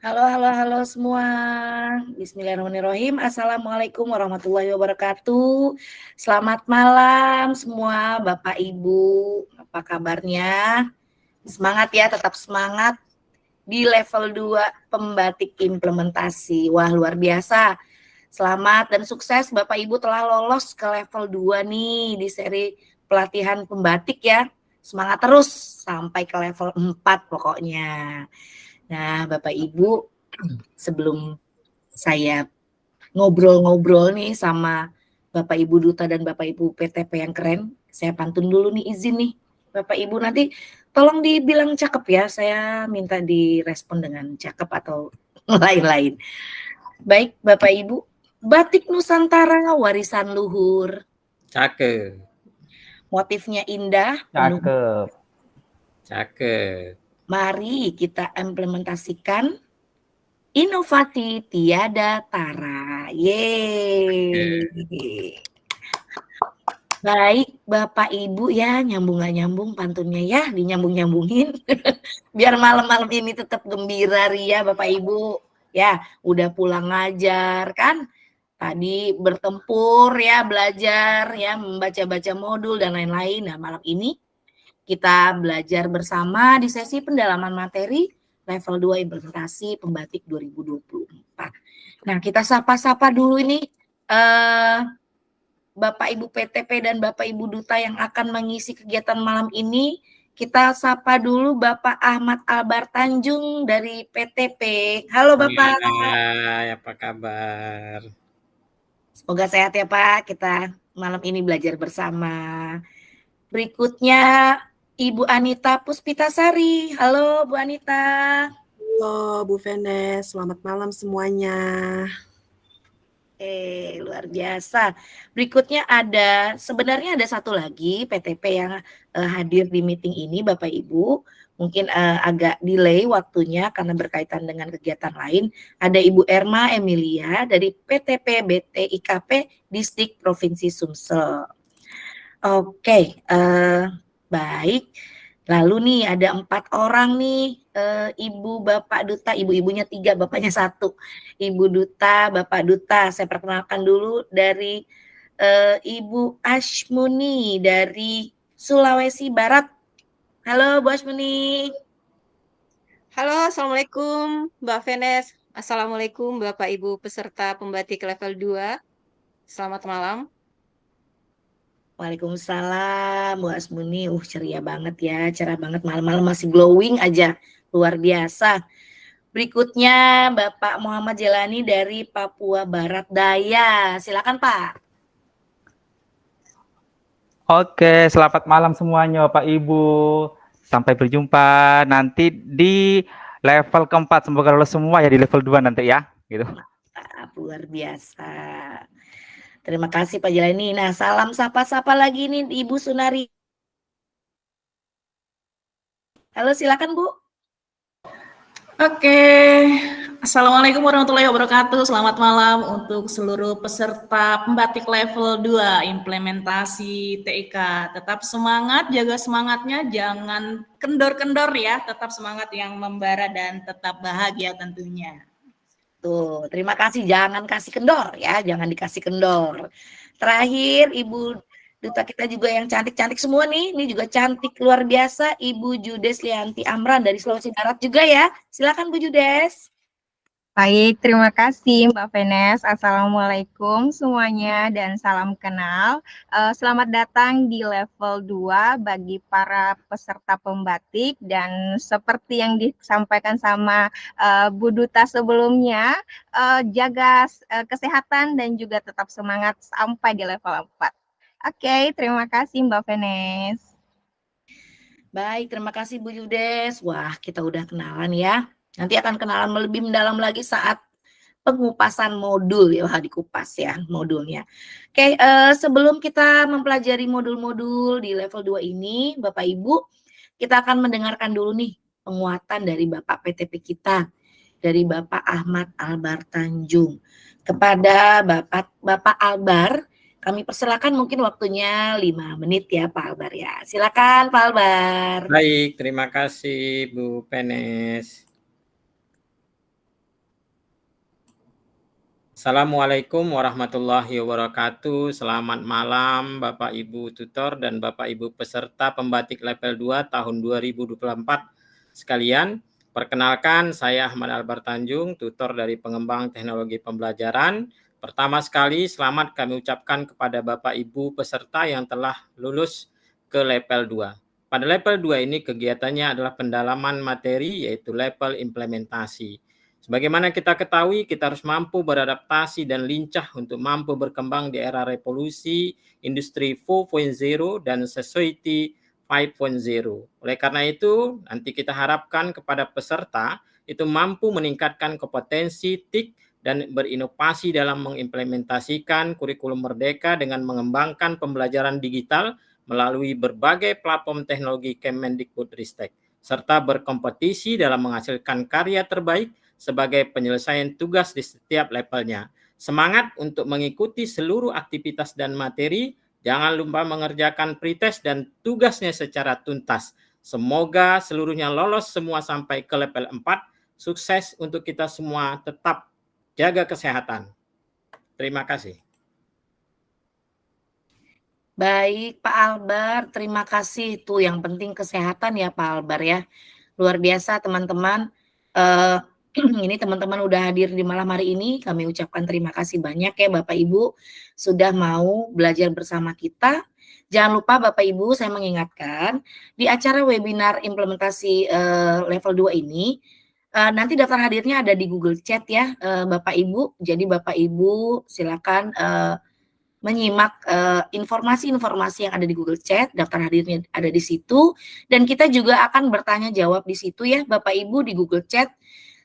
Halo halo halo semua. Bismillahirrahmanirrahim. Assalamualaikum warahmatullahi wabarakatuh. Selamat malam semua Bapak Ibu. Apa kabarnya? Semangat ya, tetap semangat di level 2 pembatik implementasi. Wah, luar biasa. Selamat dan sukses Bapak Ibu telah lolos ke level 2 nih di seri pelatihan pembatik ya. Semangat terus sampai ke level 4 pokoknya. Nah, Bapak Ibu, sebelum saya ngobrol-ngobrol nih sama Bapak Ibu Duta dan Bapak Ibu PTP yang keren, saya pantun dulu nih, izin nih. Bapak Ibu nanti tolong dibilang cakep ya, saya minta direspon dengan cakep atau lain-lain. Baik, Bapak Ibu, batik Nusantara warisan luhur. Cakep. Motifnya indah, penuh. Cakep. Cakep. Mari kita implementasikan inovasi tiada tara. Yeay. Baik, Bapak Ibu ya, nyambung nggak nyambung pantunnya ya, dinyambung-nyambungin. Biar malam-malam ini tetap gembira ria Bapak Ibu. Ya, udah pulang ngajar kan. Tadi bertempur ya, belajar ya, membaca-baca modul dan lain-lain. Nah, malam ini kita belajar bersama di sesi pendalaman materi level 2 implementasi pembatik 2024. Nah, kita sapa-sapa dulu ini Bapak Ibu PTP dan Bapak Ibu Duta yang akan mengisi kegiatan malam ini. Kita sapa dulu Bapak Ahmad Albar Tanjung dari PTP. Halo Bapak. Hai, apa kabar? Semoga sehat ya Pak. Kita malam ini belajar bersama. Berikutnya Ibu Anita Puspitasari. Halo Bu Anita. Halo Bu Venes, selamat malam semuanya. Luar biasa. Berikutnya sebenarnya ada satu lagi PTP yang hadir di meeting ini Bapak Ibu. Mungkin agak delay waktunya karena berkaitan dengan kegiatan lain. Ada Ibu Erma Emilia dari PTP BTIKP Distrik Provinsi Sumsel. Oke, baik. Lalu nih ada 4 orang nih, Ibu, Bapak Duta, ibu-ibunya 3, bapaknya 1. Ibu Duta, Bapak Duta, saya perkenalkan dulu dari Ibu Ashmuni dari Sulawesi Barat. Halo Bu Ashmuni. Halo, Assalamualaikum Mbak Venes. Assalamualaikum Bapak Ibu peserta pembatik level 2. Selamat malam. Waalaikumsalam Bu Asmuni. Ceria banget ya, cerah banget, malam-malam masih glowing aja. Luar biasa. Berikutnya Bapak Muhammad Jelani dari Papua Barat Daya. Silakan Pak. Oke, selamat malam semuanya Bapak Ibu. Sampai berjumpa nanti di level keempat. Semoga lolos semua ya di level 2 nanti ya. Gitu. Luar biasa. Terima kasih Pak Jelani. Nah, salam sapa-sapa lagi nih Ibu Sunari. Halo, silakan Bu. Oke, Assalamualaikum warahmatullahi wabarakatuh. Selamat malam untuk seluruh peserta pembatik level 2 implementasi TIK. Tetap semangat, jaga semangatnya, jangan kendor-kendor ya. Tetap semangat yang membara dan tetap bahagia tentunya. Tuh, terima kasih. Jangan kasih kendor ya, jangan dikasih kendor. Terakhir, Ibu Duta kita juga yang cantik-cantik semua nih. Ini juga cantik luar biasa. Ibu Judes Lianti Amran dari Sulawesi Barat juga ya. Silakan Bu Judes. Baik, terima kasih Mbak Venes. Assalamualaikum semuanya dan salam kenal. Selamat datang di level 2 bagi para peserta pembatik dan seperti yang disampaikan sama Bu Duta sebelumnya, jaga kesehatan dan juga tetap semangat sampai di level 4. Oke, terima kasih Mbak Venes. Baik, terima kasih Bu Judes. Wah, kita udah kenalan ya. Nanti akan kenalan lebih mendalam lagi saat pengupasan modul ya, dikupas ya modulnya. Oke, sebelum kita mempelajari modul-modul di level 2 ini, Bapak Ibu, kita akan mendengarkan dulu nih penguatan dari Bapak PTP kita, dari Bapak Ahmad Albar Tanjung. Kepada Bapak Albar, kami persilakan mungkin waktunya 5 menit ya Pak Albar ya. Silakan Pak Albar. Baik, terima kasih Bu Venes. Assalamualaikum warahmatullahi wabarakatuh. Selamat malam Bapak Ibu tutor dan Bapak Ibu peserta pembatik level 2 tahun 2024 sekalian. Perkenalkan, saya Ahmad Albar Tanjung, tutor dari pengembang teknologi pembelajaran. Pertama sekali, selamat kami ucapkan kepada Bapak Ibu peserta yang telah lulus ke level 2. Pada level 2 ini kegiatannya adalah pendalaman materi, yaitu level implementasi. Sebagaimana kita ketahui, kita harus mampu beradaptasi dan lincah untuk mampu berkembang di era revolusi industri 4.0 dan society 5.0. Oleh karena itu, nanti kita harapkan kepada peserta itu mampu meningkatkan kompetensi TIK dan berinovasi dalam mengimplementasikan kurikulum merdeka dengan mengembangkan pembelajaran digital melalui berbagai platform teknologi Kemendikbudristek, serta berkompetisi dalam menghasilkan karya terbaik sebagai penyelesaian tugas di setiap levelnya. Semangat untuk mengikuti seluruh aktivitas dan materi, jangan lupa mengerjakan pretest dan tugasnya secara tuntas. Semoga seluruhnya lolos semua sampai ke level 4. Sukses untuk kita semua, tetap jaga kesehatan. Terima kasih. Baik, Pak Albar, terima kasih. Itu yang penting kesehatan ya Pak Albar ya. Luar biasa teman-teman. Ini teman-teman udah hadir di malam hari ini. Kami ucapkan terima kasih banyak ya Bapak Ibu sudah mau belajar bersama kita. Jangan lupa Bapak Ibu, saya mengingatkan di acara webinar implementasi level 2 ini nanti daftar hadirnya ada di Google Chat ya Bapak Ibu. Jadi Bapak Ibu silakan menyimak informasi-informasi yang ada di Google Chat, daftar hadirnya ada di situ, dan kita juga akan bertanya jawab di situ ya Bapak Ibu di Google Chat.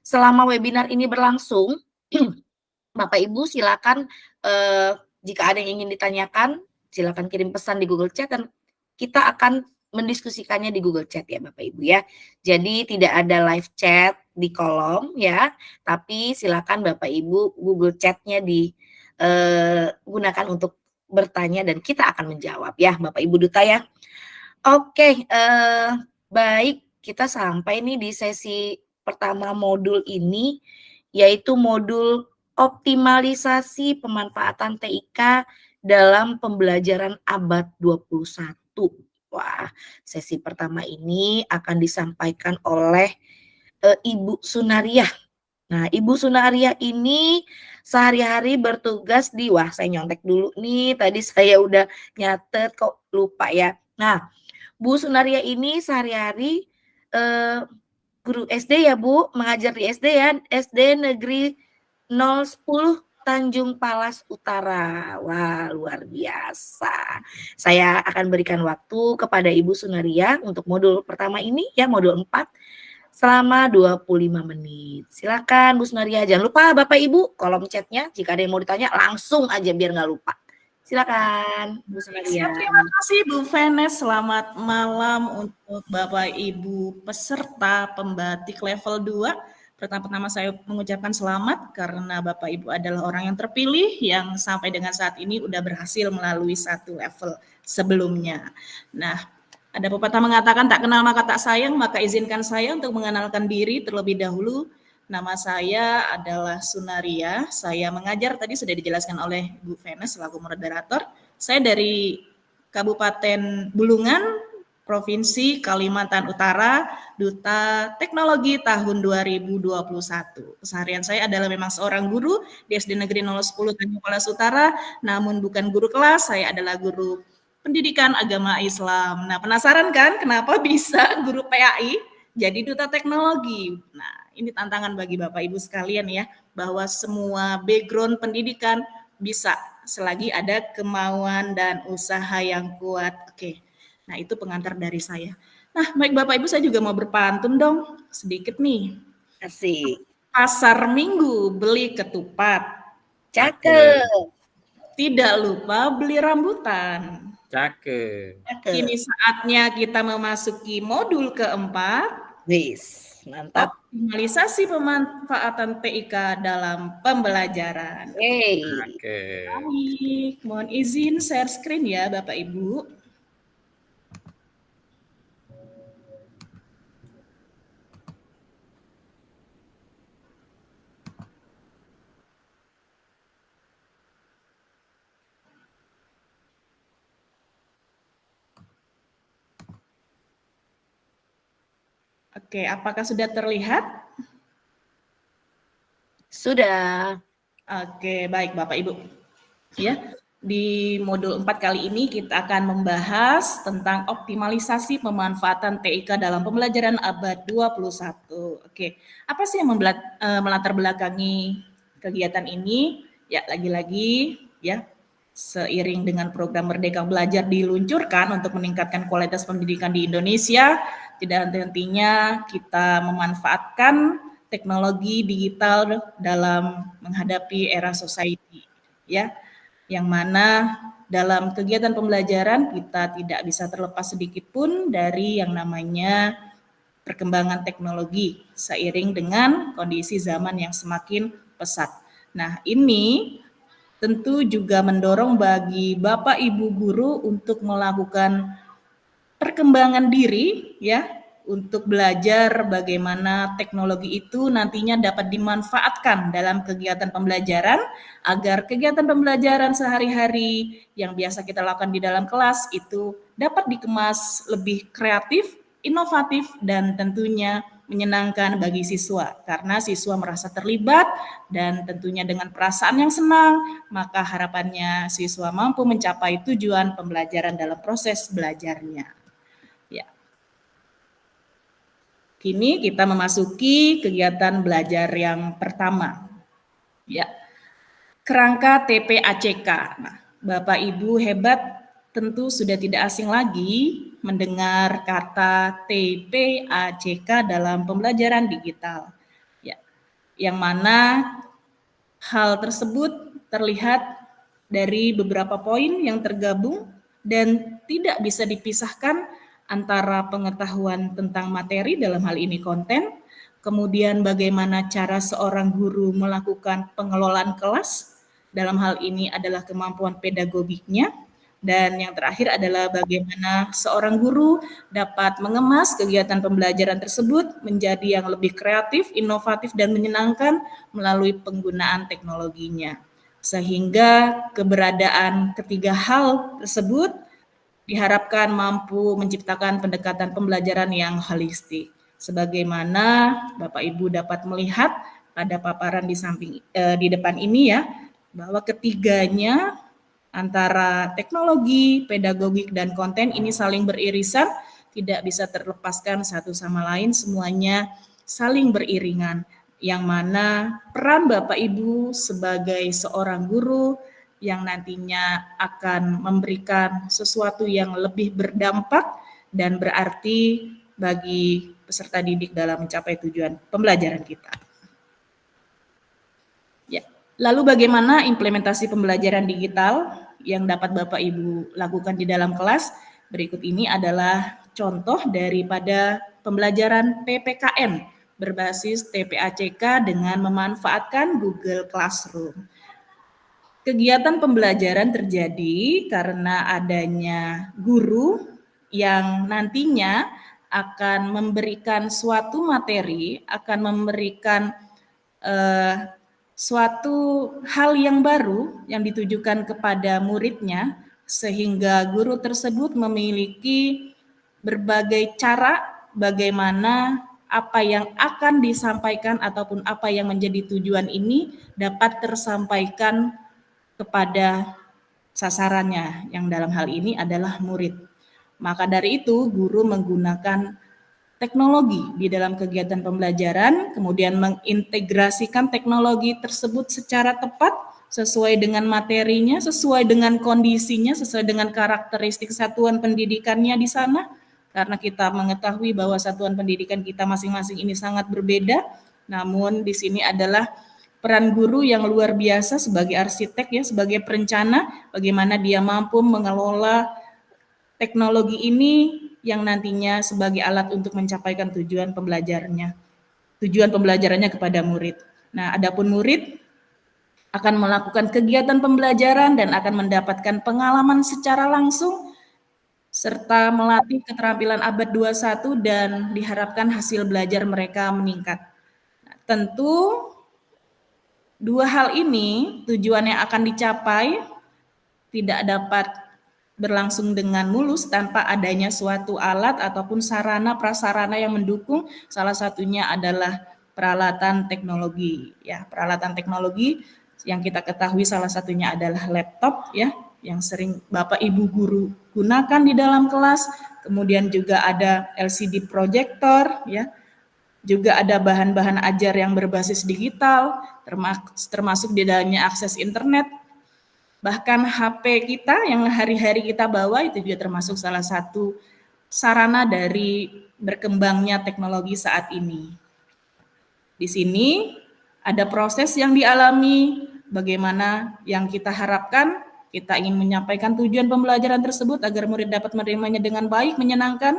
Selama webinar ini berlangsung, Bapak Ibu silakan jika ada yang ingin ditanyakan, silakan kirim pesan di Google Chat dan kita akan mendiskusikannya di Google Chat ya Bapak Ibu ya. Jadi tidak ada live chat di kolom ya, tapi silakan Bapak Ibu Google Chat-nya gunakan untuk bertanya dan kita akan menjawab ya Bapak Ibu Duta ya. Oke, baik, kita sampai nih di sesi pertama modul ini, yaitu modul optimalisasi pemanfaatan TIK dalam pembelajaran abad 21. Wah, sesi pertama ini akan disampaikan oleh Ibu Sunariah. Nah, Ibu Sunariah ini sehari-hari bertugas di, wah saya nyontek dulu nih, tadi saya udah nyatet kok lupa ya. Nah, Bu Sunariah ini sehari-hari guru SD ya Bu, mengajar di SD ya, SD Negeri 010 Tanjung Palas Utara. Wah, luar biasa. Saya akan berikan waktu kepada Ibu Sunariah untuk modul pertama ini ya, modul 4 selama 25 menit. Silakan Bu Sunariah. Jangan lupa Bapak Ibu kolom chatnya jika ada yang mau ditanya langsung aja biar nggak lupa. Silakan Bu Sunariah. Terima kasih Bu Venes. Selamat malam untuk Bapak Ibu peserta pembatik level 2. Pertama-tama saya mengucapkan selamat karena Bapak Ibu adalah orang yang terpilih yang sampai dengan saat ini udah berhasil melalui satu level sebelumnya. Nah, ada pepatah mengatakan tak kenal maka tak sayang, maka izinkan saya untuk mengenalkan diri terlebih dahulu. Nama saya adalah Sunariah. Saya mengajar, tadi sudah dijelaskan oleh Bu Venes selaku moderator. Saya dari Kabupaten Bulungan, Provinsi Kalimantan Utara, Duta Teknologi tahun 2021. Keseharian saya adalah memang seorang guru di SD Negeri 010 Tanjung Palas Utara, namun bukan guru kelas, saya adalah guru pendidikan agama Islam. Nah, penasaran kan kenapa bisa guru PAI jadi duta teknologi? Nah, ini tantangan bagi Bapak Ibu sekalian ya, bahwa semua background pendidikan bisa selagi ada kemauan dan usaha yang kuat. Oke, nah itu pengantar dari saya. Nah, baik Bapak Ibu, saya juga mau berpantun dong, sedikit nih. Asik. Pasar Minggu beli ketupat. Cakep. Tidak lupa beli rambutan. Cakep. Kini saatnya kita memasuki modul keempat. Wis, mantap. Optimalisasi pemanfaatan TIK dalam pembelajaran. Hey. Cakep. Baik, mohon izin share screen ya Bapak Ibu. Oke, apakah sudah terlihat? Sudah. Oke, baik Bapak Ibu. Ya, di modul 4 kali ini kita akan membahas tentang optimalisasi pemanfaatan TIK dalam pembelajaran abad 21. Oke, apa sih yang melatar belakangi kegiatan ini? Ya, lagi-lagi ya, seiring dengan program Merdeka Belajar diluncurkan untuk meningkatkan kualitas pendidikan di Indonesia, tidak henti-hentinya kita memanfaatkan teknologi digital dalam menghadapi era society, ya, yang mana dalam kegiatan pembelajaran kita tidak bisa terlepas sedikit pun dari yang namanya perkembangan teknologi seiring dengan kondisi zaman yang semakin pesat. Nah, ini tentu juga mendorong bagi Bapak Ibu guru untuk melakukan perkembangan diri ya, untuk belajar bagaimana teknologi itu nantinya dapat dimanfaatkan dalam kegiatan pembelajaran agar kegiatan pembelajaran sehari-hari yang biasa kita lakukan di dalam kelas itu dapat dikemas lebih kreatif, inovatif, dan tentunya menyenangkan bagi siswa karena siswa merasa terlibat dan tentunya dengan perasaan yang senang maka harapannya siswa mampu mencapai tujuan pembelajaran dalam proses belajarnya. Ya. Kini kita memasuki kegiatan belajar yang pertama. Ya. Kerangka TPACK. Nah, Bapak Ibu hebat tentu sudah tidak asing lagi mendengar kata TPACK dalam pembelajaran digital. Ya. Yang mana hal tersebut terlihat dari beberapa poin yang tergabung dan tidak bisa dipisahkan antara pengetahuan tentang materi, dalam hal ini konten, kemudian bagaimana cara seorang guru melakukan pengelolaan kelas, dalam hal ini adalah kemampuan pedagogiknya, dan yang terakhir adalah bagaimana seorang guru dapat mengemas kegiatan pembelajaran tersebut menjadi yang lebih kreatif, inovatif, dan menyenangkan melalui penggunaan teknologinya. Sehingga keberadaan ketiga hal tersebut diharapkan mampu menciptakan pendekatan pembelajaran yang holistik. Sebagaimana Bapak Ibu dapat melihat pada paparan di depan ini ya, bahwa ketiganya antara teknologi, pedagogik, dan konten ini saling beririsan, tidak bisa terlepaskan satu sama lain, semuanya saling beriringan. Yang mana peran Bapak Ibu sebagai seorang guru yang nantinya akan memberikan sesuatu yang lebih berdampak dan berarti bagi peserta didik dalam mencapai tujuan pembelajaran kita. Ya. Lalu bagaimana implementasi pembelajaran digital yang dapat Bapak Ibu lakukan di dalam kelas? Berikut ini adalah contoh daripada pembelajaran PPKN berbasis TPACK dengan memanfaatkan Google Classroom. Kegiatan pembelajaran terjadi karena adanya guru yang nantinya akan memberikan suatu materi, akan memberikan suatu hal yang baru yang ditujukan kepada muridnya, sehingga guru tersebut memiliki berbagai cara bagaimana apa yang akan disampaikan ataupun apa yang menjadi tujuan ini dapat tersampaikan kepada sasarannya, yang dalam hal ini adalah murid. Maka dari itu, guru menggunakan teknologi di dalam kegiatan pembelajaran, kemudian mengintegrasikan teknologi tersebut secara tepat, sesuai dengan materinya, sesuai dengan kondisinya, sesuai dengan karakteristik satuan pendidikannya di sana, karena kita mengetahui bahwa satuan pendidikan kita masing-masing ini sangat berbeda, namun di sini adalah peran guru yang luar biasa sebagai arsitek ya, sebagai perencana, bagaimana dia mampu mengelola teknologi ini yang nantinya sebagai alat untuk mencapaikan tujuan pembelajarannya kepada murid. Nah, adapun murid akan melakukan kegiatan pembelajaran dan akan mendapatkan pengalaman secara langsung serta melatih keterampilan abad 21 dan diharapkan hasil belajar mereka meningkat. Nah, tentu dua hal ini tujuan yang akan dicapai tidak dapat berlangsung dengan mulus tanpa adanya suatu alat ataupun sarana prasarana yang mendukung. Salah satunya adalah peralatan teknologi. Ya, peralatan teknologi yang kita ketahui salah satunya adalah laptop ya, yang sering Bapak Ibu guru gunakan di dalam kelas. Kemudian juga ada LCD projector ya. Juga ada bahan-bahan ajar yang berbasis digital, termasuk di dalamnya akses internet. Bahkan HP kita yang hari-hari kita bawa itu juga termasuk salah satu sarana dari berkembangnya teknologi saat ini. Di sini ada proses yang dialami, bagaimana yang kita harapkan, kita ingin menyampaikan tujuan pembelajaran tersebut agar murid dapat menerimanya dengan baik, menyenangkan,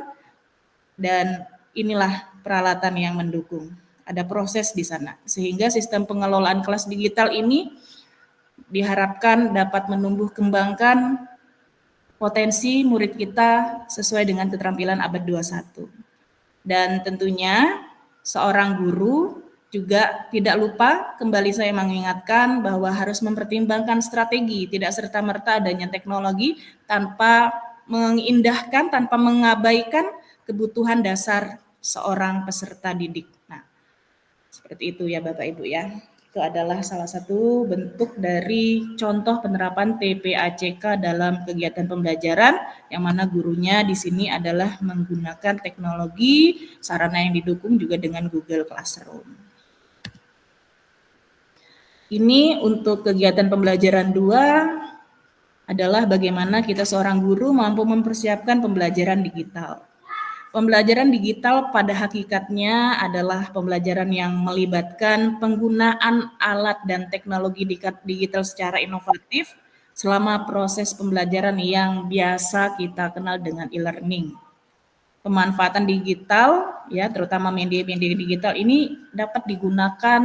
dan inilah peralatan yang mendukung. Ada proses di sana, sehingga sistem pengelolaan kelas digital ini diharapkan dapat menumbuh kembangkan potensi murid kita sesuai dengan keterampilan abad 21. Dan tentunya seorang guru juga tidak lupa, kembali saya mengingatkan bahwa harus mempertimbangkan strategi, tidak serta-merta adanya teknologi tanpa mengindahkan, tanpa mengabaikan kebutuhan dasar seorang peserta didik. Nah, seperti itu ya Bapak Ibu ya. Itu adalah salah satu bentuk dari contoh penerapan TPACK dalam kegiatan pembelajaran, yang mana gurunya di sini adalah menggunakan teknologi, sarana yang didukung juga dengan Google Classroom. Ini untuk kegiatan pembelajaran 2 adalah bagaimana kita seorang guru mampu mempersiapkan pembelajaran digital. Pembelajaran digital pada hakikatnya adalah pembelajaran yang melibatkan penggunaan alat dan teknologi digital secara inovatif selama proses pembelajaran yang biasa kita kenal dengan e-learning. Pemanfaatan digital, ya terutama media-media digital ini dapat digunakan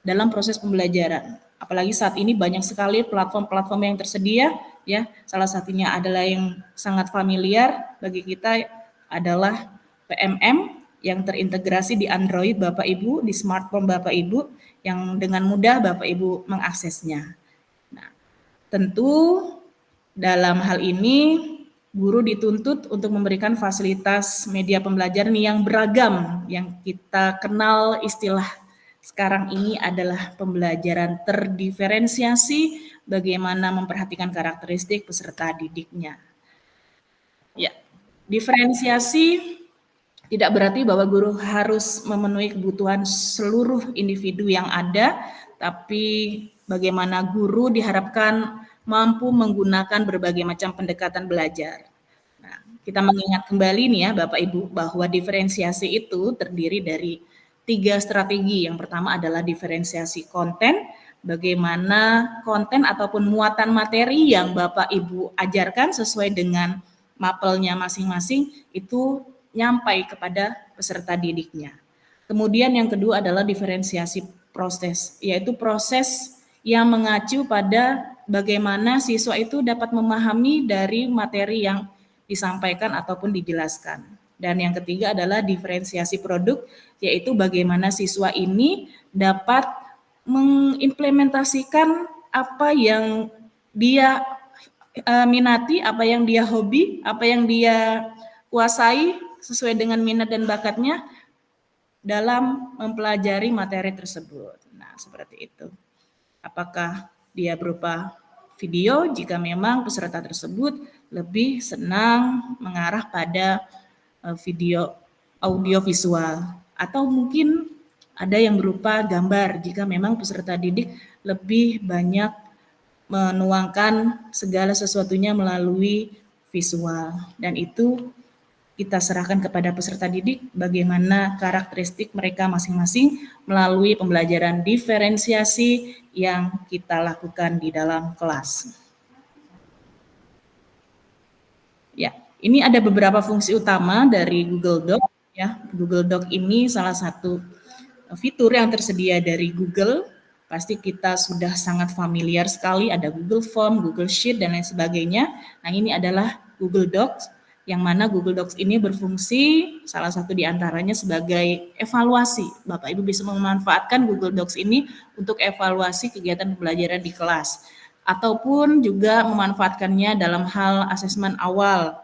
dalam proses pembelajaran. Apalagi saat ini banyak sekali platform-platform yang tersedia, ya. Salah satunya adalah yang sangat familiar bagi kita adalah PMM yang terintegrasi di Android Bapak Ibu, di smartphone Bapak Ibu, yang dengan mudah Bapak Ibu mengaksesnya. Nah, tentu dalam hal ini guru dituntut untuk memberikan fasilitas media pembelajaran yang beragam, yang kita kenal istilah sekarang ini adalah pembelajaran terdiferensiasi, bagaimana memperhatikan karakteristik peserta didiknya. Ya, diferensiasi tidak berarti bahwa guru harus memenuhi kebutuhan seluruh individu yang ada, tapi bagaimana guru diharapkan mampu menggunakan berbagai macam pendekatan belajar. Nah, kita mengingat kembali nih ya Bapak Ibu, bahwa diferensiasi itu terdiri dari 3 strategi. Yang pertama adalah diferensiasi konten, bagaimana konten ataupun muatan materi yang Bapak Ibu ajarkan sesuai dengan mapelnya masing-masing itu nyampai kepada peserta didiknya. Kemudian yang kedua adalah diferensiasi proses, yaitu proses yang mengacu pada bagaimana siswa itu dapat memahami dari materi yang disampaikan ataupun dijelaskan. Dan yang ketiga adalah diferensiasi produk, yaitu bagaimana siswa ini dapat mengimplementasikan apa yang dia minati, apa yang dia hobi, apa yang dia kuasai sesuai dengan minat dan bakatnya dalam mempelajari materi tersebut. Nah, seperti itu. Apakah dia berupa video jika memang peserta tersebut lebih senang mengarah pada video audio visual, atau mungkin ada yang berupa gambar jika memang peserta didik lebih banyak menuangkan segala sesuatunya melalui visual, dan itu kita serahkan kepada peserta didik bagaimana karakteristik mereka masing-masing melalui pembelajaran diferensiasi yang kita lakukan di dalam kelas. Ya, ini ada beberapa fungsi utama dari Google Doc. Ya, Google Doc ini salah satu fitur yang tersedia dari Google. Pasti kita sudah sangat familiar sekali, ada Google Form, Google Sheet, dan lain sebagainya. Nah, ini adalah Google Docs, yang mana Google Docs ini berfungsi salah satu diantaranya sebagai evaluasi. Bapak Ibu bisa memanfaatkan Google Docs ini untuk evaluasi kegiatan pembelajaran di kelas. ataupun juga memanfaatkannya dalam hal asesmen awal.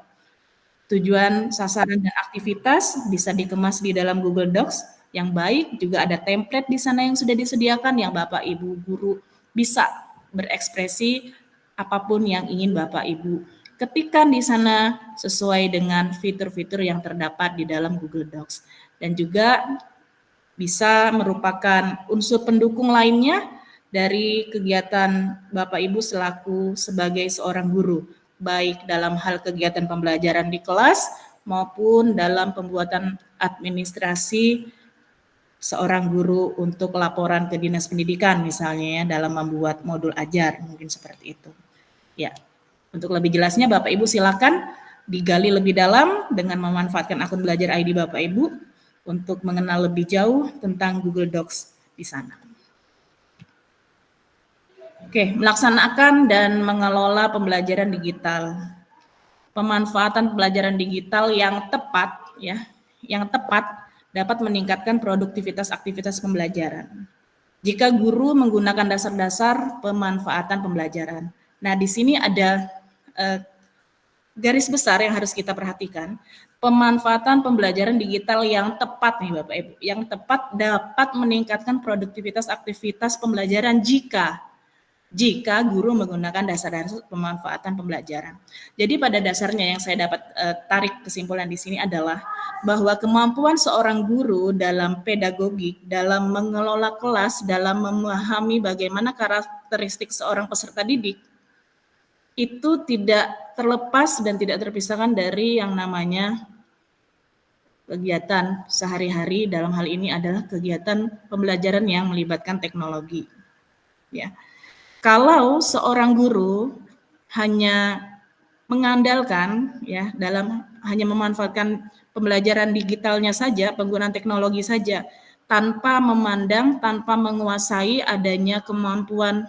Tujuan, sasaran, dan aktivitas bisa dikemas di dalam Google Docs yang baik, juga ada template di sana yang sudah disediakan yang Bapak Ibu guru bisa berekspresi apapun yang ingin Bapak Ibu ketikkan di sana sesuai dengan fitur-fitur yang terdapat di dalam Google Docs. Dan juga bisa merupakan unsur pendukung lainnya dari kegiatan Bapak Ibu selaku sebagai seorang guru, baik dalam hal kegiatan pembelajaran di kelas maupun dalam pembuatan administrasi seorang guru untuk laporan ke Dinas Pendidikan misalnya ya, dalam membuat modul ajar, mungkin seperti itu. Ya, untuk lebih jelasnya Bapak Ibu silakan digali lebih dalam dengan memanfaatkan akun Belajar ID Bapak Ibu untuk mengenal lebih jauh tentang Google Docs di sana. Oke, melaksanakan dan mengelola pembelajaran digital. Pemanfaatan pembelajaran digital yang tepat ya, yang tepat dapat meningkatkan produktivitas aktivitas pembelajaran. Jika guru menggunakan dasar-dasar pemanfaatan pembelajaran. Nah, di sini ada garis besar yang harus kita perhatikan. Pemanfaatan pembelajaran digital yang tepat nih Bapak Ibu, yang tepat dapat meningkatkan produktivitas aktivitas pembelajaran jika guru menggunakan dasar-dasar pemanfaatan pembelajaran. Jadi pada dasarnya yang saya dapat tarik kesimpulan di sini adalah bahwa kemampuan seorang guru dalam pedagogik, dalam mengelola kelas, dalam memahami bagaimana karakteristik seorang peserta didik, itu tidak terlepas dan tidak terpisahkan dari yang namanya kegiatan sehari-hari. Dalam hal ini adalah kegiatan pembelajaran yang melibatkan teknologi. Ya. Kalau seorang guru hanya mengandalkan ya dalam hanya memanfaatkan pembelajaran digitalnya saja, penggunaan teknologi saja, tanpa memandang, tanpa menguasai adanya kemampuan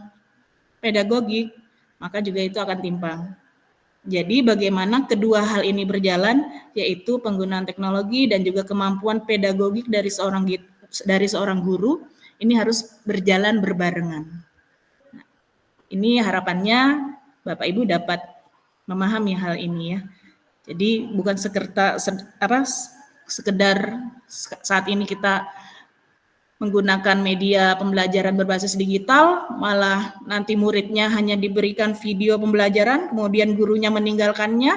pedagogik, maka juga itu akan timpang. Jadi bagaimana kedua hal ini berjalan, yaitu penggunaan teknologi dan juga kemampuan pedagogik dari seorang guru, ini harus berjalan berbarengan. Nah, ini harapannya Bapak Ibu dapat memahami hal ini ya. Jadi bukan sekedar saat ini kita menggunakan media pembelajaran berbasis digital, malah nanti muridnya hanya diberikan video pembelajaran, kemudian gurunya meninggalkannya,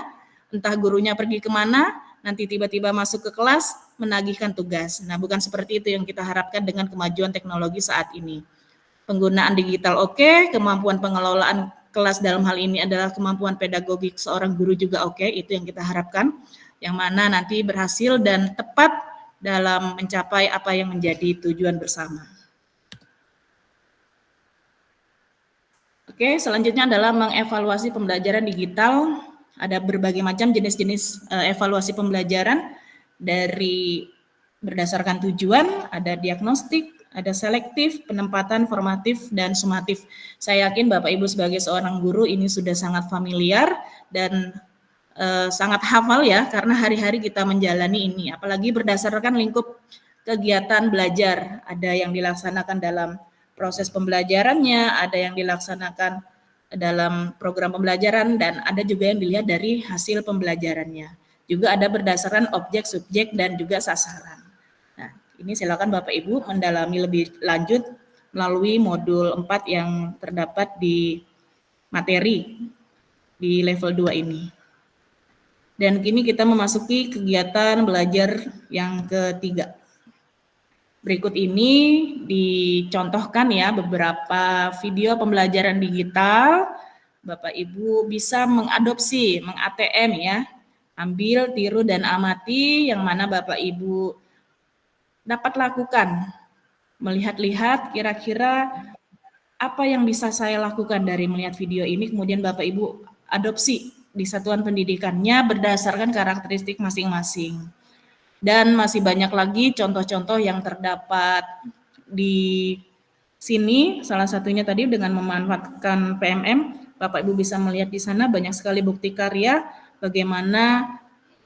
entah gurunya pergi kemana, nanti tiba-tiba masuk ke kelas, menagihkan tugas. Nah, bukan seperti itu yang kita harapkan dengan kemajuan teknologi saat ini. Penggunaan digital oke, kemampuan pengelolaan kelas dalam hal ini adalah kemampuan pedagogik seorang guru juga oke, itu yang kita harapkan, yang mana nanti berhasil dan tepat dalam mencapai apa yang menjadi tujuan bersama. Oke, selanjutnya adalah mengevaluasi pembelajaran digital. Ada berbagai macam jenis-jenis evaluasi pembelajaran dari berdasarkan tujuan, ada diagnostik, ada selektif, penempatan, formatif, dan sumatif. Saya yakin Bapak Ibu sebagai seorang guru ini sudah sangat familiar dan sangat hafal ya, karena hari-hari kita menjalani ini, apalagi berdasarkan lingkup kegiatan belajar. Ada yang dilaksanakan dalam proses pembelajarannya, ada yang dilaksanakan dalam program pembelajaran, dan ada juga yang dilihat dari hasil pembelajarannya. Juga ada berdasarkan objek, subjek, dan juga sasaran. Nah, ini silakan Bapak Ibu mendalami lebih lanjut melalui modul 4 yang terdapat di materi di level 2 ini. Dan kini kita memasuki kegiatan belajar yang ketiga. Berikut ini dicontohkan ya beberapa video pembelajaran digital. Bapak Ibu bisa mengadopsi, meng-ATM ya. Ambil, tiru, dan amati yang mana Bapak Ibu dapat lakukan. Melihat-lihat kira-kira apa yang bisa saya lakukan dari melihat video ini, kemudian Bapak Ibu adopsi di satuan pendidikannya berdasarkan karakteristik masing-masing. Dan masih banyak lagi contoh-contoh yang terdapat di sini, salah satunya tadi dengan memanfaatkan PMM, Bapak Ibu bisa melihat di sana banyak sekali bukti karya bagaimana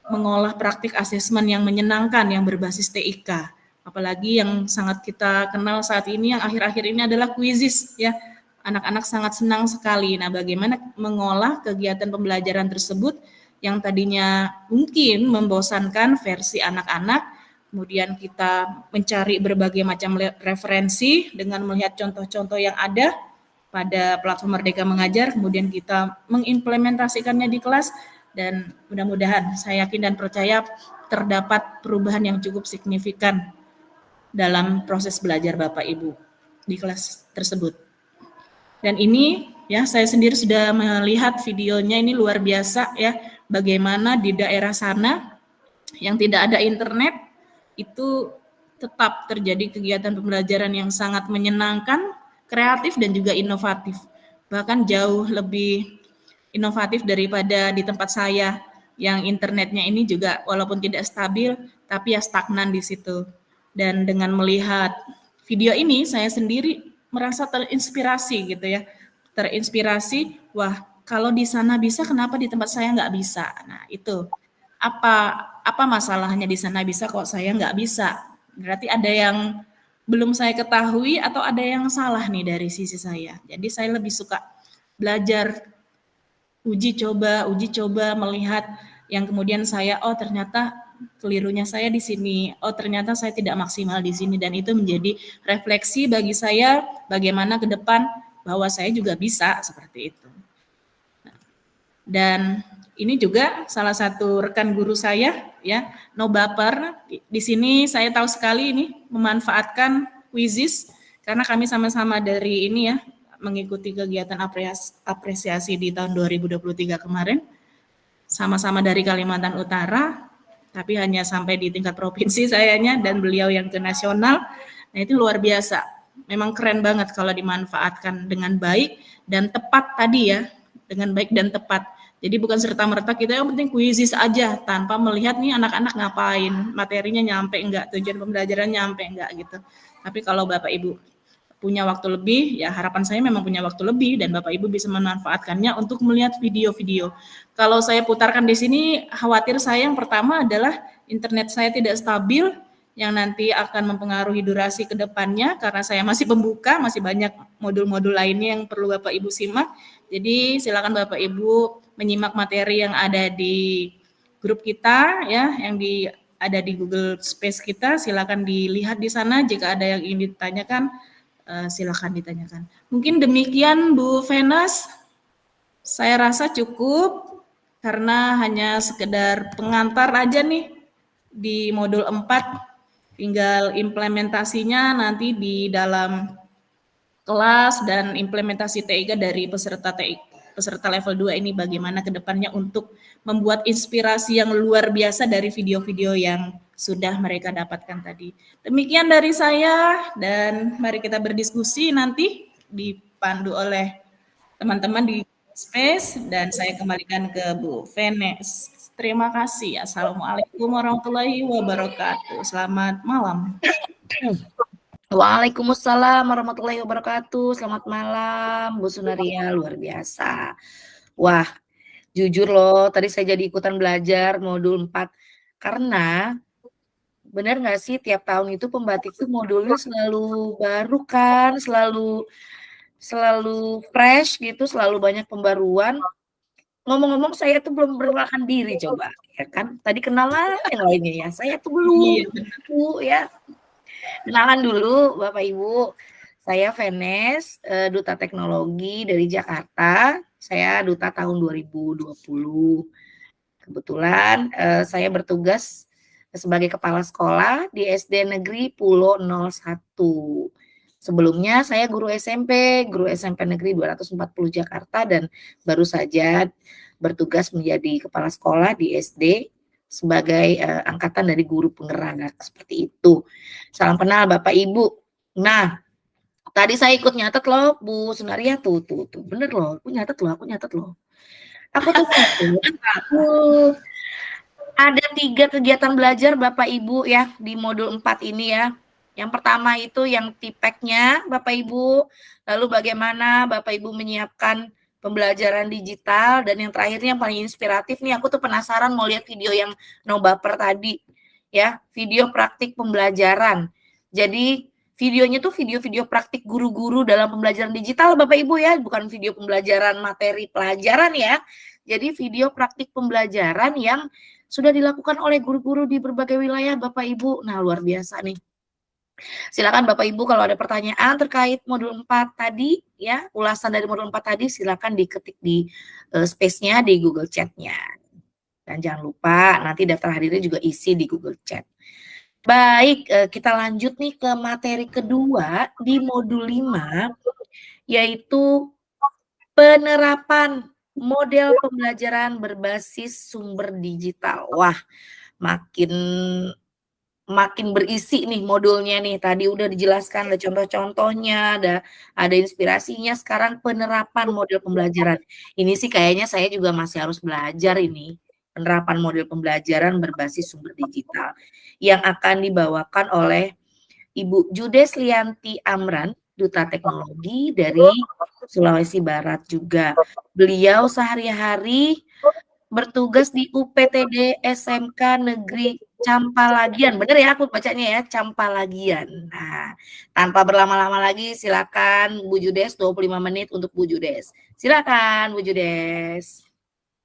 mengolah praktik asesmen yang menyenangkan yang berbasis TIK. Apalagi yang sangat kita kenal saat ini yang akhir-akhir ini adalah Quizizz ya. anak-anak sangat senang sekali. Nah, bagaimana mengolah kegiatan pembelajaran tersebut yang tadinya mungkin membosankan versi anak-anak, kemudian kita mencari berbagai macam referensi dengan melihat contoh-contoh yang ada pada platform Merdeka Mengajar, kemudian kita mengimplementasikannya di kelas, dan mudah-mudahan saya yakin dan percaya terdapat perubahan yang cukup signifikan dalam proses belajar Bapak Ibu di kelas tersebut. Dan ini ya, saya sendiri sudah melihat videonya, ini luar biasa ya, bagaimana di daerah sana yang tidak ada internet itu tetap terjadi kegiatan pembelajaran yang sangat menyenangkan, kreatif dan juga inovatif. Bahkan jauh lebih inovatif daripada di tempat saya yang internetnya ini juga walaupun tidak stabil tapi ya stagnan di situ. Dan dengan melihat video ini saya sendiri merasa terinspirasi gitu ya. Terinspirasi, wah kalau di sana bisa kenapa di tempat saya nggak bisa? Nah itu apa masalahnya di sana bisa kok saya nggak bisa? Berarti ada yang belum saya ketahui atau ada yang salah nih dari sisi saya. Jadi saya lebih suka belajar, uji coba melihat yang kemudian saya ternyata kelirunya saya di sini, ternyata saya tidak maksimal di sini, dan itu menjadi refleksi bagi saya bagaimana ke depan bahwa saya juga bisa seperti itu. Dan ini juga salah satu rekan guru saya ya, no baper. Di sini saya tahu sekali ini memanfaatkan Quizizz karena kami sama-sama dari ini ya, mengikuti kegiatan apresiasi di tahun 2023 kemarin, sama-sama dari Kalimantan Utara, tapi hanya sampai di tingkat provinsi sayanya, dan beliau yang ke nasional. Nah itu luar biasa, memang keren banget kalau dimanfaatkan dengan baik dan tepat tadi ya, dengan baik dan tepat. Jadi bukan serta-merta kita yang penting Quizizz aja tanpa melihat nih anak-anak ngapain, materinya nyampe enggak, tujuan pembelajaran nyampe enggak gitu. Tapi kalau Bapak Ibu punya waktu lebih, ya harapan saya memang punya waktu lebih dan Bapak Ibu bisa memanfaatkannya untuk melihat video-video. Kalau saya putarkan di sini, khawatir saya yang pertama adalah internet saya tidak stabil, yang nanti akan mempengaruhi durasi ke depannya karena saya masih pembuka, masih banyak modul-modul lainnya yang perlu Bapak Ibu simak. Jadi silakan Bapak Ibu menyimak materi yang ada di grup kita ya, yang ada di Google Space kita, silakan dilihat di sana. Jika ada yang ingin ditanyakan, silakan ditanyakan. Mungkin demikian Bu Venus, saya rasa cukup karena hanya sekedar pengantar aja nih di modul 4, tinggal implementasinya nanti di dalam kelas dan implementasi TIK dari peserta level 2 ini bagaimana ke depannya untuk membuat inspirasi yang luar biasa dari video-video yang sudah mereka dapatkan tadi. Demikian dari saya, dan mari kita berdiskusi nanti dipandu oleh teman-teman di Space, dan saya kembalikan ke Bu Venus. Terima kasih. Assalamualaikum warahmatullahi wabarakatuh. Selamat malam. Waalaikumsalam warahmatullahi wabarakatuh. Selamat malam Bu Sunaria, luar biasa. Wah, jujur loh, tadi saya jadi ikutan belajar modul 4 karena benar nggak sih tiap tahun itu pembatik itu modulnya selalu baru kan, selalu fresh gitu, selalu banyak pembaruan. Ngomong-ngomong saya tuh belum perkenalkan diri coba, ya kan? Tadi kenalan yang lainnya ya, saya tuh belum, Bu ya. Kenalan dulu Bapak Ibu, saya Venus, Duta Teknologi dari Jakarta. Saya Duta tahun 2020. Kebetulan saya bertugas sebagai kepala sekolah di SD Negeri Pulau 01. Sebelumnya saya guru SMP Negeri 240 Jakarta dan baru saja bertugas menjadi kepala sekolah di SD sebagai angkatan dari guru penggerak, seperti itu. Salam kenal Bapak Ibu. Nah, tadi saya ikut nyatet loh Bu Sunaria, tuh. Bener loh, aku nyatet loh. Aku tuh ada 3 kegiatan belajar Bapak Ibu ya di modul 4 ini ya. Yang pertama itu yang TIPEK-nya Bapak Ibu, lalu bagaimana Bapak Ibu menyiapkan pembelajaran digital, dan yang terakhirnya yang paling inspiratif nih, aku tuh penasaran mau lihat video yang no baper tadi ya, video praktik pembelajaran. Jadi videonya tuh video-video praktik guru-guru dalam pembelajaran digital Bapak Ibu ya, bukan video pembelajaran materi pelajaran ya. Jadi video praktik pembelajaran yang sudah dilakukan oleh guru-guru di berbagai wilayah Bapak Ibu. Nah, luar biasa nih. Silakan Bapak Ibu kalau ada pertanyaan terkait modul 4 tadi ya, ulasan dari modul 4 tadi silakan diketik di space-nya di Google Chat-nya. Dan jangan lupa nanti daftar hadirnya juga isi di Google Chat. Baik, kita lanjut nih ke materi kedua di modul 5 yaitu penerapan model pembelajaran berbasis sumber digital. Wah, makin berisi nih modulnya nih. Tadi udah dijelaskan ada contoh-contohnya, ada inspirasinya. Sekarang penerapan model pembelajaran. Ini sih kayaknya saya juga masih harus belajar ini. Penerapan model pembelajaran berbasis sumber digital yang akan dibawakan oleh Ibu Judes Lianti Amran, Duta Teknologi dari Sulawesi Barat juga. Beliau sehari-hari bertugas di UPTD SMK Negeri Campalagian. Bener ya aku bacanya ya, Campalagian. Nah, tanpa berlama-lama lagi silakan Bu Judes, 25 menit untuk Bu Judes. Silakan Bu Judes.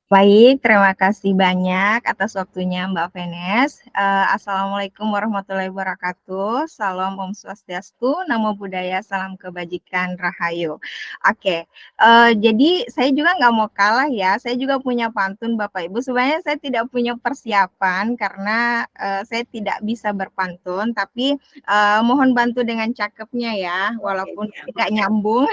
Baik, terima kasih banyak atas waktunya Mbak Venes. Assalamualaikum warahmatullahi wabarakatuh. Salam Om Swastiastu, Namo Buddhaya, Salam Kebajikan, Rahayu. Oke, jadi saya juga nggak mau kalah ya. Saya juga punya pantun Bapak Ibu. Sebenarnya saya tidak punya persiapan karena saya tidak bisa berpantun. Tapi mohon bantu dengan cakepnya ya, walaupun tidak nyambung.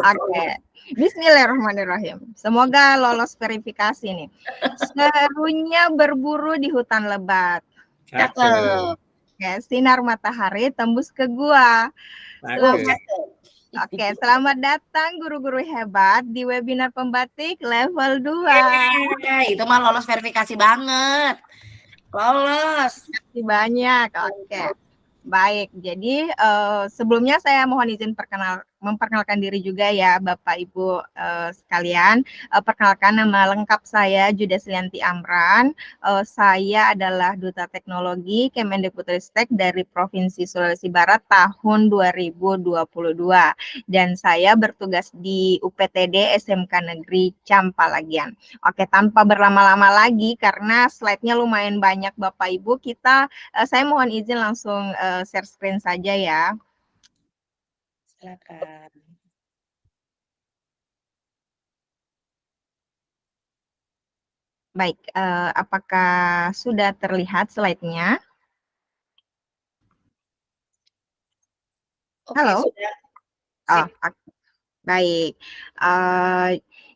Oke. Bismillahirrahmanirrahim. Semoga lolos verifikasi nih. Serunya berburu di hutan lebat. Cakep. Oke, sinar matahari tembus ke gua. Selamat datang guru-guru hebat di webinar pembatik level 2. Itu mah lolos verifikasi banget. Lolos. Terima kasih banyak. Oke. Baik, jadi sebelumnya saya mohon izin memperkenalkan diri juga ya Bapak Ibu sekalian. Perkenalkan nama lengkap saya Judes Lianti Amran. Saya adalah Duta Teknologi Kemendikbudristek dari Provinsi Sulawesi Barat tahun 2022. Dan saya bertugas di UPTD SMK Negeri Campalagian. Oke, tanpa berlama-lama lagi karena slide-nya lumayan banyak Bapak Ibu, saya mohon izin langsung share screen saja ya. Silakan. Baik, apakah sudah terlihat slide-nya? Halo? Sudah. Baik.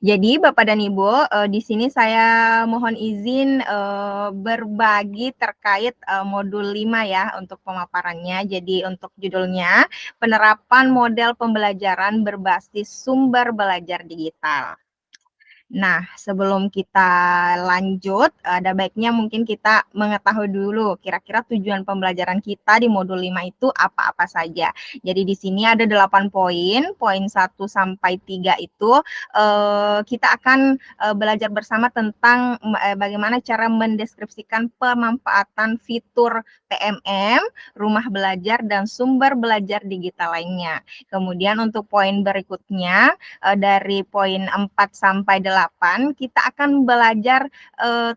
Jadi Bapak dan Ibu, di sini saya mohon izin berbagi terkait modul 5 ya untuk pemaparannya. Jadi untuk judulnya penerapan model pembelajaran berbasis sumber belajar digital. Nah, sebelum kita lanjut, ada baiknya mungkin kita mengetahui dulu kira-kira tujuan pembelajaran kita di modul 5 itu apa-apa saja. Jadi di sini ada 8 poin 1 sampai 3 itu kita akan belajar bersama tentang bagaimana cara mendeskripsikan pemanfaatan fitur TMM, rumah belajar, dan sumber belajar digital lainnya. Kemudian untuk poin berikutnya, dari poin 4 sampai 8, kita akan belajar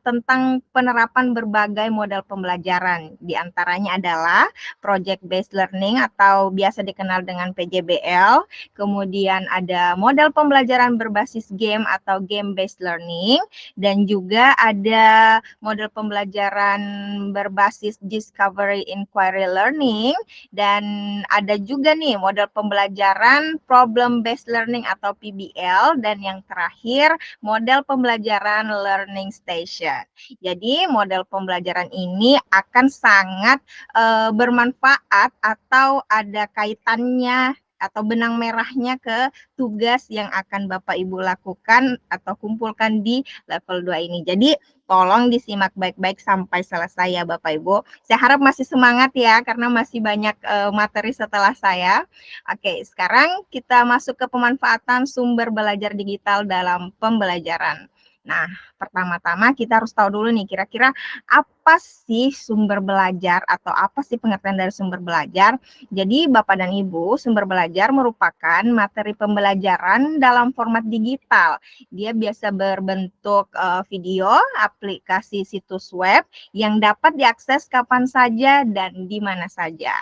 tentang penerapan berbagai model pembelajaran. Di antaranya adalah Project Based Learning atau biasa dikenal dengan PJBL. Kemudian ada model pembelajaran berbasis game atau Game Based Learning. Dan juga ada model pembelajaran berbasis Discovery Inquiry Learning. Dan ada juga nih model pembelajaran Problem Based Learning atau PBL. Dan yang terakhir model pembelajaran Learning Station. Jadi model pembelajaran ini akan sangat bermanfaat atau ada kaitannya atau benang merahnya ke tugas yang akan Bapak Ibu lakukan atau kumpulkan di level 2 ini. Jadi tolong disimak baik-baik sampai selesai ya Bapak Ibu. Saya harap masih semangat ya karena masih banyak materi setelah saya. Oke, sekarang kita masuk ke pemanfaatan sumber belajar digital dalam pembelajaran. Nah, pertama-tama kita harus tahu dulu nih, kira-kira apa sih sumber belajar atau apa sih pengertian dari sumber belajar. Jadi, Bapak dan Ibu, sumber belajar merupakan materi pembelajaran dalam format digital. Dia biasa berbentuk video, aplikasi situs web yang dapat diakses kapan saja dan di mana saja.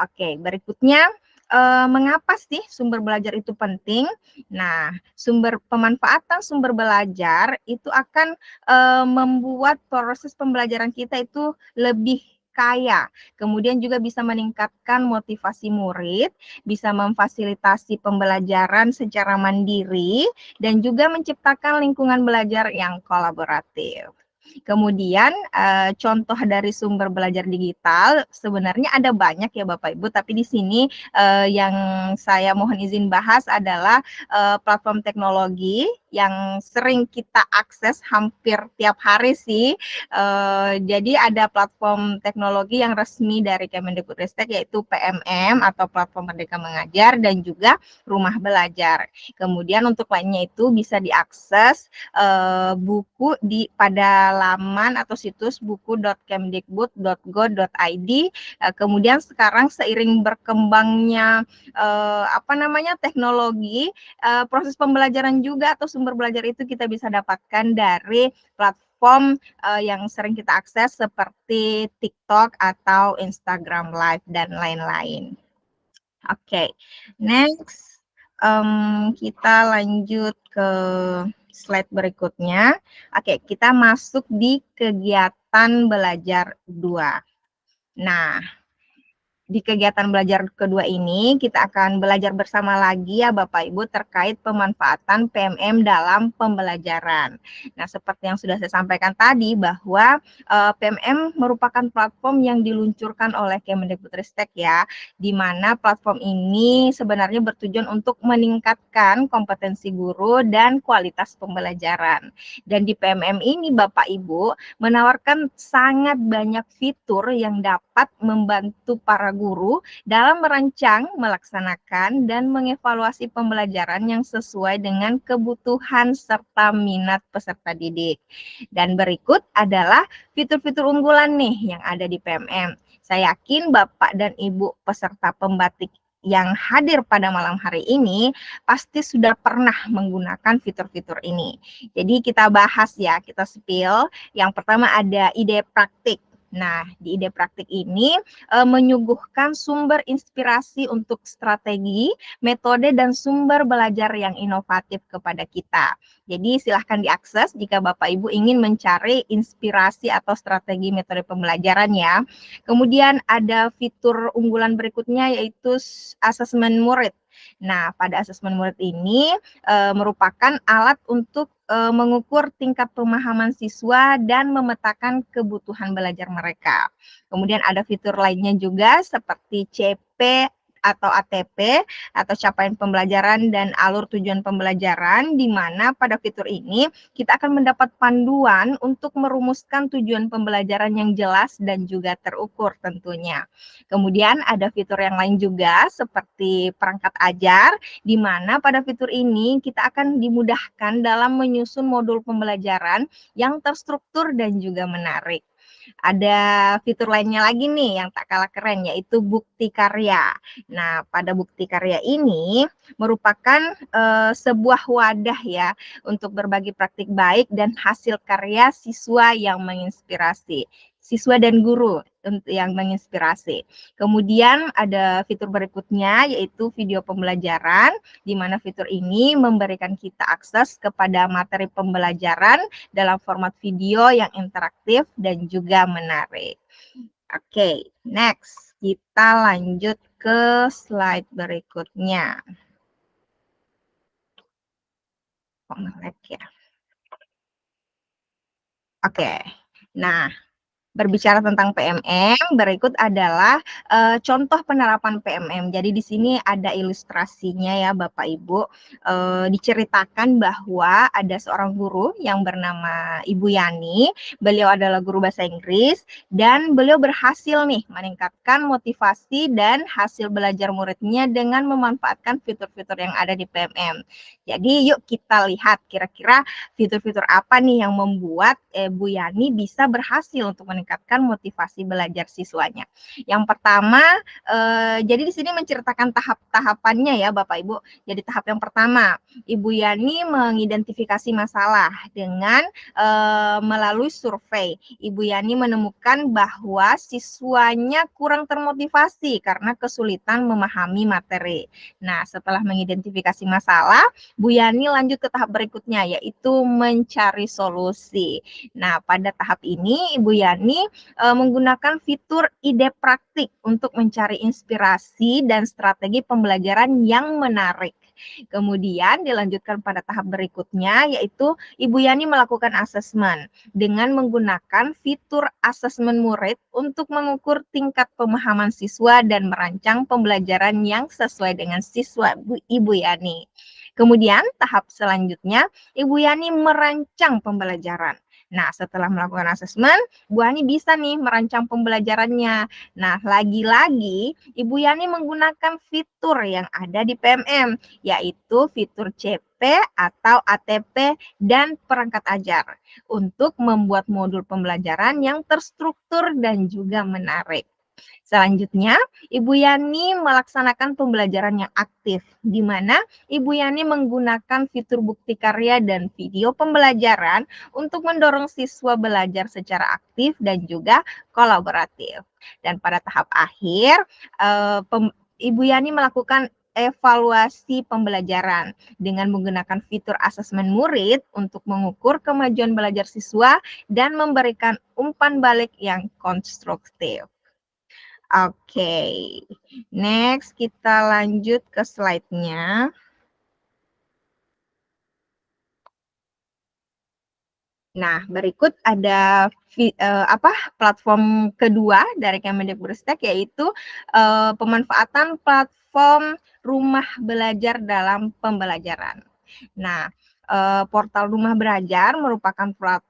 Oke, berikutnya mengapa sih sumber belajar itu penting? Nah, pemanfaatan sumber belajar itu akan membuat proses pembelajaran kita itu lebih kaya. Kemudian juga bisa meningkatkan motivasi murid, bisa memfasilitasi pembelajaran secara mandiri, dan juga menciptakan lingkungan belajar yang kolaboratif. Kemudian contoh dari sumber belajar digital sebenarnya ada banyak ya Bapak Ibu, tapi di sini yang saya mohon izin bahas adalah platform teknologi yang sering kita akses hampir tiap hari sih. Jadi ada platform teknologi yang resmi dari Kemendikbudristek yaitu PMM atau Platform Merdeka Mengajar dan juga Rumah Belajar. Kemudian untuk lainnya itu bisa diakses buku pada laman atau situs buku.kemdikbud.go.id. Kemudian sekarang seiring berkembangnya teknologi, proses pembelajaran juga atau sumber belajar itu kita bisa dapatkan dari platform yang sering kita akses seperti TikTok atau Instagram Live dan lain-lain. Oke, next kita lanjut ke slide berikutnya. Oke, kita masuk di kegiatan belajar 2. Nah, di kegiatan belajar kedua ini, kita akan belajar bersama lagi ya Bapak Ibu terkait pemanfaatan PMM dalam pembelajaran. Nah, seperti yang sudah saya sampaikan tadi bahwa PMM merupakan platform yang diluncurkan oleh Kemendikbudristek ya, di mana platform ini sebenarnya bertujuan untuk meningkatkan kompetensi guru dan kualitas pembelajaran. Dan di PMM ini Bapak Ibu menawarkan sangat banyak fitur yang dapat membantu para guru dalam merancang, melaksanakan, dan mengevaluasi pembelajaran yang sesuai dengan kebutuhan serta minat peserta didik. Dan berikut adalah fitur-fitur unggulan nih yang ada di PMM. Saya yakin Bapak dan Ibu peserta pembatik yang hadir pada malam hari ini pasti sudah pernah menggunakan fitur-fitur ini. Jadi kita bahas ya, kita spill. Yang pertama ada ide praktik. Nah, di ide praktik ini menyuguhkan sumber inspirasi untuk strategi, metode, dan sumber belajar yang inovatif kepada kita. Jadi silahkan diakses jika Bapak Ibu ingin mencari inspirasi atau strategi metode pembelajaran ya. Kemudian ada fitur unggulan berikutnya yaitu asesmen murid. Nah, pada asesmen murid ini merupakan alat untuk mengukur tingkat pemahaman siswa dan memetakan kebutuhan belajar mereka. Kemudian ada fitur lainnya juga seperti CP atau ATP atau capaian pembelajaran dan alur tujuan pembelajaran, di mana pada fitur ini kita akan mendapat panduan untuk merumuskan tujuan pembelajaran yang jelas dan juga terukur tentunya. Kemudian ada fitur yang lain juga seperti perangkat ajar, di mana pada fitur ini kita akan dimudahkan dalam menyusun modul pembelajaran yang terstruktur dan juga menarik. Ada fitur lainnya lagi nih yang tak kalah keren yaitu bukti karya. Nah, pada bukti karya ini merupakan sebuah wadah ya untuk berbagi praktik baik dan hasil karya siswa yang menginspirasi. Siswa dan guru yang menginspirasi. Kemudian ada fitur berikutnya yaitu video pembelajaran, di mana fitur ini memberikan kita akses kepada materi pembelajaran dalam format video yang interaktif dan juga menarik. Oke, next. Kita lanjut ke slide berikutnya. Kok nge-lag ya? Oke, nah Berbicara tentang PMM, berikut adalah contoh penerapan PMM. Jadi di sini ada ilustrasinya ya Bapak Ibu. Diceritakan bahwa ada seorang guru yang bernama Ibu Yani. Beliau adalah guru bahasa Inggris dan beliau berhasil nih meningkatkan motivasi dan hasil belajar muridnya dengan memanfaatkan fitur-fitur yang ada di PMM. Jadi yuk kita lihat kira-kira fitur-fitur apa nih yang membuat Bu Yani bisa berhasil untuk meningkatkan motivasi belajar siswanya. Yang pertama, jadi di sini menceritakan tahap-tahapannya ya Bapak Ibu. Jadi tahap yang pertama, Ibu Yani mengidentifikasi masalah dengan melalui survei. Ibu Yani menemukan bahwa siswanya kurang termotivasi karena kesulitan memahami materi. Nah, setelah mengidentifikasi masalah, Bu Yani lanjut ke tahap berikutnya, yaitu mencari solusi. Nah, pada tahap ini Ibu Yani menggunakan fitur ide praktik untuk mencari inspirasi dan strategi pembelajaran yang menarik. Kemudian dilanjutkan pada tahap berikutnya, yaitu Ibu Yani melakukan asesmen dengan menggunakan fitur asesmen murid untuk mengukur tingkat pemahaman siswa dan merancang pembelajaran yang sesuai dengan siswa Ibu Yani. Kemudian tahap selanjutnya, Ibu Yani merancang pembelajaran. Nah, setelah melakukan asesmen, Bu Yani bisa nih merancang pembelajarannya. Nah, lagi-lagi Ibu Yani menggunakan fitur yang ada di PMM, yaitu fitur CP atau ATP dan perangkat ajar untuk membuat modul pembelajaran yang terstruktur dan juga menarik. Selanjutnya, Ibu Yani melaksanakan pembelajaran yang aktif, di mana Ibu Yani menggunakan fitur bukti karya dan video pembelajaran untuk mendorong siswa belajar secara aktif dan juga kolaboratif. Dan pada tahap akhir, Ibu Yani melakukan evaluasi pembelajaran dengan menggunakan fitur asesmen murid untuk mengukur kemajuan belajar siswa dan memberikan umpan balik yang konstruktif. Oke, next kita lanjut ke slide-nya. Nah, berikut ada platform kedua dari Kemendikbudristek, yaitu pemanfaatan platform rumah belajar dalam pembelajaran. Nah, portal rumah belajar merupakan platform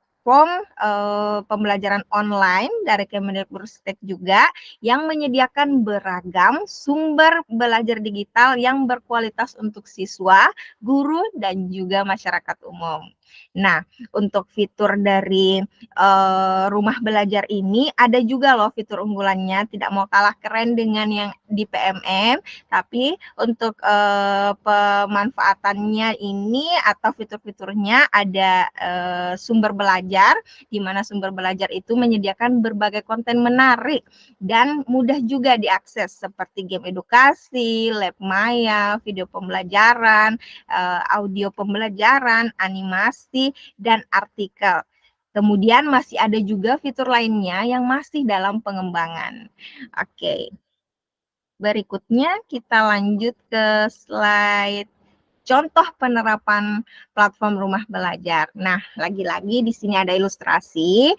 pembelajaran online dari Kemendikbudristek juga yang menyediakan beragam sumber belajar digital yang berkualitas untuk siswa, guru, dan juga masyarakat umum. Nah, untuk fitur dari rumah belajar ini ada juga loh fitur unggulannya, tidak mau kalah keren dengan yang di PMM, tapi untuk pemanfaatannya ini atau fitur-fiturnya ada sumber belajar, di mana sumber belajar itu menyediakan berbagai konten menarik dan mudah juga diakses seperti game edukasi, lab maya, video pembelajaran, audio pembelajaran, animasi, dan artikel. Kemudian masih ada juga fitur lainnya yang masih dalam pengembangan. Oke. Berikutnya kita lanjut ke slide contoh penerapan platform rumah belajar. Nah, lagi-lagi di sini ada ilustrasi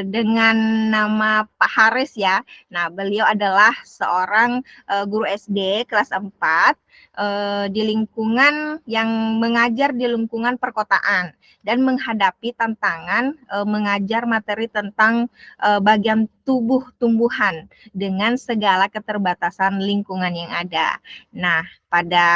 dengan nama Pak Haris ya. Nah, beliau adalah seorang guru SD kelas 4 di lingkungan yang mengajar di lingkungan perkotaan dan menghadapi tantangan mengajar materi tentang bagian tubuh tumbuhan dengan segala keterbatasan lingkungan yang ada. Nah, pada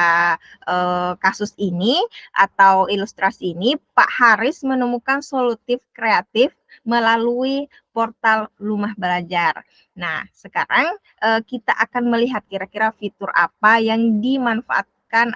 kasus ini atau ilustrasi ini, Pak Haris menemukan solutif kreatif melalui portal rumah belajar. Nah, sekarang kita akan melihat kira-kira fitur apa yang dimanfaatkan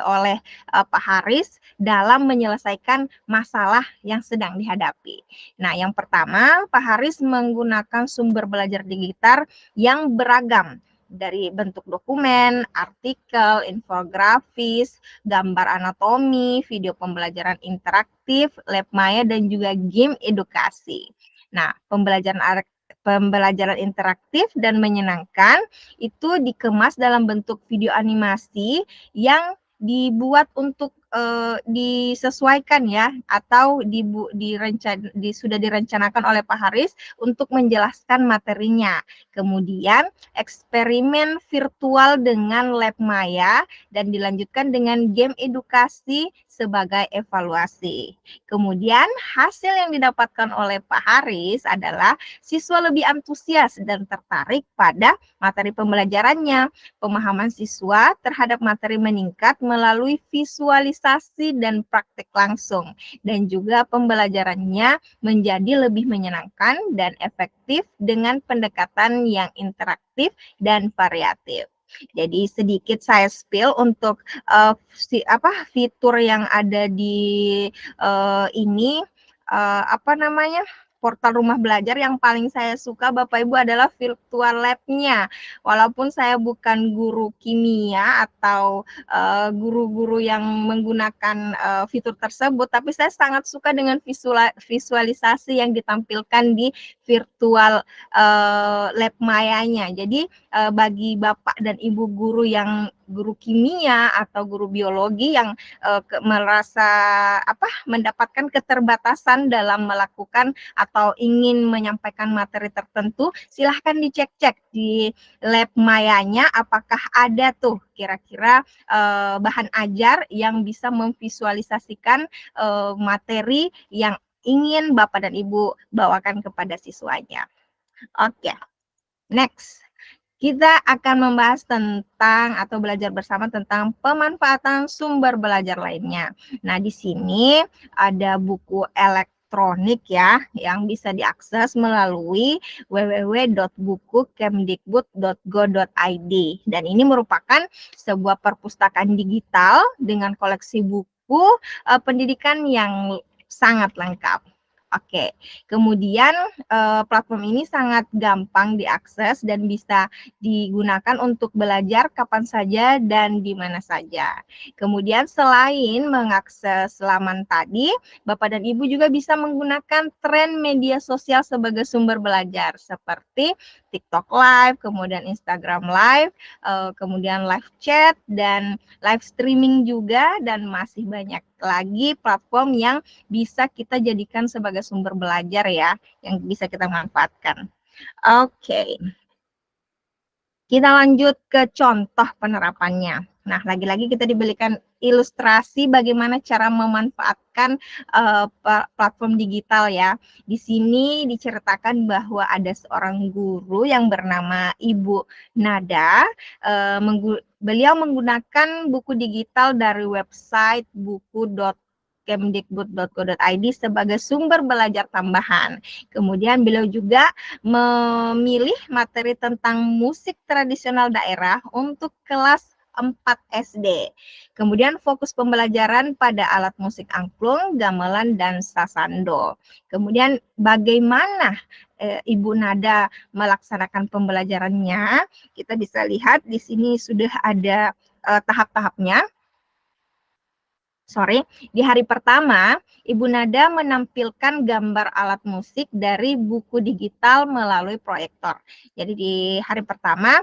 oleh Pak Haris dalam menyelesaikan masalah yang sedang dihadapi. Nah, yang pertama, Pak Haris menggunakan sumber belajar digital yang beragam, dari bentuk dokumen, artikel, infografis, gambar anatomi, video pembelajaran interaktif, lab maya, dan juga game edukasi. Nah, pembelajaran interaktif dan menyenangkan itu dikemas dalam bentuk video animasi yang dibuat untuk disesuaikan ya, atau sudah direncanakan oleh Pak Haris untuk menjelaskan materinya. Kemudian eksperimen virtual dengan lab maya dan dilanjutkan dengan game edukasi sebagai evaluasi. Kemudian hasil yang didapatkan oleh Pak Haris adalah siswa lebih antusias dan tertarik pada materi pembelajarannya. Pemahaman siswa terhadap materi meningkat melalui visualisasi dan praktik langsung, dan juga pembelajarannya menjadi lebih menyenangkan dan efektif dengan pendekatan yang interaktif dan variatif. Jadi sedikit saya spill untuk fitur yang ada di ini portal rumah belajar. Yang paling saya suka Bapak Ibu adalah virtual lab-nya. Walaupun saya bukan guru kimia atau guru-guru yang menggunakan fitur tersebut, tapi saya sangat suka dengan visualisasi yang ditampilkan di virtual lab mayanya. Jadi bagi Bapak dan Ibu guru yang guru kimia atau guru biologi yang merasa mendapatkan keterbatasan dalam melakukan atau ingin menyampaikan materi tertentu, silahkan dicek-cek di lab mayanya apakah ada tuh kira-kira bahan ajar yang bisa memvisualisasikan materi yang ingin Bapak dan Ibu bawakan kepada siswanya. Oke, next. Kita akan membahas tentang atau belajar bersama tentang pemanfaatan sumber belajar lainnya. Nah, di sini ada buku elektronik ya yang bisa diakses melalui www.buku.kemdikbud.go.id, dan ini merupakan sebuah perpustakaan digital dengan koleksi buku pendidikan yang sangat lengkap. Oke, kemudian platform ini sangat gampang diakses dan bisa digunakan untuk belajar kapan saja dan di mana saja. Kemudian selain mengakses laman tadi, Bapak dan Ibu juga bisa menggunakan tren media sosial sebagai sumber belajar seperti TikTok Live, kemudian Instagram Live, kemudian live chat dan live streaming juga, dan masih banyak lagi platform yang bisa kita jadikan sebagai sumber belajar ya, yang bisa kita manfaatkan. Oke. Kita lanjut ke contoh penerapannya. Nah, lagi-lagi kita diberikan ilustrasi bagaimana cara memanfaatkan platform digital ya. Di sini diceritakan bahwa ada seorang guru yang bernama Ibu Nada. Beliau menggunakan buku digital dari website buku.kemdikbud.go.id sebagai sumber belajar tambahan. Kemudian beliau juga memilih materi tentang musik tradisional daerah untuk kelas 4 SD. Kemudian fokus pembelajaran pada alat musik angklung, gamelan, dan sasando. Kemudian bagaimana Ibu Nada melaksanakan pembelajarannya? Kita bisa lihat di sini sudah ada tahap-tahapnya. Di hari pertama, Ibu Nada menampilkan gambar alat musik dari buku digital melalui proyektor. Jadi di hari pertama,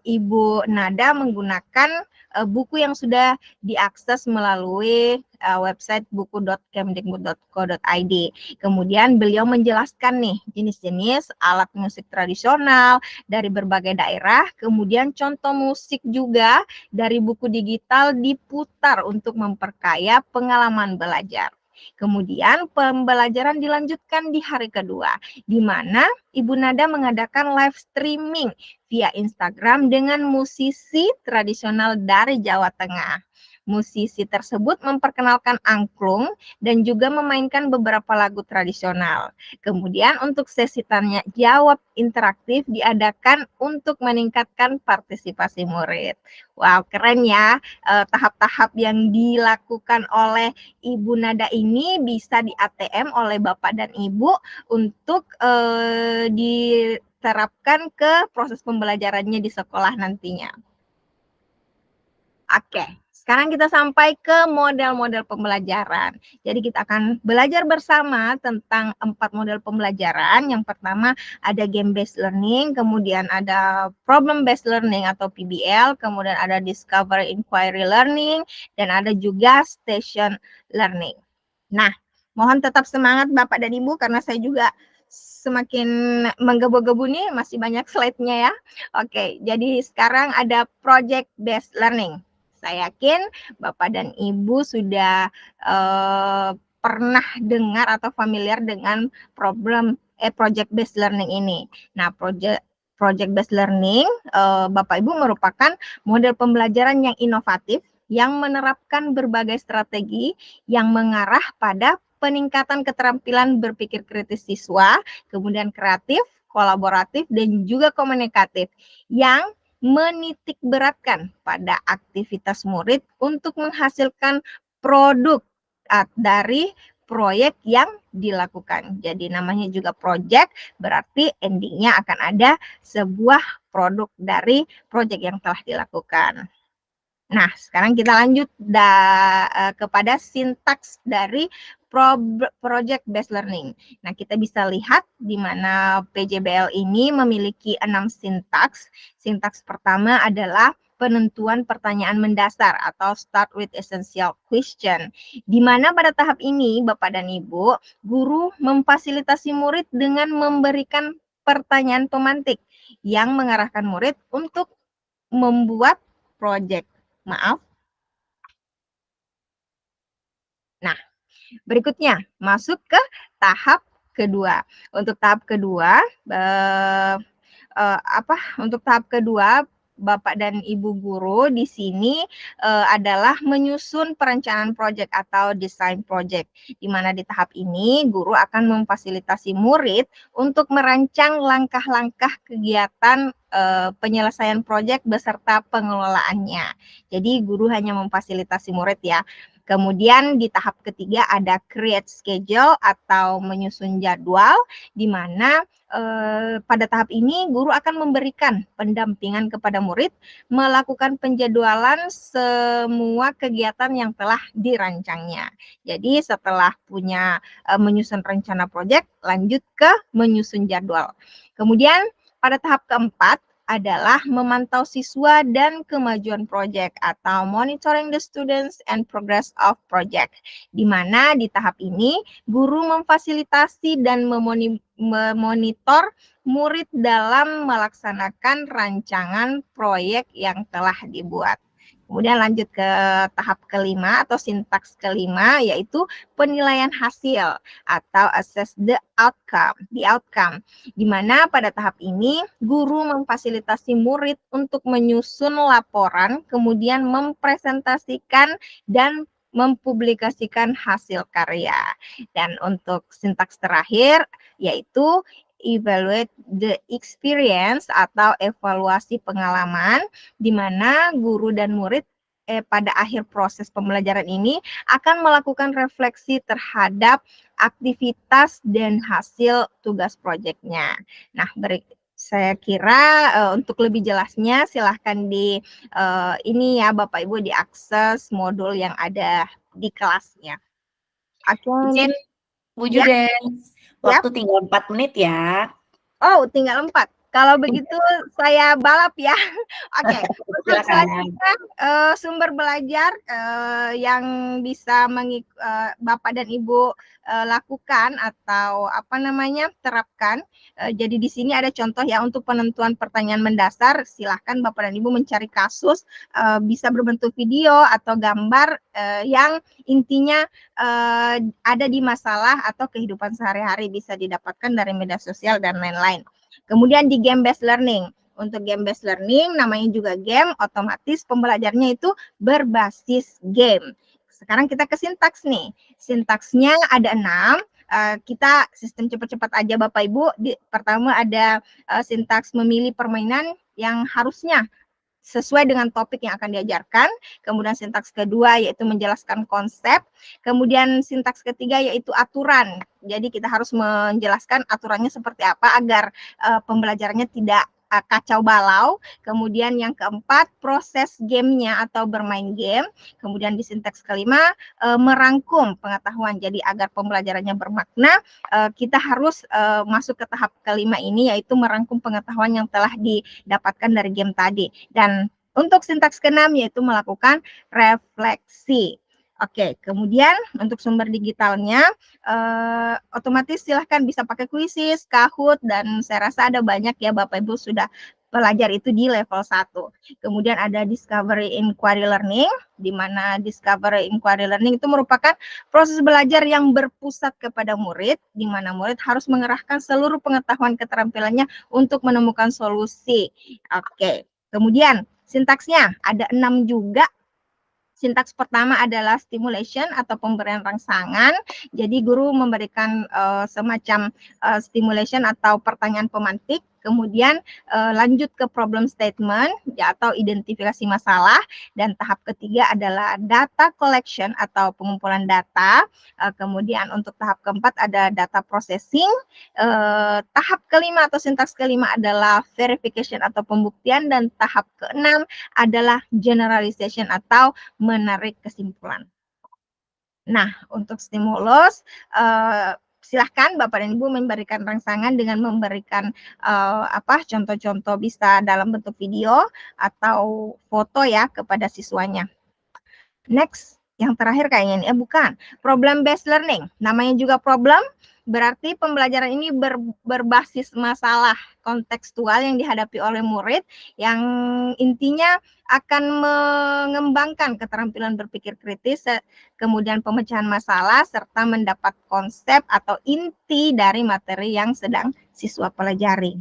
Ibu Nada menggunakan buku yang sudah diakses melalui website buku.kemdikbud.go.id. Kemudian beliau menjelaskan nih jenis-jenis alat musik tradisional dari berbagai daerah, kemudian contoh musik juga dari buku digital diputar untuk memperkaya pengalaman belajar. Kemudian pembelajaran dilanjutkan di hari kedua, di mana Ibu Nada mengadakan live streaming via Instagram dengan musisi tradisional dari Jawa Tengah. Musisi tersebut memperkenalkan angklung dan juga memainkan beberapa lagu tradisional. Kemudian untuk sesi tanya jawab interaktif diadakan untuk meningkatkan partisipasi murid. Wow, keren ya. Tahap-tahap yang dilakukan oleh Ibu Nada ini bisa di ATM oleh Bapak dan Ibu untuk diterapkan ke proses pembelajarannya di sekolah nantinya. Oke, sekarang kita sampai ke model-model pembelajaran. Jadi kita akan belajar bersama tentang 4 model pembelajaran. Yang pertama ada game based learning, kemudian ada problem based learning atau PBL, kemudian ada discovery inquiry learning, dan ada juga station learning. Nah, mohon tetap semangat Bapak dan Ibu karena saya juga semakin menggebu-gebu nih, masih banyak slide-nya ya. Oke, jadi sekarang ada project based learning. Saya yakin Bapak dan Ibu sudah pernah dengar atau familiar dengan project based learning ini. Nah, project based learning Bapak Ibu merupakan model pembelajaran yang inovatif yang menerapkan berbagai strategi yang mengarah pada peningkatan keterampilan berpikir kritis siswa, kemudian kreatif, kolaboratif, dan juga komunikatif yang menitik beratkan pada aktivitas murid untuk menghasilkan produk dari proyek yang dilakukan. Jadi namanya juga project, berarti endingnya akan ada sebuah produk dari proyek yang telah dilakukan. Nah, sekarang kita lanjut kepada sintaks dari project based learning. Nah, kita bisa lihat di mana PJBL ini memiliki 6 sintaks. Sintaks pertama adalah penentuan pertanyaan mendasar atau start with essential question. Di mana pada tahap ini, Bapak dan Ibu, guru memfasilitasi murid dengan memberikan pertanyaan pemantik yang mengarahkan murid untuk membuat project. Maaf. Nah, berikutnya masuk ke tahap kedua. Untuk tahap kedua, Bapak dan Ibu guru di sini adalah menyusun perencanaan proyek atau desain proyek. Di mana di tahap ini guru akan memfasilitasi murid untuk merancang langkah-langkah kegiatan penyelesaian proyek beserta pengelolaannya. Jadi guru hanya memfasilitasi murid ya. Kemudian di tahap ketiga ada create schedule atau menyusun jadwal, di mana pada tahap ini guru akan memberikan pendampingan kepada murid melakukan penjadwalan semua kegiatan yang telah dirancangnya. Jadi setelah punya menyusun rencana proyek, lanjut ke menyusun jadwal. Kemudian pada tahap keempat adalah memantau siswa dan kemajuan proyek atau monitoring the students and progress of project. Di mana di tahap ini guru memfasilitasi dan memonitor murid dalam melaksanakan rancangan proyek yang telah dibuat. Kemudian lanjut ke tahap kelima atau sintaks kelima, yaitu penilaian hasil atau assess the outcome. Di mana pada tahap ini guru memfasilitasi murid untuk menyusun laporan, kemudian mempresentasikan dan mempublikasikan hasil karya. Dan untuk sintaks terakhir yaitu evaluate the experience atau evaluasi pengalaman, di mana guru dan murid pada akhir proses pembelajaran ini akan melakukan refleksi terhadap aktivitas dan hasil tugas proyeknya. Nah, saya kira untuk lebih jelasnya silahkan di ini ya Bapak Ibu diakses modul yang ada di kelasnya. Izin Bu Judens, waktu tinggal 4 menit ya. Oh, tinggal 4. Kalau begitu saya balap ya. Oke. Untuk selanjutnya sumber belajar yang bisa Bapak dan Ibu lakukan atau terapkan. Jadi di sini ada contoh ya untuk penentuan pertanyaan mendasar. Silahkan Bapak dan Ibu mencari kasus bisa berbentuk video atau gambar yang intinya ada di masalah atau kehidupan sehari-hari, bisa didapatkan dari media sosial dan lain-lain. Kemudian di game based learning. Untuk game based learning namanya juga game, otomatis pembelajarannya itu berbasis game. Sekarang kita ke sintaks nih. Sintaksnya ada 6. Kita sistem cepat-cepat aja Bapak Ibu. Pertama ada sintaks memilih permainan yang harusnya sesuai dengan topik yang akan diajarkan. Kemudian sintaks kedua yaitu menjelaskan konsep. Kemudian sintaks ketiga yaitu aturan. Jadi kita harus menjelaskan aturannya seperti apa agar pembelajarannya tidak kacau balau. Kemudian yang keempat, proses gamenya atau bermain game. Kemudian di sintaks kelima, merangkum pengetahuan. Jadi agar pembelajarannya bermakna, kita harus masuk ke tahap kelima ini, yaitu merangkum pengetahuan yang telah didapatkan dari game tadi. Dan untuk sintaks keenam yaitu melakukan refleksi. Oke, kemudian untuk sumber digitalnya, otomatis silahkan bisa pakai Quizizz, Kahoot, dan saya rasa ada banyak ya Bapak Ibu sudah belajar itu di level 1. Kemudian ada Discovery Inquiry Learning, di mana Discovery Inquiry Learning itu merupakan proses belajar yang berpusat kepada murid, di mana murid harus mengerahkan seluruh pengetahuan keterampilannya untuk menemukan solusi. Oke, kemudian sintaksnya ada 6 juga. Sintaks pertama adalah stimulation atau pemberian rangsangan. Jadi guru memberikan semacam stimulation atau pertanyaan pemantik. Kemudian lanjut ke problem statement ya, atau identifikasi masalah. Dan tahap ketiga adalah data collection atau pengumpulan data. Kemudian untuk tahap keempat ada data processing. Tahap kelima atau sintaks kelima adalah verification atau pembuktian. Dan tahap keenam adalah generalization atau menarik kesimpulan. Nah, untuk stimulus, silahkan Bapak dan Ibu memberikan rangsangan dengan memberikan contoh-contoh bisa dalam bentuk video atau foto ya kepada siswanya. Next, yang terakhir kayaknya ini, bukan. Problem based learning, namanya juga problem, berarti pembelajaran ini berbasis masalah kontekstual yang dihadapi oleh murid, yang intinya akan mengembangkan keterampilan berpikir kritis, kemudian pemecahan masalah, serta mendapat konsep atau inti dari materi yang sedang siswa pelajari.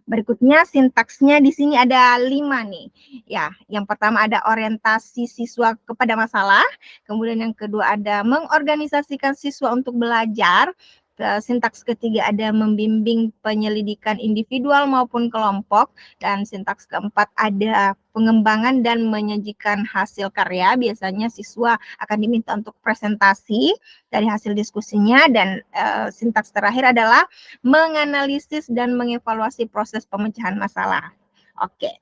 Berikutnya sintaksnya di sini ada 5 nih. Ya, yang pertama ada orientasi siswa kepada masalah, kemudian yang kedua ada mengorganisasikan siswa untuk belajar. Sintaks ketiga ada membimbing penyelidikan individual maupun kelompok, dan sintaks keempat ada pengembangan dan menyajikan hasil karya. Biasanya siswa akan diminta untuk presentasi dari hasil diskusinya, dan sintaks terakhir adalah menganalisis dan mengevaluasi proses pemecahan masalah. Oke.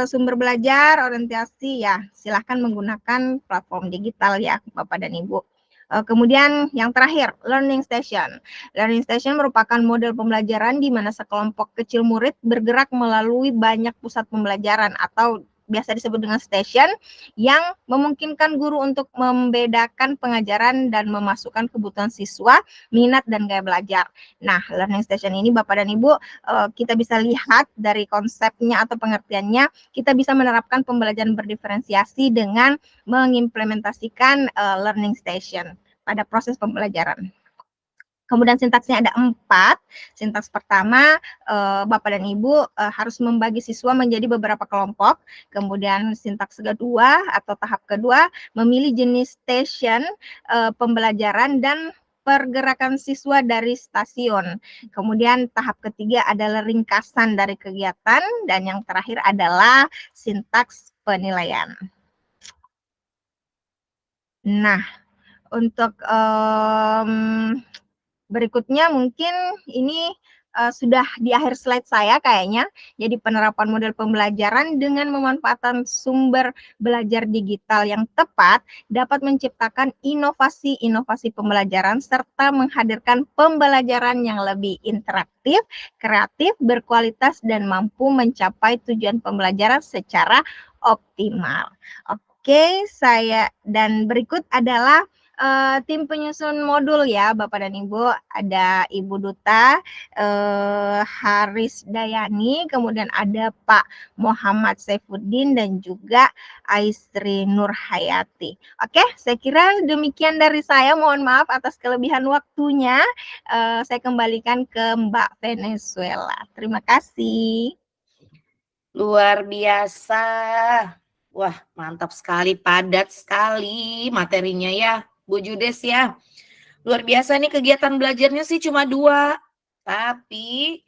Sumber belajar, orientasi ya, silahkan menggunakan platform digital ya Bapak dan Ibu. Kemudian yang terakhir, learning station. Learning station merupakan model pembelajaran di mana sekelompok kecil murid bergerak melalui banyak pusat pembelajaran atau biasa disebut dengan station, yang memungkinkan guru untuk membedakan pengajaran dan memasukkan kebutuhan siswa, minat, dan gaya belajar. Nah, learning station ini Bapak dan Ibu, kita bisa lihat dari konsepnya atau pengertiannya, kita bisa menerapkan pembelajaran berdiferensiasi dengan mengimplementasikan learning station pada proses pembelajaran. Kemudian sintaksnya ada 4. Sintaks pertama, Bapak dan Ibu harus membagi siswa menjadi beberapa kelompok. Kemudian sintaks kedua atau tahap kedua, memilih jenis station pembelajaran dan pergerakan siswa dari stasiun. Kemudian tahap ketiga adalah ringkasan dari kegiatan, dan yang terakhir adalah sintaks penilaian. Nah, untuk berikutnya mungkin ini sudah di akhir slide saya kayaknya. Jadi penerapan model pembelajaran dengan memanfaatkan sumber belajar digital yang tepat dapat menciptakan inovasi-inovasi pembelajaran serta menghadirkan pembelajaran yang lebih interaktif, kreatif, berkualitas, dan mampu mencapai tujuan pembelajaran secara optimal. Oke, dan berikut adalah tim penyusun modul ya Bapak dan Ibu. Ada Ibu Duta Haris Dayani, kemudian ada Pak Muhammad Saifuddin, dan juga Aisri Nurhayati. Oke, saya kira demikian dari saya. Mohon maaf atas kelebihan waktunya. Saya kembalikan ke Mbak Venezuela. Terima kasih. Luar biasa. Wah, mantap sekali, padat sekali materinya ya, Bu Judes ya. Luar biasa nih, kegiatan belajarnya sih cuma 2, tapi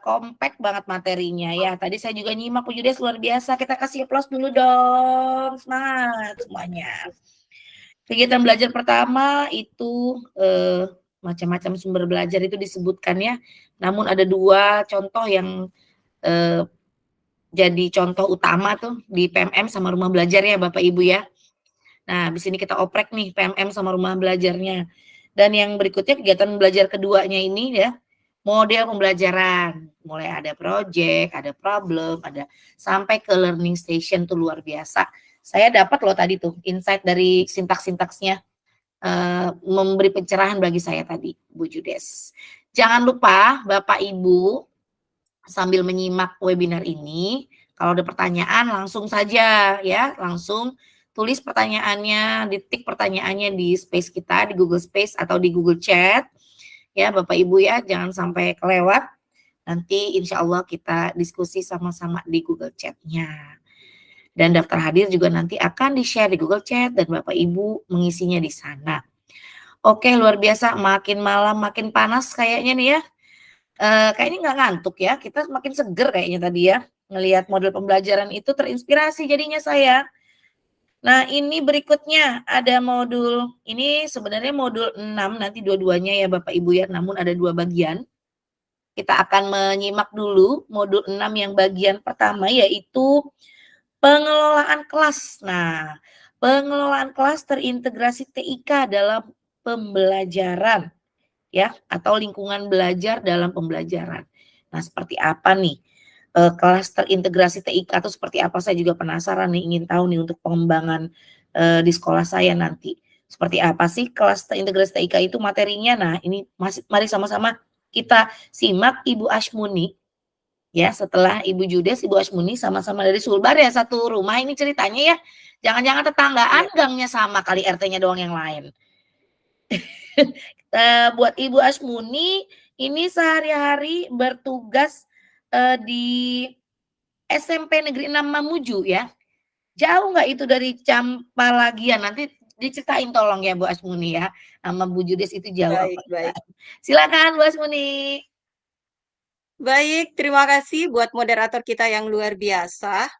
kompak banget materinya ya. Tadi saya juga nyimak Bu Judes, luar biasa. Kita kasih aplaus dulu dong. Semangat semuanya. Kegiatan belajar pertama itu macam-macam sumber belajar itu disebutkan ya. namun ada 2 contoh yang jadi contoh utama tuh di PMM sama rumah belajar ya Bapak Ibu ya. Nah, di sini kita oprek nih PMM sama rumah belajarnya. Dan yang berikutnya kegiatan belajar keduanya ini ya, model pembelajaran. Mulai ada project, ada problem, ada sampai ke learning station tuh luar biasa. Saya dapat loh tadi tuh insight dari sintaks-sintaksnya, memberi pencerahan bagi saya tadi, Bu Judes. Jangan lupa Bapak Ibu sambil menyimak webinar ini, kalau ada pertanyaan langsung saja ya, langsung tulis pertanyaannya, detik pertanyaannya di space kita, di Google Space atau di Google Chat. Ya Bapak Ibu ya, jangan sampai kelewat. Nanti insya Allah kita diskusi sama-sama di Google Chat-nya. Dan daftar hadir juga nanti akan di-share di Google Chat dan Bapak Ibu mengisinya di sana. Oke, luar biasa, makin malam makin panas kayaknya nih ya. Kayaknya nggak ngantuk ya, kita makin seger kayaknya tadi ya, ngelihat model pembelajaran itu terinspirasi jadinya saya. Nah ini berikutnya ada modul, ini sebenarnya modul 6 nanti dua-duanya ya Bapak Ibu ya, namun ada 2 bagian. Kita akan menyimak dulu modul 6 yang bagian pertama yaitu pengelolaan kelas. Nah, pengelolaan kelas terintegrasi TIK dalam pembelajaran ya atau lingkungan belajar dalam pembelajaran. Nah, seperti apa nih kelas terintegrasi TIK atau seperti apa, saya juga penasaran nih, ingin tahu nih untuk pengembangan di sekolah saya nanti. Seperti apa sih kelas terintegrasi TIK itu materinya? Nah, ini mari sama-sama kita simak Ibu Ashmuni ya, setelah Ibu Judes, Ibu Ashmuni sama-sama dari Sulbar ya, satu rumah ini ceritanya ya. Jangan-jangan tetanggaan gangnya sama kali, RT-nya doang yang lain. Buat Ibu Ashmuni ini sehari-hari bertugas di SMP Negeri 6 Mamuju ya. Jauh nggak itu dari Campalagian? Nanti diceritain tolong ya Bu Ashmuni ya. Sama Bu Judes itu jauh Baik, apa baik. enggak. Silakan Bu Ashmuni. Baik, terima kasih buat moderator kita yang luar biasa.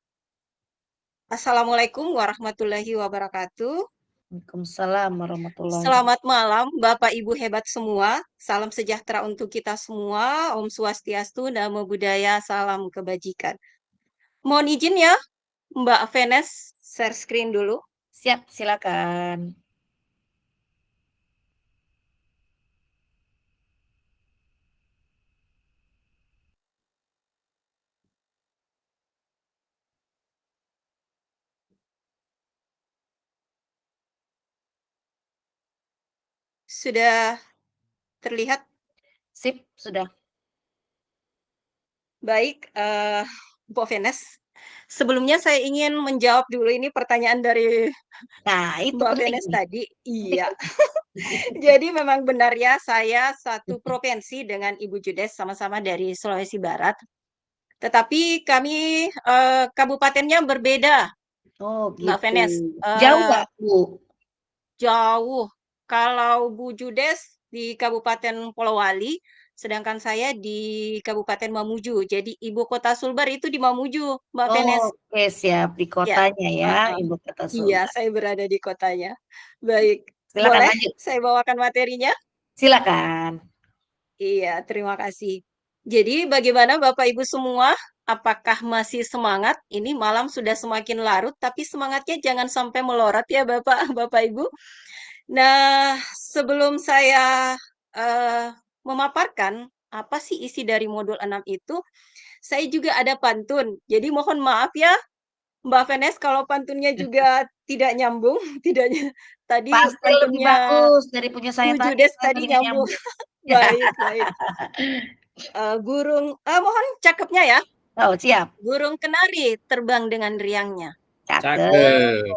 Assalamualaikum warahmatullahi wabarakatuh. Waalaikumsalam warahmatullahi Selamat malam, Bapak Ibu hebat semua. Salam sejahtera untuk kita semua. Om Swastiastu, Namo Buddhaya, salam kebajikan. Mohon izin ya, Mbak Venes, share screen dulu. Siap, silakan. Sudah terlihat? Sip, sudah. Baik, Bu Venes. Sebelumnya saya ingin menjawab dulu ini pertanyaan dari Nah, itu Mbak penting Venes nih. tadi. Iya. Jadi memang benar ya, saya satu provinsi dengan Ibu Judes, sama-sama dari Sulawesi Barat. Tetapi kami kabupatennya berbeda, Oh Mbak gitu. Venes. Jauh nggak Bu? Jauh. Kalau Bu Judes di Kabupaten Polowali, sedangkan saya di Kabupaten Mamuju. Jadi ibu kota Sulbar itu di Mamuju, Mbak Venes. Oke, siap, di Ya, kotanya ya, heeh. Ibu kota Iya, Sulbar. saya berada di kotanya. Baik, Silakan boleh lanjut. saya bawakan materinya? Silakan. Iya, terima kasih. Jadi bagaimana Bapak Ibu semua? Apakah masih semangat? Ini malam sudah semakin larut, tapi semangatnya jangan sampai melorot ya Bapak, Bapak Ibu. Nah, sebelum saya memaparkan apa sih isi dari modul 6 itu, saya juga ada pantun. Jadi mohon maaf ya, Mbak Venes kalau pantunnya juga tidak nyambung, tadi Pasti lebih pantunnya bagus dari punya saya Bu tadi, Judes tadi pantunnya nyambung. nyambung. Baik, baik. Mohon cakepnya ya. Oh, siap. Burung kenari terbang dengan riangnya. Cakep. Cakep.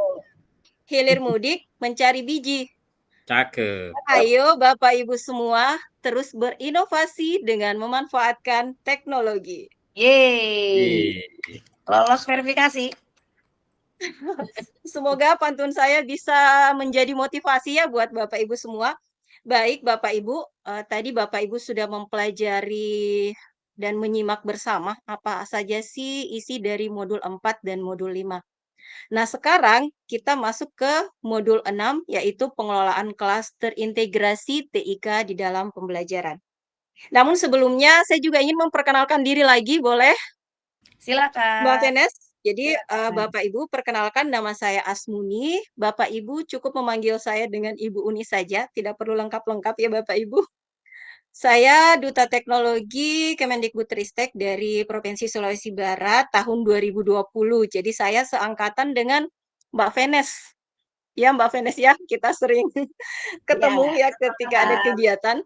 Hilir mudik mencari biji. Cakep. Ayo Bapak Ibu semua terus berinovasi dengan memanfaatkan teknologi. Yeay. Ih, Lolos verifikasi. Semoga pantun saya bisa menjadi motivasi ya buat Bapak Ibu semua. Baik Bapak Ibu, tadi Bapak Ibu sudah mempelajari dan menyimak bersama apa saja sih isi dari modul 4 dan modul 5. Nah, sekarang kita masuk ke modul 6, yaitu pengelolaan kelas terintegrasi TIK di dalam pembelajaran. Namun sebelumnya saya juga ingin memperkenalkan diri lagi, boleh? Mbak Silakan. Venes, jadi Silakan. Bapak Ibu perkenalkan nama saya Asmuni. Bapak Ibu cukup memanggil saya dengan Ibu Uni saja, tidak perlu lengkap-lengkap ya Bapak Ibu. Saya Duta Teknologi Kemendikbudristek dari Provinsi Sulawesi Barat tahun 2020. Jadi saya seangkatan dengan Mbak Venes. Ya Mbak Venes ya, kita sering ketemu Ya, ya ketika ada sama-sama. kegiatan.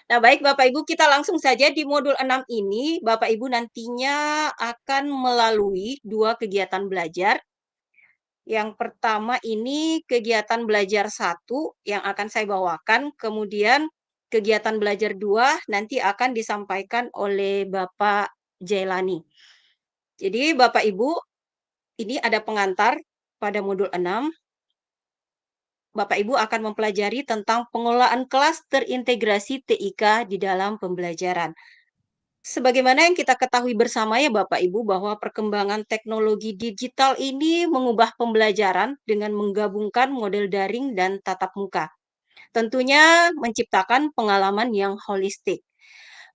Nah, baik Bapak Ibu, kita langsung saja di modul 6 ini, Bapak Ibu nantinya akan melalui 2 kegiatan belajar. Yang pertama ini kegiatan belajar 1 yang akan saya bawakan, kemudian kegiatan belajar 2 nanti akan disampaikan oleh Bapak Jailani. Jadi Bapak Ibu, ini ada pengantar pada modul 6. Bapak Ibu akan mempelajari tentang pengelolaan kelas terintegrasi TIK di dalam pembelajaran. Sebagaimana yang kita ketahui bersama ya Bapak Ibu bahwa perkembangan teknologi digital ini mengubah pembelajaran dengan menggabungkan model daring dan tatap muka. Tentunya menciptakan pengalaman yang holistik.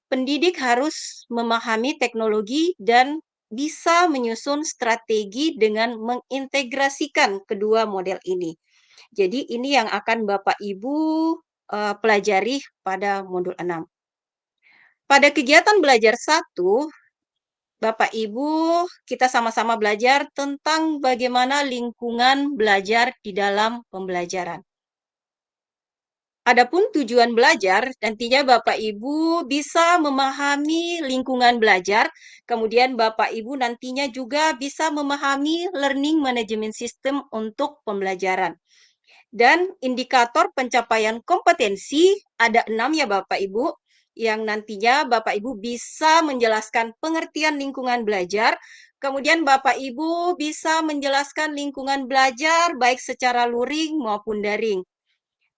Pendidik harus memahami teknologi dan bisa menyusun strategi dengan mengintegrasikan kedua model ini. Jadi ini yang akan Bapak Ibu pelajari pada modul 6. Pada kegiatan belajar 1, Bapak Ibu, kita sama-sama belajar tentang bagaimana lingkungan belajar di dalam pembelajaran. Adapun tujuan belajar, nantinya Bapak Ibu bisa memahami lingkungan belajar, kemudian Bapak Ibu nantinya juga bisa memahami learning management system untuk pembelajaran. Dan indikator pencapaian kompetensi ada 6 ya Bapak Ibu, yang nantinya Bapak Ibu bisa menjelaskan pengertian lingkungan belajar, kemudian Bapak Ibu bisa menjelaskan lingkungan belajar baik secara luring maupun daring.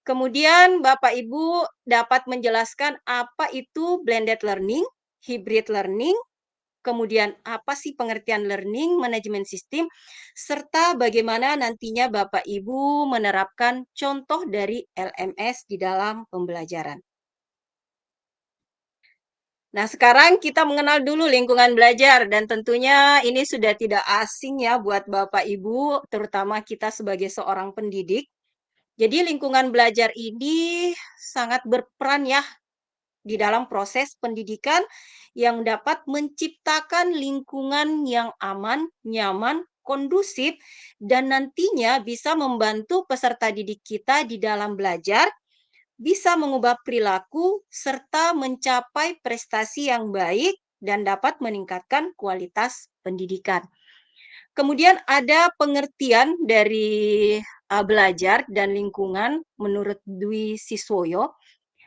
Kemudian Bapak Ibu dapat menjelaskan apa itu blended learning, hybrid learning, kemudian apa sih pengertian learning management system, serta bagaimana nantinya Bapak Ibu menerapkan contoh dari LMS di dalam pembelajaran. Nah, sekarang kita mengenal dulu lingkungan belajar dan tentunya ini sudah tidak asing ya buat Bapak Ibu, terutama kita sebagai seorang pendidik. Jadi lingkungan belajar ini sangat berperan ya di dalam proses pendidikan yang dapat menciptakan lingkungan yang aman, nyaman, kondusif, dan nantinya bisa membantu peserta didik kita di dalam belajar, bisa mengubah perilaku, serta mencapai prestasi yang baik dan dapat meningkatkan kualitas pendidikan. Kemudian ada pengertian dari belajar dan lingkungan menurut Dwi Siswoyo.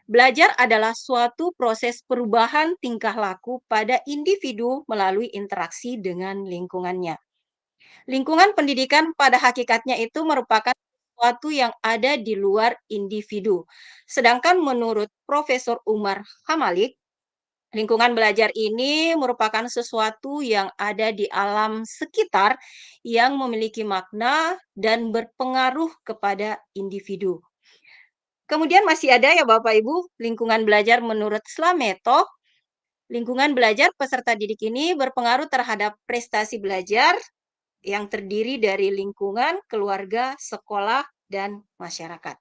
Belajar adalah suatu proses perubahan tingkah laku pada individu melalui interaksi dengan lingkungannya. Lingkungan pendidikan pada hakikatnya itu merupakan sesuatu yang ada di luar individu. Sedangkan menurut Profesor Umar Hamalik, lingkungan belajar ini merupakan sesuatu yang ada di alam sekitar yang memiliki makna dan berpengaruh kepada individu. Kemudian masih ada ya Bapak Ibu, lingkungan belajar menurut Slameto. Lingkungan belajar peserta didik ini berpengaruh terhadap prestasi belajar yang terdiri dari lingkungan, keluarga, sekolah, dan masyarakat.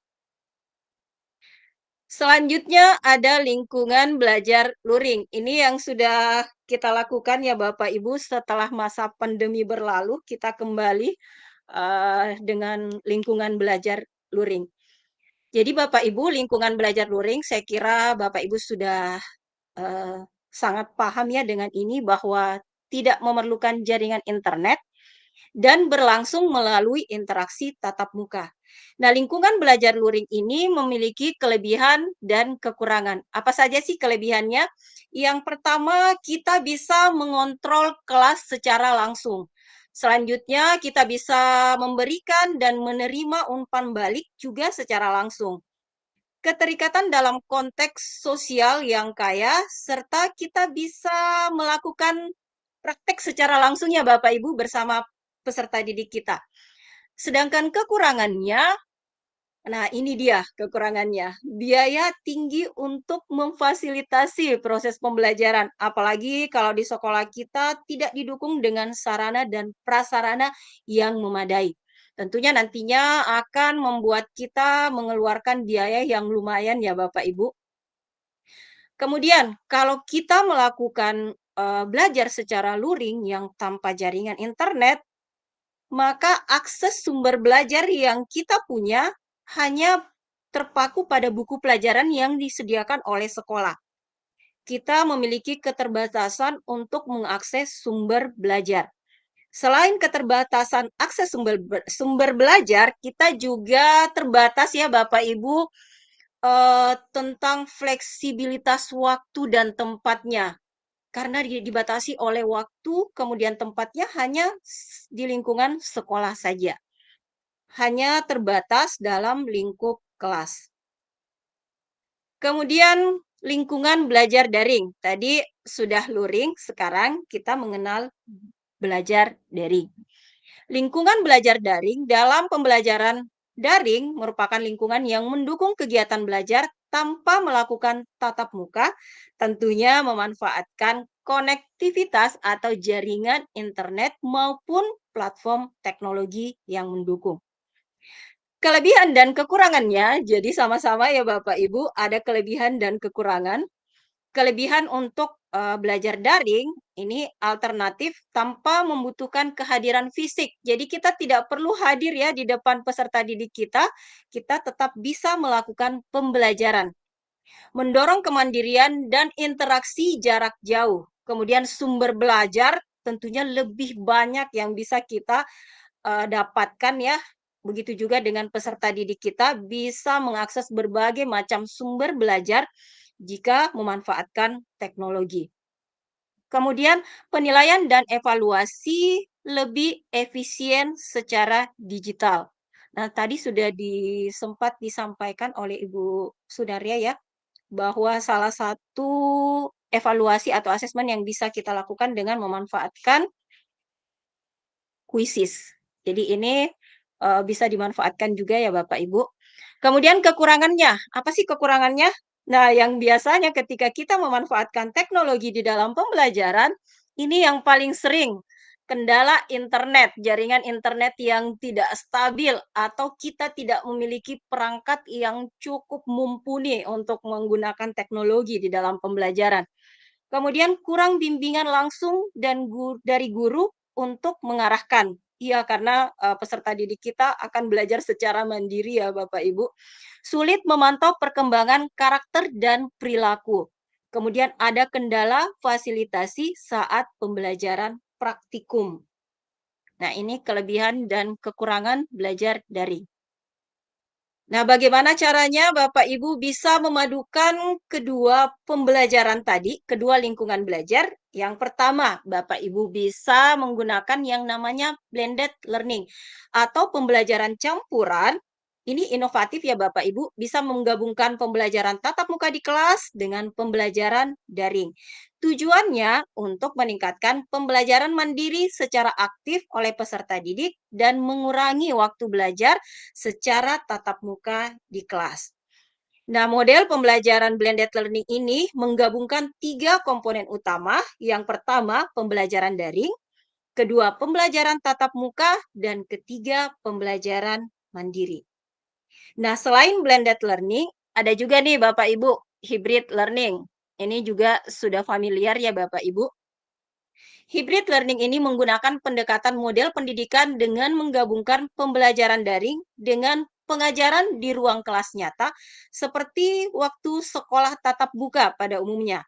Selanjutnya ada lingkungan belajar luring. Ini yang sudah kita lakukan ya Bapak Ibu setelah masa pandemi berlalu, kita kembali dengan lingkungan belajar luring. Jadi Bapak Ibu, lingkungan belajar luring saya kira Bapak Ibu sudah sangat paham ya dengan ini bahwa tidak memerlukan jaringan internet dan berlangsung melalui interaksi tatap muka. Nah, lingkungan belajar luring ini memiliki kelebihan dan kekurangan. Apa saja sih kelebihannya? Yang pertama, kita bisa mengontrol kelas secara langsung. Selanjutnya, kita bisa memberikan dan menerima umpan balik juga secara langsung. Keterikatan dalam konteks sosial yang kaya, serta kita bisa melakukan praktek secara langsung ya Bapak Ibu bersama peserta didik kita. Sedangkan kekurangannya, Nah, ini dia kekurangannya. Biaya tinggi untuk memfasilitasi proses pembelajaran, apalagi kalau di sekolah kita tidak didukung dengan sarana dan prasarana yang memadai. Tentunya nantinya akan membuat kita mengeluarkan biaya yang lumayan ya Bapak Ibu. Kemudian kalau kita melakukan belajar secara luring yang tanpa jaringan internet, maka akses sumber belajar yang kita punya hanya terpaku pada buku pelajaran yang disediakan oleh sekolah. Kita memiliki keterbatasan untuk mengakses sumber belajar. Selain keterbatasan akses sumber belajar, kita juga terbatas ya Bapak Ibu tentang fleksibilitas waktu dan tempatnya. Karena dibatasi oleh waktu, kemudian tempatnya hanya di lingkungan sekolah saja. Hanya terbatas dalam lingkup kelas. Kemudian lingkungan belajar daring. Tadi sudah luring, sekarang kita mengenal belajar daring. Lingkungan belajar daring dalam pembelajaran daring merupakan lingkungan yang mendukung kegiatan belajar tanpa melakukan tatap muka, tentunya memanfaatkan konektivitas atau jaringan internet maupun platform teknologi yang mendukung. Kelebihan dan kekurangannya, jadi sama-sama ya Bapak Ibu, ada kelebihan dan kekurangan. Kelebihan untuk belajar daring ini alternatif tanpa membutuhkan kehadiran fisik. Jadi kita tidak perlu hadir ya di depan peserta didik kita tetap bisa melakukan pembelajaran. Mendorong kemandirian dan interaksi jarak jauh. Kemudian sumber belajar tentunya lebih banyak yang bisa kita dapatkan ya. Begitu juga dengan peserta didik kita bisa mengakses berbagai macam sumber belajar jika memanfaatkan teknologi. Kemudian penilaian dan evaluasi lebih efisien secara digital. Nah, tadi sudah sempat disampaikan oleh Ibu Sudarya ya, bahwa salah satu evaluasi atau asesmen yang bisa kita lakukan dengan memanfaatkan kuisis. Jadi ini bisa dimanfaatkan juga ya Bapak Ibu. Kemudian kekurangannya, apa sih kekurangannya? Nah, yang biasanya ketika kita memanfaatkan teknologi di dalam pembelajaran, ini yang paling sering, kendala internet, jaringan internet yang tidak stabil, atau kita tidak memiliki perangkat yang cukup mumpuni untuk menggunakan teknologi di dalam pembelajaran. Kemudian kurang bimbingan langsung dan dari guru untuk mengarahkan. Iya, karena peserta didik kita akan belajar secara mandiri ya Bapak Ibu. Sulit memantau perkembangan karakter dan perilaku. Kemudian ada kendala fasilitasi saat pembelajaran praktikum. Nah, ini kelebihan dan kekurangan belajar daring. Nah, bagaimana caranya Bapak Ibu bisa memadukan kedua pembelajaran tadi, kedua lingkungan belajar? Yang pertama, Bapak Ibu bisa menggunakan yang namanya blended learning atau pembelajaran campuran. Ini inovatif ya Bapak Ibu, bisa menggabungkan pembelajaran tatap muka di kelas dengan pembelajaran daring. Tujuannya untuk meningkatkan pembelajaran mandiri secara aktif oleh peserta didik dan mengurangi waktu belajar secara tatap muka di kelas. Nah, model pembelajaran blended learning ini menggabungkan 3 komponen utama. Yang pertama, pembelajaran daring, kedua, pembelajaran tatap muka, dan ketiga, pembelajaran mandiri. Nah, selain blended learning, ada juga nih Bapak Ibu, hybrid learning. Ini juga sudah familiar ya Bapak Ibu. Hybrid learning ini menggunakan pendekatan model pendidikan dengan menggabungkan pembelajaran daring dengan pengajaran di ruang kelas nyata seperti waktu sekolah tatap muka pada umumnya.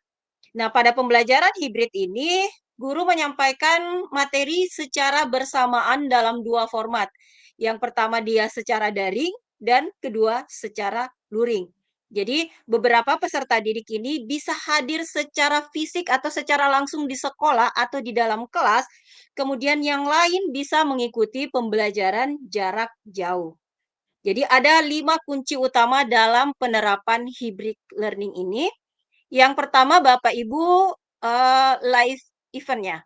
Nah, pada pembelajaran hybrid ini, guru menyampaikan materi secara bersamaan dalam 2 format. Yang pertama dia secara daring dan kedua secara luring. Jadi, beberapa peserta didik ini bisa hadir secara fisik atau secara langsung di sekolah atau di dalam kelas, kemudian yang lain bisa mengikuti pembelajaran jarak jauh. Jadi, ada 5 kunci utama dalam penerapan hybrid learning ini. Yang pertama, Bapak Ibu, live event-nya.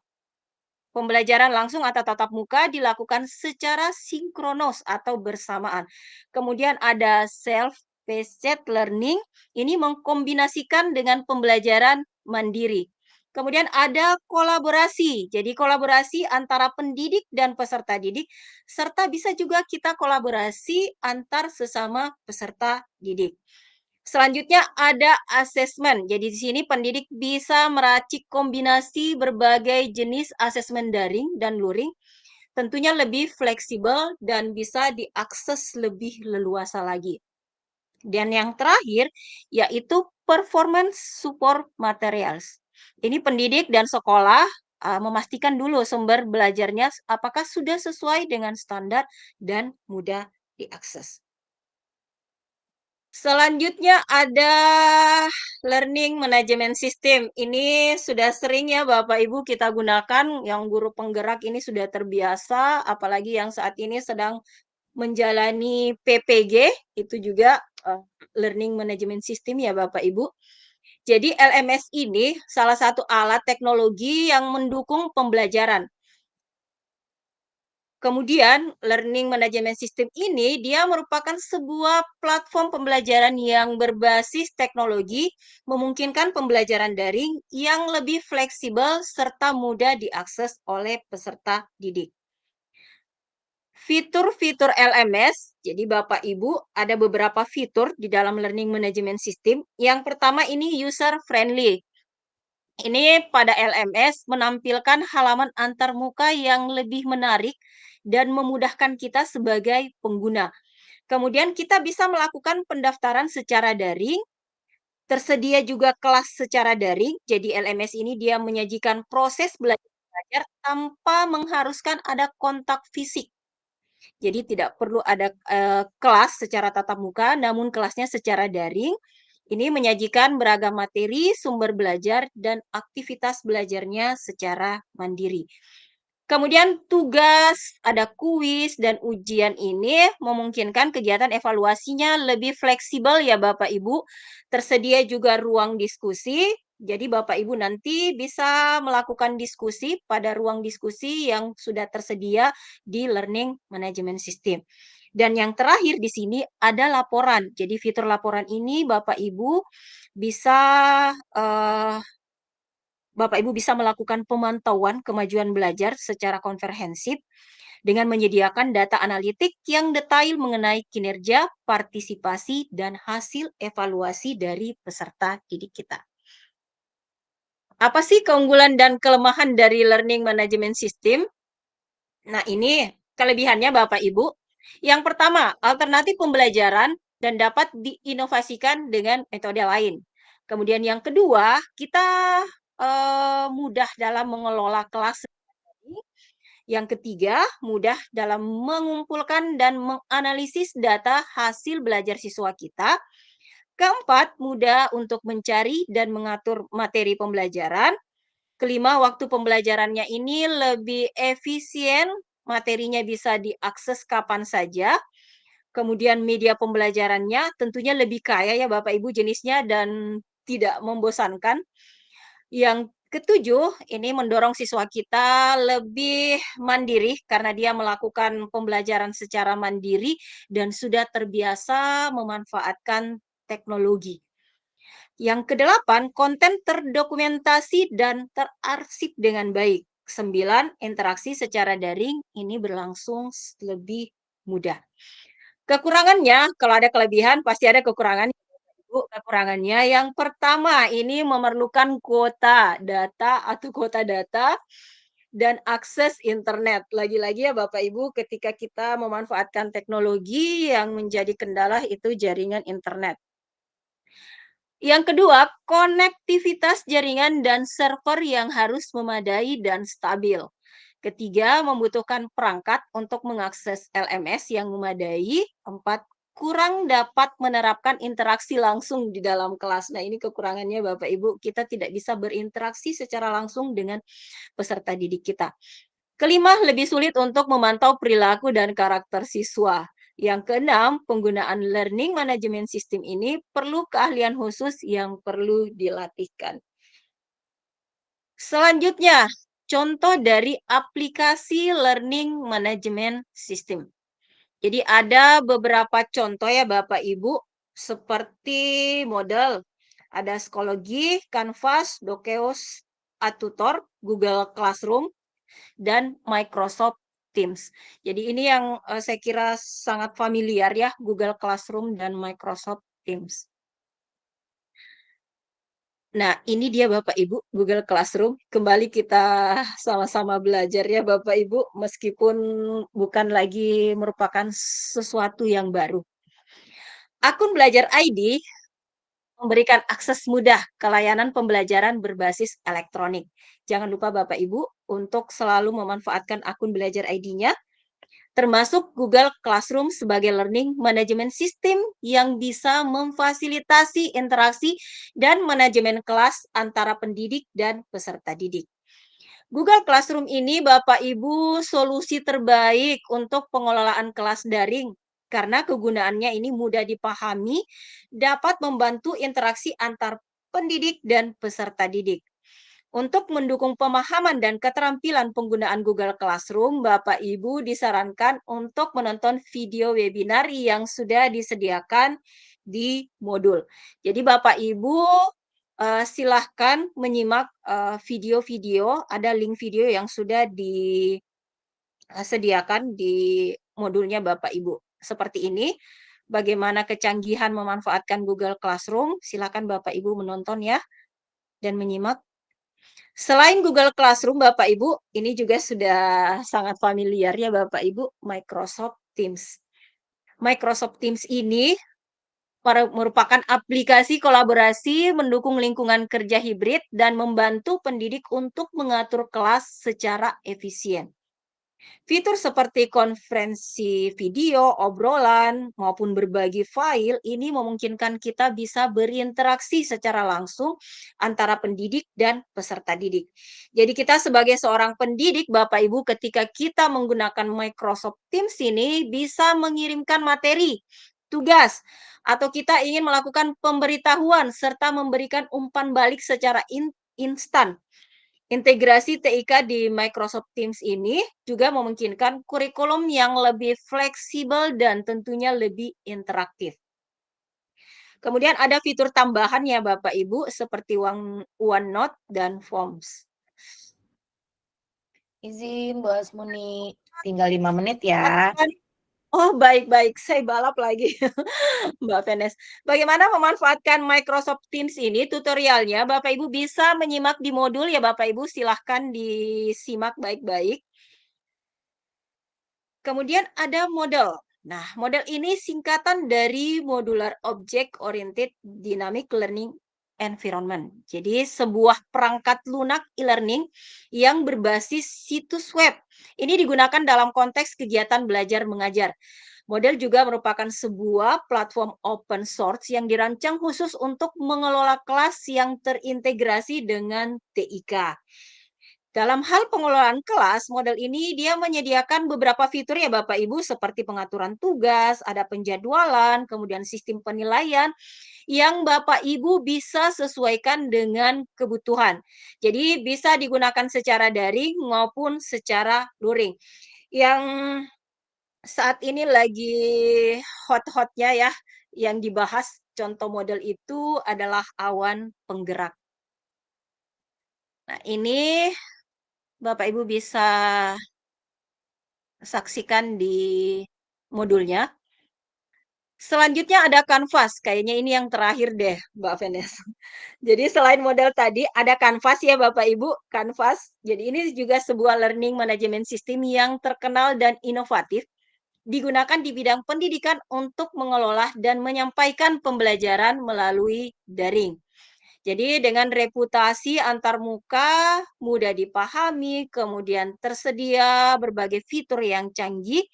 Pembelajaran langsung atau tatap muka dilakukan secara sinkronos atau bersamaan. Kemudian ada self-paced learning, ini mengkombinasikan dengan pembelajaran mandiri. Kemudian ada kolaborasi, jadi kolaborasi antara pendidik dan peserta didik, serta bisa juga kita kolaborasi antar sesama peserta didik. Selanjutnya ada asesmen. Jadi di sini pendidik bisa meracik kombinasi berbagai jenis asesmen daring dan luring, tentunya lebih fleksibel dan bisa diakses lebih leluasa lagi. Dan yang terakhir yaitu performance support materials. Ini pendidik dan sekolah memastikan dulu sumber belajarnya apakah sudah sesuai dengan standar dan mudah diakses. Selanjutnya ada learning management system. Ini sudah sering ya Bapak Ibu kita gunakan, yang guru penggerak ini sudah terbiasa, apalagi yang saat ini sedang menjalani PPG, itu juga learning management system ya Bapak Ibu. Jadi LMS ini salah satu alat teknologi yang mendukung pembelajaran. Kemudian, learning management system ini dia merupakan sebuah platform pembelajaran yang berbasis teknologi, memungkinkan pembelajaran daring yang lebih fleksibel serta mudah diakses oleh peserta didik. Fitur-fitur LMS, jadi Bapak Ibu ada beberapa fitur di dalam learning management system. Yang pertama ini user friendly. Ini pada LMS menampilkan halaman antarmuka yang lebih menarik dan memudahkan kita sebagai pengguna. Kemudian kita bisa melakukan pendaftaran secara daring, tersedia juga kelas secara daring. Jadi LMS ini dia menyajikan proses belajar tanpa mengharuskan ada kontak fisik. Jadi tidak perlu ada kelas secara tatap muka, namun kelasnya secara daring. Ini menyajikan beragam materi, sumber belajar, dan aktivitas belajarnya secara mandiri. Kemudian tugas, ada kuis, dan ujian ini memungkinkan kegiatan evaluasinya lebih fleksibel ya Bapak Ibu. Tersedia juga ruang diskusi, jadi Bapak Ibu nanti bisa melakukan diskusi pada ruang diskusi yang sudah tersedia di Learning Management System. Dan yang terakhir di sini ada laporan. Jadi fitur laporan ini Bapak Ibu bisa melakukan pemantauan kemajuan belajar secara komprehensif dengan menyediakan data analitik yang detail mengenai kinerja, partisipasi, dan hasil evaluasi dari peserta didik kita. Apa sih keunggulan dan kelemahan dari Learning Management System? Nah, ini kelebihannya Bapak Ibu. Yang pertama, alternatif pembelajaran dan dapat diinovasikan dengan metode lain. Kemudian yang kedua, kita mudah dalam mengelola kelas. Yang ketiga, mudah dalam mengumpulkan dan menganalisis data hasil belajar siswa kita. Keempat, mudah untuk mencari dan mengatur materi pembelajaran. Kelima, waktu pembelajarannya ini lebih efisien, materinya bisa diakses kapan saja. Kemudian media pembelajarannya tentunya lebih kaya ya Bapak Ibu jenisnya dan tidak membosankan. Yang ketujuh, ini mendorong siswa kita lebih mandiri karena dia melakukan pembelajaran secara mandiri dan sudah terbiasa memanfaatkan teknologi. Yang kedelapan, konten terdokumentasi dan terarsip dengan baik. 9, interaksi secara daring ini berlangsung lebih mudah. Kekurangannya, kalau ada kelebihan pasti ada kekurangan. Kekurangannya yang pertama ini memerlukan kuota data atau kuota data dan akses internet. Lagi-lagi ya Bapak Ibu, ketika kita memanfaatkan teknologi yang menjadi kendala itu jaringan internet. Yang kedua, konektivitas jaringan dan server yang harus memadai dan stabil. Ketiga, membutuhkan perangkat untuk mengakses LMS yang memadai. 4, kurang dapat menerapkan interaksi langsung di dalam kelas. Nah, ini kekurangannya Bapak Ibu, kita tidak bisa berinteraksi secara langsung dengan peserta didik kita. Kelima, lebih sulit untuk memantau perilaku dan karakter siswa. Yang keenam, penggunaan learning management system ini perlu keahlian khusus yang perlu dilatihkan. Selanjutnya, contoh dari aplikasi learning management system. Jadi ada beberapa contoh ya Bapak Ibu, seperti model, ada Schoology, Canvas, Dokeos, Atutor, Google Classroom, dan Microsoft Teams. Jadi ini yang saya kira sangat familiar ya, Google Classroom dan Microsoft Teams. Nah, ini dia Bapak Ibu, Google Classroom. Kembali kita sama-sama belajar ya Bapak Ibu, meskipun bukan lagi merupakan sesuatu yang baru. Akun Belajar ID memberikan akses mudah ke layanan pembelajaran berbasis elektronik. Jangan lupa Bapak Ibu untuk selalu memanfaatkan akun Belajar ID-nya, termasuk Google Classroom sebagai learning management system yang bisa memfasilitasi interaksi dan manajemen kelas antara pendidik dan peserta didik. Google Classroom ini Bapak Ibu solusi terbaik untuk pengelolaan kelas daring karena kegunaannya ini mudah dipahami, dapat membantu interaksi antar pendidik dan peserta didik. Untuk mendukung pemahaman dan keterampilan penggunaan Google Classroom, Bapak Ibu disarankan untuk menonton video webinar yang sudah disediakan di modul. Jadi Bapak Ibu silahkan menyimak video-video, ada link video yang sudah disediakan di modulnya Bapak Ibu. Seperti ini, bagaimana kecanggihan memanfaatkan Google Classroom, silakan Bapak Ibu menonton ya, dan menyimak. Selain Google Classroom, Bapak Ibu, ini juga sudah sangat familiar ya Bapak Ibu, Microsoft Teams. Microsoft Teams ini merupakan aplikasi kolaborasi mendukung lingkungan kerja hibrid dan membantu pendidik untuk mengatur kelas secara efisien. Fitur seperti konferensi video, obrolan, maupun berbagi file ini memungkinkan kita bisa berinteraksi secara langsung antara pendidik dan peserta didik. Jadi kita sebagai seorang pendidik, Bapak Ibu, ketika kita menggunakan Microsoft Teams ini bisa mengirimkan materi, tugas, atau kita ingin melakukan pemberitahuan serta memberikan umpan balik secara instan. Integrasi TIK di Microsoft Teams ini juga memungkinkan kurikulum yang lebih fleksibel dan tentunya lebih interaktif. Kemudian ada fitur tambahan ya Bapak Ibu seperti OneNote dan Forms. Izin Bu Asmuni, tinggal 5 menit ya. Oh, baik-baik, saya balap lagi, Mbak Venes. Bagaimana memanfaatkan Microsoft Teams ini, tutorialnya Bapak Ibu bisa menyimak di modul ya Bapak Ibu, silahkan disimak baik-baik. Kemudian ada model. Nah, model ini singkatan dari Modular Object Oriented Dynamic Learning Environment. Jadi sebuah perangkat lunak e-learning yang berbasis situs web. Ini digunakan dalam konteks kegiatan belajar mengajar. Model juga merupakan sebuah platform open source yang dirancang khusus untuk mengelola kelas yang terintegrasi dengan TIK. Dalam hal pengelolaan kelas, model ini dia menyediakan beberapa fitur ya Bapak Ibu seperti pengaturan tugas, ada penjadwalan, kemudian sistem penilaian yang Bapak Ibu bisa sesuaikan dengan kebutuhan. Jadi bisa digunakan secara daring maupun secara luring. Yang saat ini lagi hot-hotnya ya, yang dibahas contoh model itu adalah awan penggerak. Nah, ini Bapak Ibu bisa saksikan di modulnya. Selanjutnya ada Canvas, kayaknya ini yang terakhir deh Mbak Venes. Jadi selain model tadi ada Canvas ya Bapak Ibu, Canvas. Jadi ini juga sebuah learning management system yang terkenal dan inovatif, digunakan di bidang pendidikan untuk mengelola dan menyampaikan pembelajaran melalui daring. Jadi dengan reputasi antarmuka, mudah dipahami, kemudian tersedia berbagai fitur yang canggih,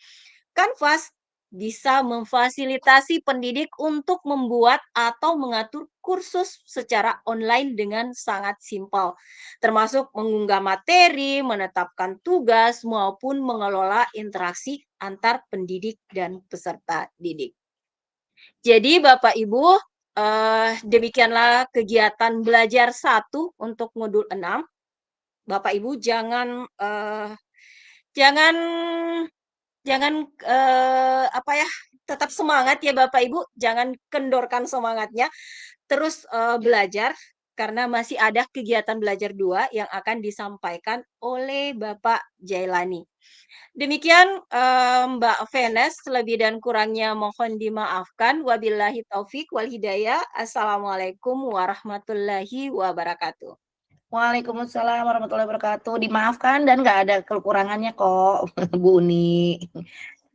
Canvas bisa memfasilitasi pendidik untuk membuat atau mengatur kursus secara online dengan sangat simpel, termasuk mengunggah materi, menetapkan tugas, maupun mengelola interaksi antar pendidik dan peserta didik. Jadi Bapak Ibu, demikianlah kegiatan belajar 1 untuk modul 6. Bapak Ibu jangan jangan jangan apa ya, tetap semangat ya Bapak Ibu, jangan kendorkan semangatnya, terus belajar karena masih ada kegiatan belajar 2 yang akan disampaikan oleh Bapak Jailani. Demikian, Mbak Venes, lebih dan kurangnya mohon dimaafkan. Wabillahi taufik wal hidayah. Assalamualaikum warahmatullahi wabarakatuh. Waalaikumsalam warahmatullahi wabarakatuh. Dimaafkan dan nggak ada kekurangannya kok, Bu Uni.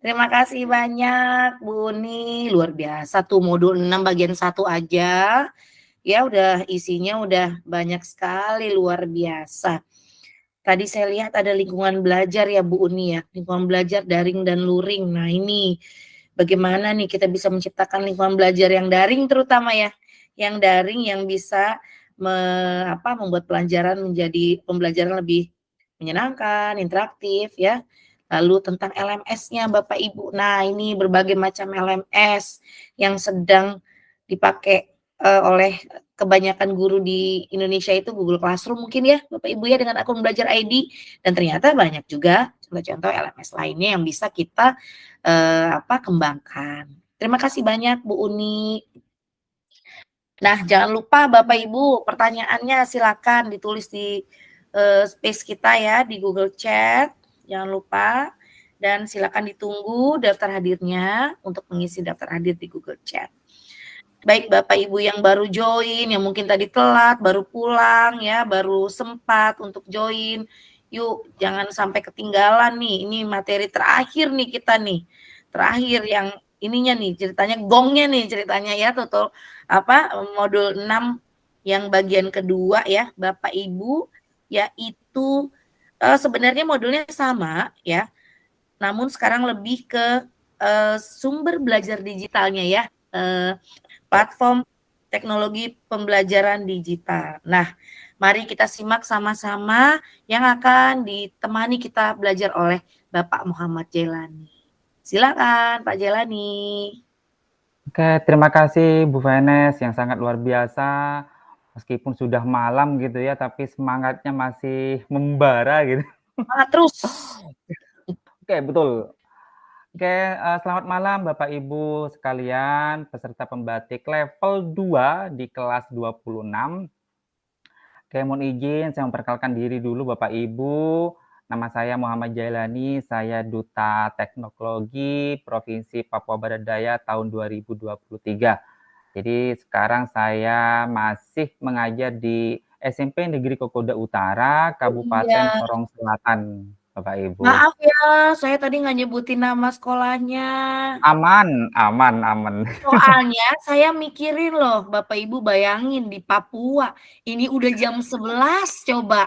Terima kasih banyak, Bu Uni. Luar biasa tuh modul 6 bagian 1 aja. Ya udah isinya udah banyak sekali, luar biasa. Tadi saya lihat ada lingkungan belajar ya Bu Uni ya, lingkungan belajar daring dan luring. Nah ini bagaimana nih kita bisa menciptakan lingkungan belajar yang daring terutama ya, yang daring yang bisa membuat menjadi pembelajaran lebih menyenangkan, interaktif ya. Lalu tentang LMS-nya Bapak Ibu. Nah ini berbagai macam LMS yang sedang dipakai oleh kebanyakan guru di Indonesia itu Google Classroom mungkin ya Bapak Ibu ya dengan akun belajar ID, dan ternyata banyak juga contoh-contoh LMS lainnya yang bisa kita kembangkan. Terima kasih banyak Bu Uni. Nah, jangan lupa Bapak Ibu pertanyaannya silakan ditulis di space kita ya di Google Chat. Jangan lupa dan silakan ditunggu daftar hadirnya untuk mengisi daftar hadir di Google Chat. Baik Bapak Ibu yang baru join, yang mungkin tadi telat, baru pulang ya, baru sempat untuk join. Yuk, jangan sampai ketinggalan nih. Ini materi terakhir nih kita nih. Terakhir yang ininya nih, ceritanya gongnya nih ceritanya ya, total modul 6 yang bagian kedua ya, Bapak Ibu, yaitu sebenarnya modulnya sama ya. Namun sekarang lebih ke sumber belajar digitalnya ya. Platform teknologi pembelajaran digital. Nah, mari kita simak sama-sama yang akan ditemani kita belajar oleh Bapak Muhammad Jailani. Silakan Pak Jailani. Oke, terima kasih Bu Venes yang sangat luar biasa. Meskipun sudah malam gitu ya, tapi semangatnya masih membara gitu. Semangat terus. Oke, betul. Oke, selamat malam Bapak Ibu sekalian, peserta pembatik level 2 di kelas 26. Oke, mohon izin saya memperkenalkan diri dulu Bapak Ibu. Nama saya Muhammad Jailani, saya Duta Teknologi Provinsi Papua Barat Daya tahun 2023. Jadi sekarang saya masih mengajar di SMP Negeri Kokoda Utara, Kabupaten Sorong Selatan, Bapak Ibu. Maaf ya, saya tadi nggak nyebutin nama sekolahnya. Aman. Soalnya saya mikirin loh, Bapak Ibu bayangin di Papua, ini udah jam 11 coba.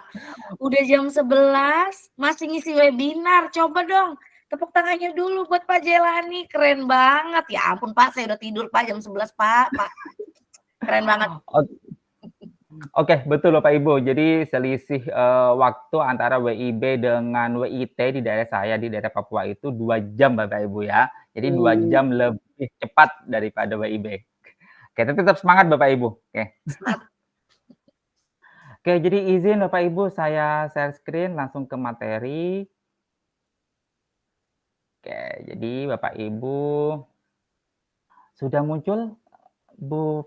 Udah jam 11, masih ngisi webinar, coba dong. Tepuk tangannya dulu buat Pak Jailani, keren banget. Ya ampun Pak, saya udah tidur Pak jam 11 Pak. Keren banget. Oke, betul Bapak Ibu. Jadi selisih waktu antara WIB dengan WIT di daerah saya, di daerah Papua itu 2 jam Bapak Ibu ya. Jadi 2 jam lebih cepat daripada WIB. Oke, tetap semangat Bapak Ibu. Oke, jadi izin Bapak Ibu saya share screen langsung ke materi. Oke, jadi Bapak Ibu sudah muncul Bu?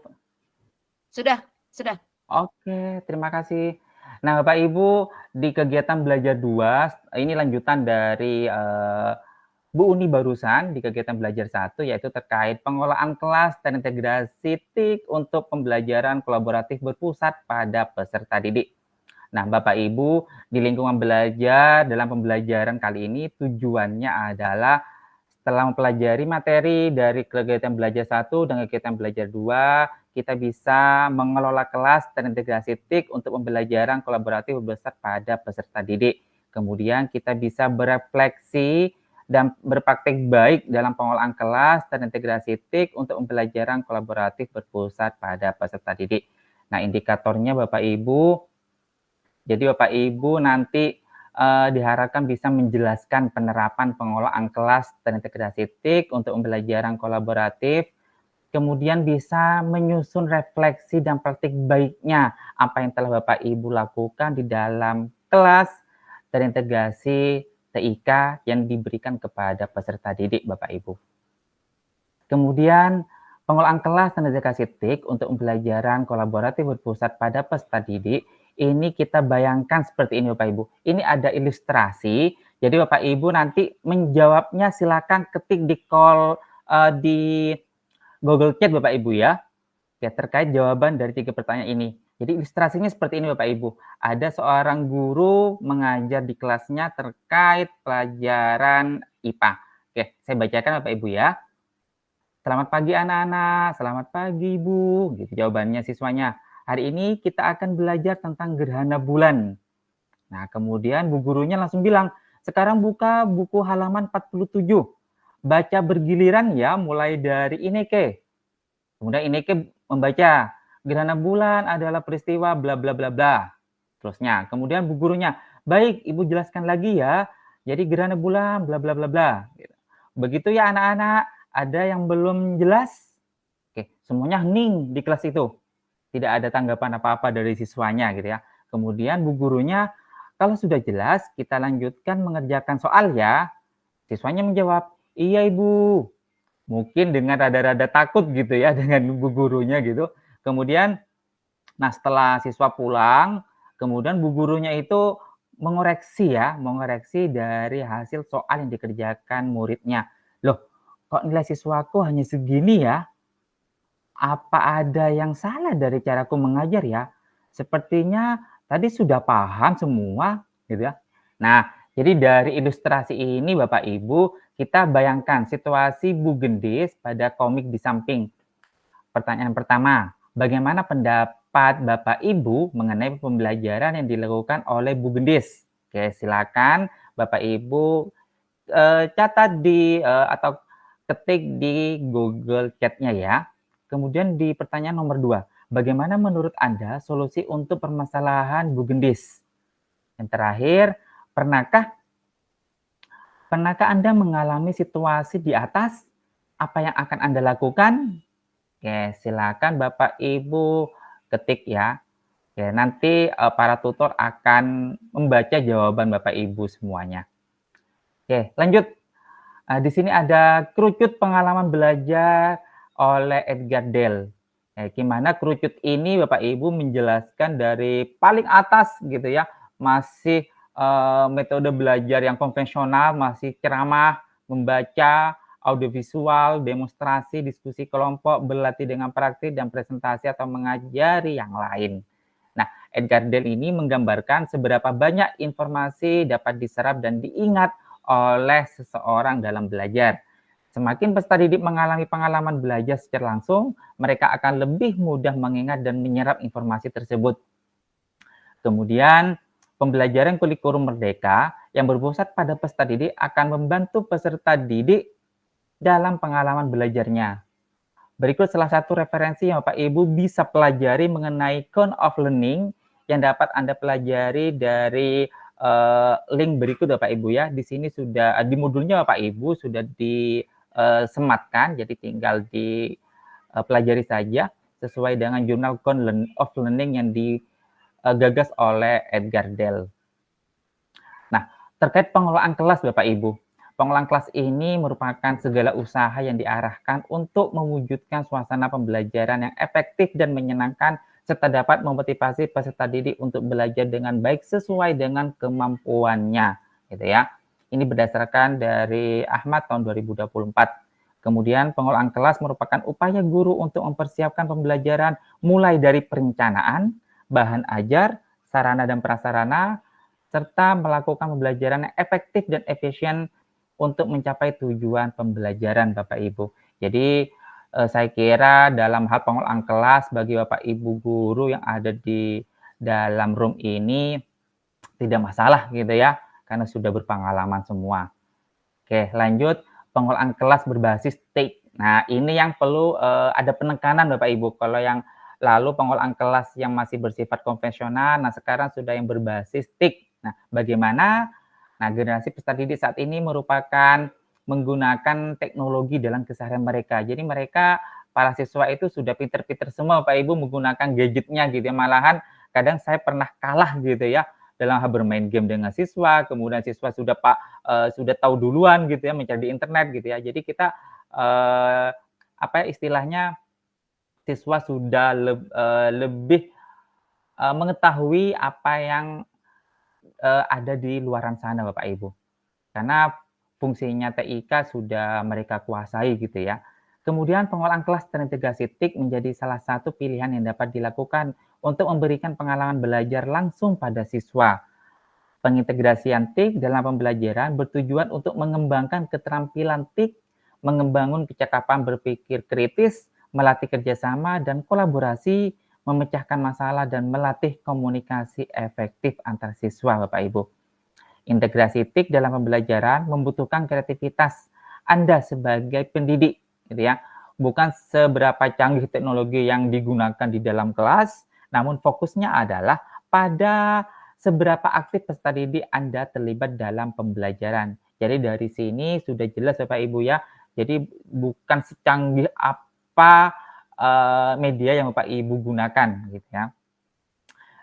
Sudah. Oke, terima kasih. Nah, Bapak Ibu, di kegiatan belajar 2, ini lanjutan dari Bu Uni barusan di kegiatan belajar 1, yaitu terkait pengolahan kelas dan integrasi TIK untuk pembelajaran kolaboratif berpusat pada peserta didik. Nah, Bapak Ibu, di lingkungan belajar dalam pembelajaran kali ini tujuannya adalah setelah mempelajari materi dari kegiatan belajar 1 dan kegiatan belajar 2, kita bisa mengelola kelas dan integrasi TIK untuk pembelajaran kolaboratif berpusat pada peserta didik. Kemudian kita bisa berefleksi dan berpraktik baik dalam pengolahan kelas dan integrasi TIK untuk pembelajaran kolaboratif berpusat pada peserta didik. Nah, indikatornya Bapak Ibu, jadi Bapak Ibu nanti diharapkan bisa menjelaskan penerapan pengolahan kelas dan integrasi TIK untuk pembelajaran kolaboratif, kemudian bisa menyusun refleksi dan praktik baiknya apa yang telah Bapak Ibu lakukan di dalam kelas, terintegrasi TIK yang diberikan kepada peserta didik Bapak Ibu. Kemudian pengolahan kelas dan edukasi TIK untuk pembelajaran kolaboratif berpusat pada peserta didik, ini kita bayangkan seperti ini Bapak Ibu. Ini ada ilustrasi, jadi Bapak Ibu nanti menjawabnya silakan ketik di di Google Chat Bapak Ibu ya. Ya, terkait jawaban dari 3 pertanyaan ini. Jadi ilustrasinya seperti ini Bapak Ibu. Ada seorang guru mengajar di kelasnya terkait pelajaran IPA. Oke, saya bacakan Bapak Ibu ya. Selamat pagi anak-anak, selamat pagi Ibu. Gitu jawabannya siswanya. Hari ini kita akan belajar tentang gerhana bulan. Nah, kemudian bu gurunya langsung bilang, sekarang buka buku halaman 47. Baca bergiliran ya, mulai dari Ineke. Kemudian Ineke membaca, gerhana bulan adalah peristiwa bla bla bla bla. Terusnya, kemudian bu gurunya, baik Ibu jelaskan lagi ya. Jadi gerhana bulan bla bla bla bla. Begitu ya anak-anak, ada yang belum jelas? Oke, semuanya hening di kelas itu. Tidak ada tanggapan apa-apa dari siswanya gitu ya. Kemudian bu gurunya, kalau sudah jelas kita lanjutkan mengerjakan soal ya. Siswanya menjawab, iya Ibu. Mungkin dengan rada-rada takut gitu ya dengan bu gurunya gitu. Kemudian, nah setelah siswa pulang, kemudian bu gurunya itu mengoreksi dari hasil soal yang dikerjakan muridnya. Loh, kok nilai siswaku hanya segini ya? Apa ada yang salah dari caraku mengajar ya? Sepertinya tadi sudah paham semua gitu ya. Nah, jadi dari ilustrasi ini Bapak Ibu, kita bayangkan situasi Bu Gendis pada komik di samping. Pertanyaan pertama, bagaimana pendapat Bapak Ibu mengenai pembelajaran yang dilakukan oleh Bu Gendis? Oke, silakan Bapak Ibu catat di atau ketik di Google Chat-nya ya. Kemudian di pertanyaan nomor 2, bagaimana menurut Anda solusi untuk permasalahan Bu Gendis? Yang terakhir, pernahkah Anda mengalami situasi di atas? Apa yang akan Anda lakukan? Oke, silakan Bapak Ibu ketik ya. Oke, nanti para tutor akan membaca jawaban Bapak Ibu semuanya. Oke, lanjut. Di sini ada kerucut pengalaman belajar oleh Edgar Dale. Gimana kerucut ini Bapak Ibu menjelaskan dari paling atas gitu ya, masih metode belajar yang konvensional, masih ceramah, membaca, audiovisual, demonstrasi, diskusi kelompok, berlatih dengan praktik dan presentasi atau mengajari yang lain. Nah, Edgar Dale ini menggambarkan seberapa banyak informasi dapat diserap dan diingat oleh seseorang dalam belajar. Semakin peserta didik mengalami pengalaman belajar secara langsung, mereka akan lebih mudah mengingat dan menyerap informasi tersebut. Kemudian, pembelajaran kurikulum merdeka yang berpusat pada peserta didik akan membantu peserta didik dalam pengalaman belajarnya. Berikut salah satu referensi yang Bapak Ibu bisa pelajari mengenai count of learning yang dapat Anda pelajari dari link berikut Bapak Ibu ya. Di sini sudah di modulnya Bapak Ibu sudah disematkan, jadi tinggal dipelajari saja sesuai dengan jurnal count of learning yang digagas oleh Edgar Dale. Nah, terkait pengelolaan kelas Bapak Ibu. Pengelolaan kelas ini merupakan segala usaha yang diarahkan untuk mewujudkan suasana pembelajaran yang efektif dan menyenangkan serta dapat memotivasi peserta didik untuk belajar dengan baik sesuai dengan kemampuannya, gitu ya. Ini berdasarkan dari Ahmad tahun 2024. Kemudian pengelolaan kelas merupakan upaya guru untuk mempersiapkan pembelajaran mulai dari perencanaan, bahan ajar, sarana dan prasarana, serta melakukan pembelajaran yang efektif dan efisien untuk mencapai tujuan pembelajaran Bapak Ibu. Jadi saya kira dalam hal pengelolaan kelas bagi Bapak Ibu guru yang ada di dalam room ini tidak masalah gitu ya, karena sudah berpengalaman semua. Oke, lanjut pengelolaan kelas berbasis TIK. Nah, ini yang perlu ada penekanan Bapak Ibu. Kalau yang lalu pengelolaan kelas yang masih bersifat konvensional, nah sekarang sudah yang berbasis TIK. Nah, bagaimana? Nah, generasi peserta didik saat ini merupakan menggunakan teknologi dalam keseharian mereka. Jadi mereka, para siswa itu sudah pinter-pinter semua Pak Ibu menggunakan gadgetnya gitu ya. Malahan kadang saya pernah kalah gitu ya dalam hal bermain game dengan siswa, kemudian siswa sudah tahu duluan gitu ya, mencari di internet gitu ya. Jadi kita istilahnya siswa sudah lebih mengetahui apa yang ada di luaran sana Bapak Ibu. Karena fungsinya TIK sudah mereka kuasai gitu ya. Kemudian pengolahan kelas terintegrasi TIK menjadi salah satu pilihan yang dapat dilakukan untuk memberikan pengalaman belajar langsung pada siswa. Pengintegrasian TIK dalam pembelajaran bertujuan untuk mengembangkan keterampilan TIK, membangun kecakapan berpikir kritis, melatih kerjasama dan kolaborasi, memecahkan masalah, dan melatih komunikasi efektif antar siswa, Bapak Ibu. Integrasi TIK dalam pembelajaran membutuhkan kreativitas Anda sebagai pendidik, gitu ya. Bukan seberapa canggih teknologi yang digunakan di dalam kelas, namun fokusnya adalah pada seberapa aktif peserta didik Anda terlibat dalam pembelajaran. Jadi dari sini sudah jelas Bapak Ibu ya. Jadi bukan secanggih apa media yang Bapak Ibu gunakan, gitu ya.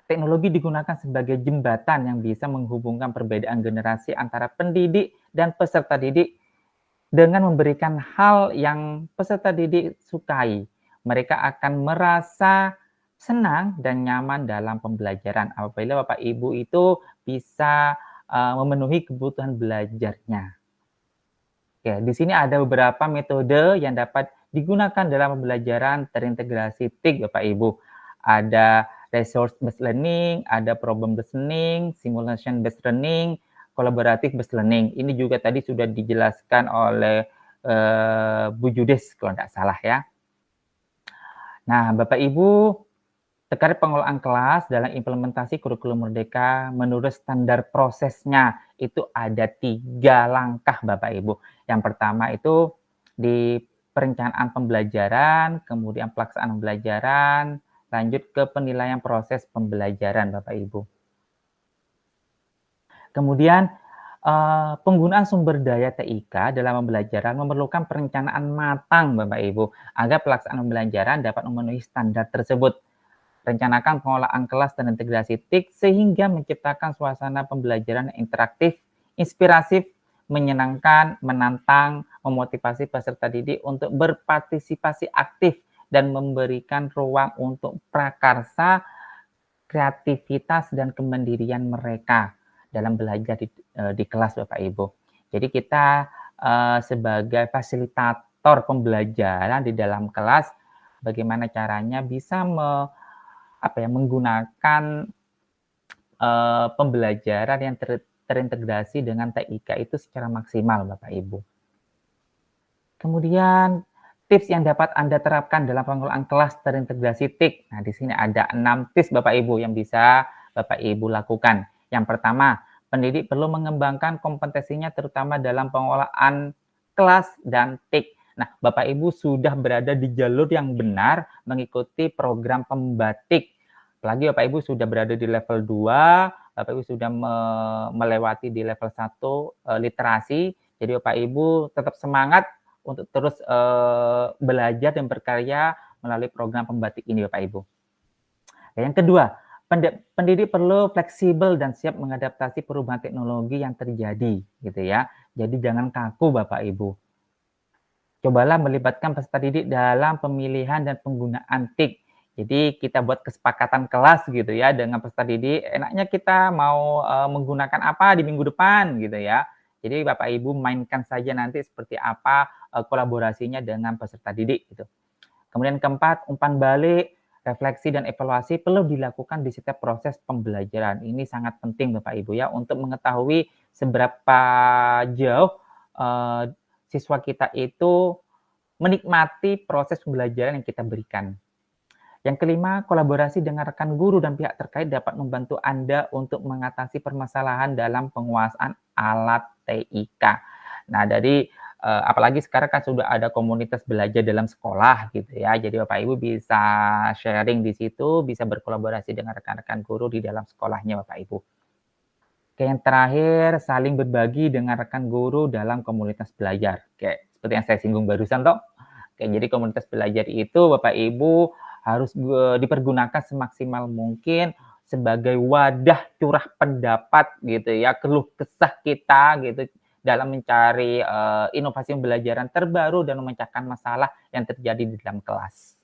Teknologi digunakan sebagai jembatan yang bisa menghubungkan perbedaan generasi antara pendidik dan peserta didik dengan memberikan hal yang peserta didik sukai. Mereka akan merasa senang dan nyaman dalam pembelajaran apabila Bapak Ibu itu bisa memenuhi kebutuhan belajarnya. Ya, di sini ada beberapa metode yang dapat digunakan dalam pembelajaran terintegrasi TIK Bapak Ibu. Ada resource based learning, ada problem based learning, simulation based learning, collaborative based learning. Ini juga tadi sudah dijelaskan oleh Bu Judes kalau tidak salah ya. Nah, Bapak Ibu, terkait pengolahan kelas dalam implementasi kurikulum Merdeka menurut standar prosesnya itu ada 3 langkah Bapak Ibu. Yang pertama itu di perencanaan pembelajaran, kemudian pelaksanaan pembelajaran, lanjut ke penilaian proses pembelajaran Bapak Ibu. Kemudian penggunaan sumber daya TIK dalam pembelajaran memerlukan perencanaan matang Bapak Ibu agar pelaksanaan pembelajaran dapat memenuhi standar tersebut. Rencanakan pengolahan kelas terintegrasi TIK sehingga menciptakan suasana pembelajaran interaktif, inspiratif, menyenangkan, menantang, memotivasi peserta didik untuk berpartisipasi aktif dan memberikan ruang untuk prakarsa, kreativitas, dan kemandirian mereka dalam belajar di kelas Bapak Ibu. Jadi kita sebagai fasilitator pembelajaran di dalam kelas, bagaimana caranya bisa menggunakan pembelajaran yang terintegrasi dengan TIK itu secara maksimal Bapak Ibu. Kemudian tips yang dapat Anda terapkan dalam pengolahan kelas terintegrasi TIK. Nah, di sini ada 6 tips Bapak Ibu yang bisa Bapak Ibu lakukan. Yang pertama, pendidik perlu mengembangkan kompetensinya terutama dalam pengolahan kelas dan TIK. Nah, Bapak Ibu sudah berada di jalur yang benar mengikuti program pembatik. Apalagi Bapak Ibu sudah berada di level 2, Bapak Ibu sudah melewati di level 1 literasi. Jadi Bapak Ibu tetap semangat untuk terus belajar dan berkarya melalui program pembatik ini Bapak Ibu. Dan yang kedua, pendidik perlu fleksibel dan siap mengadaptasi perubahan teknologi yang terjadi gitu ya. Jadi jangan kaku Bapak Ibu. Cobalah melibatkan peserta didik dalam pemilihan dan penggunaan TIK. Jadi kita buat kesepakatan kelas gitu ya dengan peserta didik. Enaknya kita mau menggunakan apa di minggu depan gitu ya. Jadi Bapak Ibu mainkan saja nanti seperti apa kolaborasinya dengan peserta didik gitu. Kemudian keempat, umpan balik, refleksi dan evaluasi perlu dilakukan di setiap proses pembelajaran. Ini sangat penting Bapak Ibu ya untuk mengetahui seberapa jauh siswa kita itu menikmati proses pembelajaran yang kita berikan. Yang kelima, kolaborasi dengan rekan guru dan pihak terkait dapat membantu Anda untuk mengatasi permasalahan dalam penguasaan alat TIK. Nah, dari apalagi sekarang kan sudah ada komunitas belajar dalam sekolah gitu ya. Jadi Bapak Ibu bisa sharing di situ, bisa berkolaborasi dengan rekan-rekan guru di dalam sekolahnya Bapak Ibu. Oke, yang terakhir, saling berbagi dengan rekan guru dalam komunitas belajar. Oke, seperti yang saya singgung barusan toh. Oke, jadi komunitas belajar itu Bapak Ibu harus dipergunakan semaksimal mungkin sebagai wadah curah pendapat gitu ya, keluh kesah kita gitu dalam mencari inovasi pembelajaran terbaru dan memecahkan masalah yang terjadi di dalam kelas.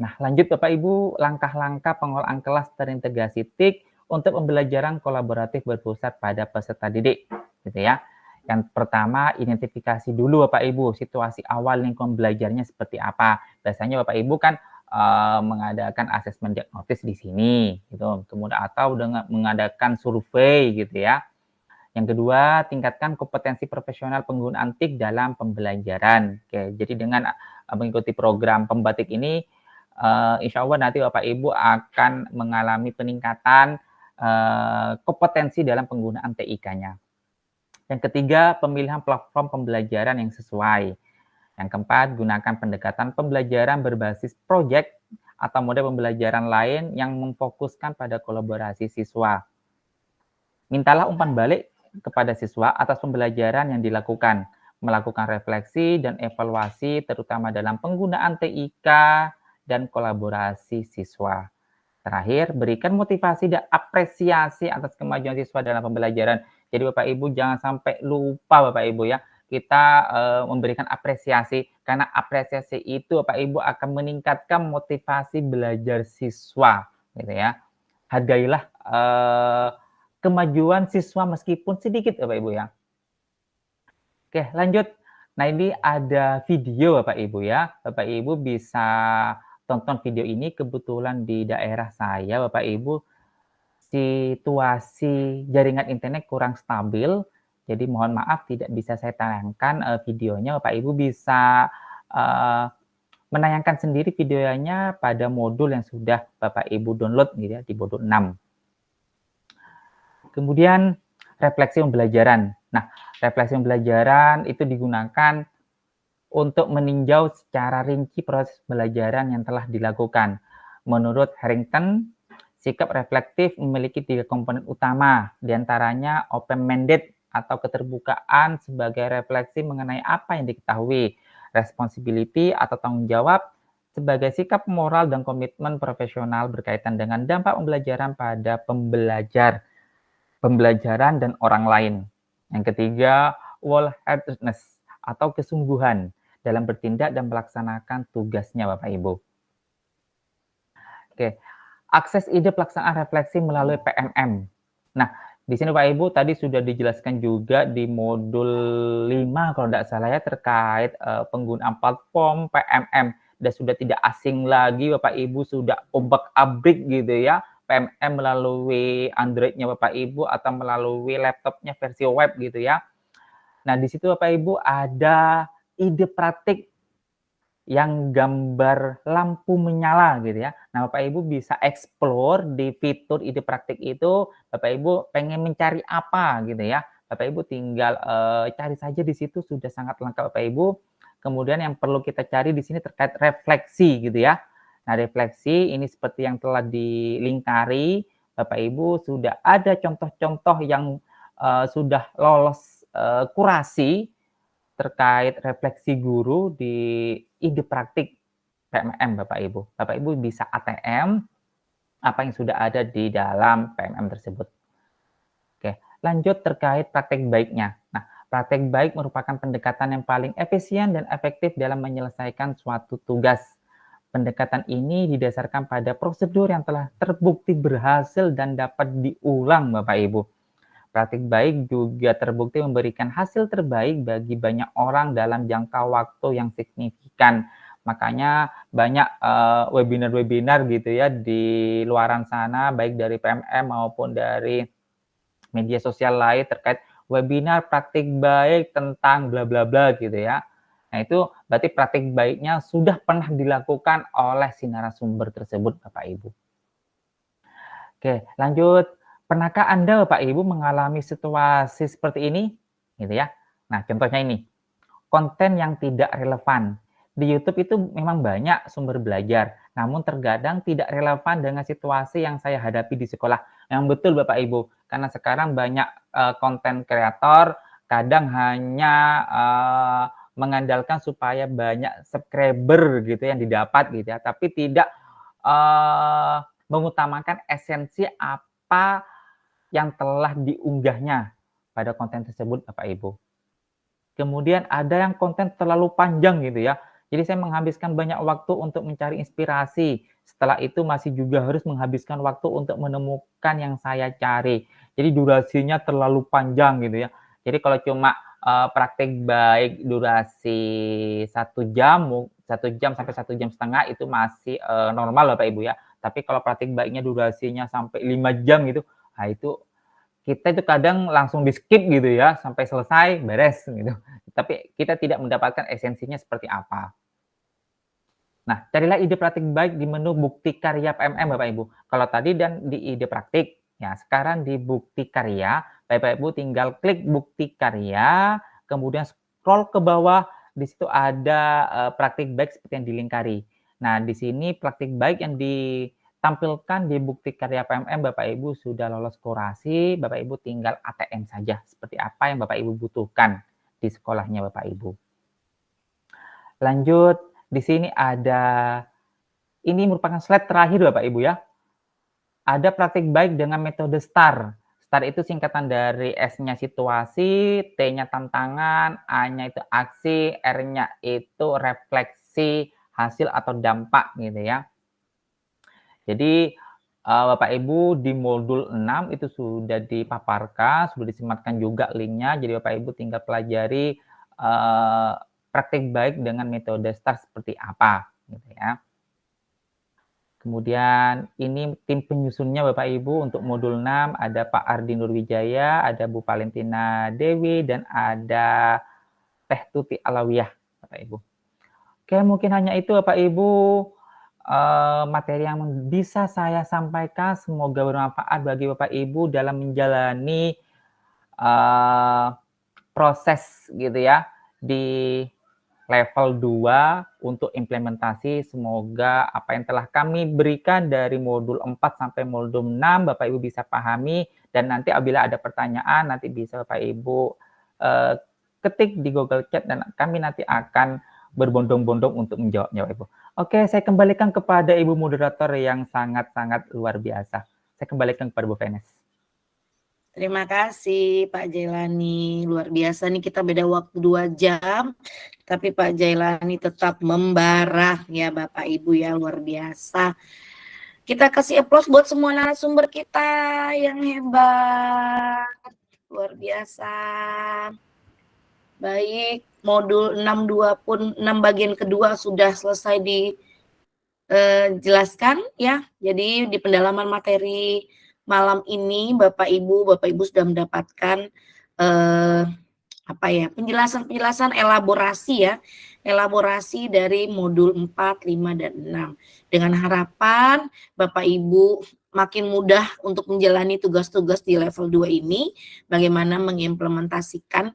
Nah, lanjut Bapak Ibu, langkah-langkah pengolahan kelas terintegrasi TIK untuk pembelajaran kolaboratif berpusat pada peserta didik, gitu ya. Yang pertama, identifikasi dulu Bapak Ibu, situasi awal lingkungan belajarnya seperti apa. Biasanya Bapak Ibu kan mengadakan asesmen diagnostis di sini, gitu. Kemudian atau dengan mengadakan survei, gitu ya. Yang kedua, tingkatkan kompetensi profesional penggunaan TIK dalam pembelajaran. Oke, jadi dengan mengikuti program pembatik ini, insya Allah nanti Bapak Ibu akan mengalami peningkatan kompetensi dalam penggunaan TIK-nya. Yang ketiga, pemilihan platform pembelajaran yang sesuai. Yang keempat, gunakan pendekatan pembelajaran berbasis proyek atau model pembelajaran lain yang memfokuskan pada kolaborasi siswa. Mintalah umpan balik kepada siswa atas pembelajaran yang dilakukan, melakukan refleksi dan evaluasi terutama dalam penggunaan TIK dan kolaborasi siswa. Terakhir, berikan motivasi dan apresiasi atas kemajuan siswa dalam pembelajaran. Jadi Bapak Ibu jangan sampai lupa Bapak Ibu ya, kita memberikan apresiasi, karena apresiasi itu Bapak Ibu akan meningkatkan motivasi belajar siswa, gitu ya. Hargailah kemajuan siswa meskipun sedikit Bapak Ibu ya. Oke, lanjut. Nah, ini ada video Bapak Ibu ya. Bapak Ibu bisa tonton video ini, kebetulan di daerah saya Bapak Ibu situasi jaringan internet kurang stabil. Jadi mohon maaf tidak bisa saya tayangkan videonya. Bapak Ibu bisa menayangkan sendiri videonya pada modul yang sudah Bapak Ibu download gitu ya, di modul 6. Kemudian refleksi pembelajaran. Nah, refleksi pembelajaran itu digunakan untuk meninjau secara rinci proses pembelajaran yang telah dilakukan. Menurut Harrington, sikap reflektif memiliki 3 komponen utama, diantaranya open-minded atau keterbukaan sebagai refleksi mengenai apa yang diketahui, responsibility atau tanggung jawab sebagai sikap moral dan komitmen profesional berkaitan dengan dampak pembelajaran pada pembelajaran dan orang lain. Yang ketiga, wholeheartedness atau kesungguhan dalam bertindak dan melaksanakan tugasnya Bapak Ibu. Oke, akses ide pelaksanaan refleksi melalui PMM. Nah, di sini Bapak Ibu tadi sudah dijelaskan juga di modul 5 kalau tidak salah ya, terkait penggunaan platform PMM. Dan sudah tidak asing lagi Bapak Ibu, sudah obak-abrik gitu ya, PMM melalui Android-nya Bapak Ibu atau melalui laptopnya versi web gitu ya. Nah, di situ Bapak Ibu ada ide praktik yang gambar lampu menyala gitu ya. Nah, Bapak Ibu bisa explore di fitur ide praktik itu. Bapak Ibu pengen mencari apa gitu ya. Bapak Ibu tinggal cari saja di situ, sudah sangat lengkap Bapak Ibu. Kemudian yang perlu kita cari di sini terkait refleksi gitu ya. Nah, refleksi ini seperti yang telah dilingkari, Bapak Ibu sudah ada contoh-contoh yang sudah lolos kurasi terkait refleksi guru di ide praktik PMM Bapak Ibu. Bapak Ibu bisa ATM apa yang sudah ada di dalam PMM tersebut. Oke, lanjut terkait praktek baiknya. Nah, praktek baik merupakan pendekatan yang paling efisien dan efektif dalam menyelesaikan suatu tugas. Pendekatan ini didasarkan pada prosedur yang telah terbukti berhasil dan dapat diulang Bapak Ibu. Praktik baik juga terbukti memberikan hasil terbaik bagi banyak orang dalam jangka waktu yang signifikan. Makanya banyak webinar-webinar gitu ya di luaran sana, baik dari PMM maupun dari media sosial lain terkait webinar praktik baik tentang bla bla bla gitu ya. Nah, itu berarti praktik baiknya sudah pernah dilakukan oleh si narasumber tersebut Bapak Ibu. Oke, lanjut. Pernahkah Anda Bapak Ibu mengalami situasi seperti ini? Gitu ya. Nah, contohnya ini. Konten yang tidak relevan. Di YouTube itu memang banyak sumber belajar, namun terkadang tidak relevan dengan situasi yang saya hadapi di sekolah. Yang betul Bapak Ibu, karena sekarang banyak konten kreator kadang hanya mengandalkan supaya banyak subscriber gitu yang didapat gitu ya, tapi tidak mengutamakan esensi apa yang telah diunggahnya pada konten tersebut, Bapak Ibu. Kemudian ada yang konten terlalu panjang gitu ya. Jadi saya menghabiskan banyak waktu untuk mencari inspirasi. Setelah itu masih juga harus menghabiskan waktu untuk menemukan yang saya cari. Jadi durasinya terlalu panjang gitu ya. Jadi kalau cuma praktik baik durasi 1 jam sampai 1,5 jam itu masih normal Bapak Ibu ya. Tapi kalau praktik baiknya durasinya sampai 5 jam gitu, nah itu kita itu kadang langsung di-skip gitu ya, sampai selesai, beres gitu. Tapi kita tidak mendapatkan esensinya seperti apa. Nah, carilah ide praktik baik di menu bukti karya PMM Bapak Ibu. Kalau tadi dan di ide praktik, ya sekarang di bukti karya, Bapak Ibu tinggal klik bukti karya, kemudian scroll ke bawah, di situ ada praktik baik seperti yang dilingkari. Nah, di sini praktik baik yang ditampilkan di bukti karya PMM Bapak Ibu sudah lolos kurasi, Bapak Ibu tinggal ATM saja seperti apa yang Bapak Ibu butuhkan di sekolahnya Bapak Ibu. Lanjut, di sini ada, ini merupakan slide terakhir Bapak Ibu ya. Ada praktik baik dengan metode STAR. STAR itu singkatan dari S-nya situasi, T-nya tantangan, A-nya itu aksi, R-nya itu refleksi hasil atau dampak gitu ya. Jadi Bapak Ibu di modul 6 itu sudah dipaparkan, sudah disematkan juga linknya. Jadi Bapak Ibu tinggal pelajari praktik baik dengan metode STAR seperti apa gitu ya. Kemudian ini tim penyusunnya Bapak Ibu untuk modul 6 ada Pak Ardi Nurwijaya, ada Bu Valentina Dewi, dan ada Teh Tuti Alawiyah Bapak Ibu. Oke, mungkin hanya itu Bapak Ibu materi yang bisa saya sampaikan. Semoga bermanfaat bagi Bapak Ibu dalam menjalani proses gitu ya di level 2 untuk implementasi. Semoga apa yang telah kami berikan dari modul 4 sampai modul 6 Bapak Ibu bisa pahami, dan nanti apabila ada pertanyaan nanti bisa Bapak Ibu ketik di Google Chat dan kami nanti akan berbondong-bondong untuk menjawabnya Bapak Ibu. Oke, saya kembalikan kepada Ibu moderator yang sangat-sangat luar biasa. Saya kembalikan kepada Bu Venes. Terima kasih Pak Jailani, luar biasa nih, kita beda waktu 2 jam, tapi Pak Jailani tetap membara ya Bapak Ibu ya, luar biasa. Kita kasih applause buat semua narasumber kita yang hebat, luar biasa. Baik, modul 62 pun 6 bagian kedua sudah selesai dijelaskan ya. Jadi di pendalaman materi malam ini Bapak Ibu sudah mendapatkan penjelasan elaborasi ya. Elaborasi dari modul 4, 5 dan 6. Dengan harapan Bapak Ibu makin mudah untuk menjalani tugas-tugas di level 2 ini, bagaimana mengimplementasikan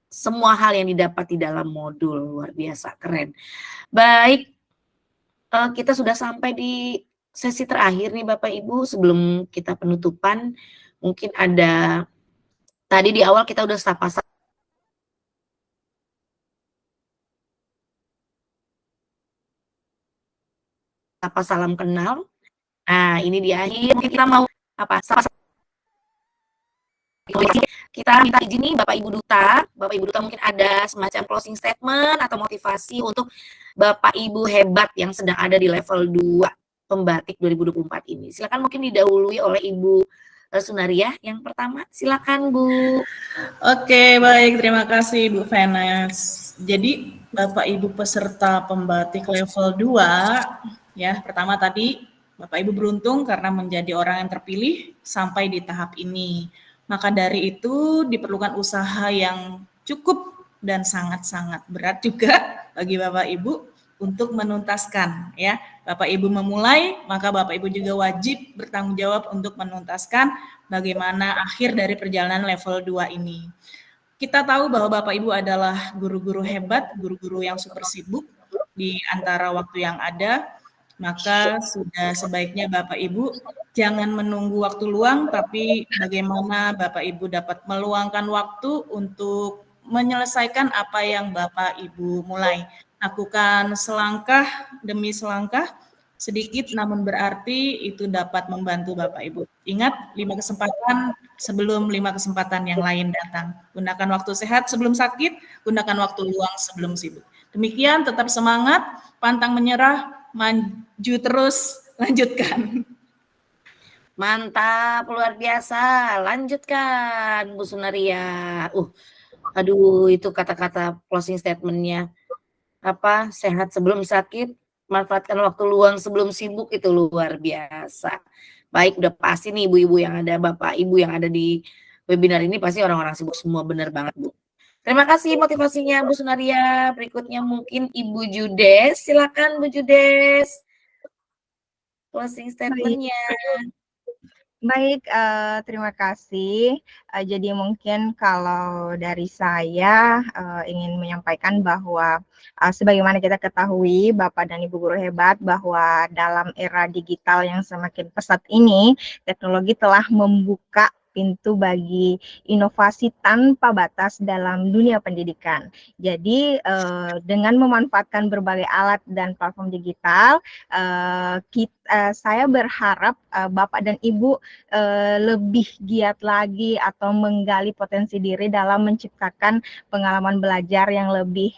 semua hal yang didapat di dalam modul. Luar biasa, keren. Baik, kita sudah sampai di sesi terakhir nih Bapak Ibu. Sebelum kita penutupan, mungkin ada, tadi di awal kita udah sapa salam kenal. Nah, ini di akhir mungkin kita mau kita minta izin nih Bapak Ibu Duta mungkin ada semacam closing statement atau motivasi untuk Bapak Ibu hebat yang sedang ada di level 2 pembatik 2024 ini. Silakan, mungkin didahului oleh Ibu Sunaria yang pertama. Silakan Bu. Oke, baik, terima kasih Bu Venes. Jadi Bapak Ibu peserta pembatik level 2 ya, pertama tadi Bapak Ibu beruntung karena menjadi orang yang terpilih sampai di tahap ini. Maka dari itu diperlukan usaha yang cukup dan sangat-sangat berat juga bagi Bapak Ibu untuk menuntaskan ya. Bapak Ibu memulai, maka Bapak Ibu juga wajib bertanggung jawab untuk menuntaskan bagaimana akhir dari perjalanan level 2 ini. Kita tahu bahwa Bapak Ibu adalah guru-guru hebat, guru-guru yang super sibuk di antara waktu yang ada. Maka sudah sebaiknya Bapak Ibu jangan menunggu waktu luang, tapi bagaimana Bapak Ibu dapat meluangkan waktu untuk menyelesaikan apa yang Bapak Ibu mulai. Lakukan selangkah demi selangkah sedikit namun berarti itu dapat membantu Bapak Ibu. Ingat 5 kesempatan sebelum 5 kesempatan yang lain datang. Gunakan waktu sehat sebelum sakit, gunakan waktu luang sebelum sibuk. Demikian, tetap semangat, pantang menyerah, maju terus, lanjutkan. Mantap, luar biasa. Lanjutkan, Bu Sunaria. Aduh, itu kata-kata closing statement-nya. Sehat sebelum sakit, manfaatkan waktu luang sebelum sibuk, itu luar biasa. Baik, udah pasti nih ibu-ibu yang ada, bapak ibu yang ada di webinar ini pasti orang-orang sibuk semua, bener banget Bu. Terima kasih motivasinya Bu Sunaria. Berikutnya mungkin Ibu Judes, silakan Bu Judes. Closing statement-nya. Baik, terima kasih. Jadi mungkin kalau dari saya ingin menyampaikan bahwa sebagaimana kita ketahui Bapak dan Ibu guru hebat bahwa dalam era digital yang semakin pesat ini, teknologi telah membuka pintu bagi inovasi tanpa batas dalam dunia pendidikan. Jadi dengan memanfaatkan berbagai alat dan platform digital, saya berharap Bapak dan Ibu lebih giat lagi atau menggali potensi diri dalam menciptakan pengalaman belajar yang lebih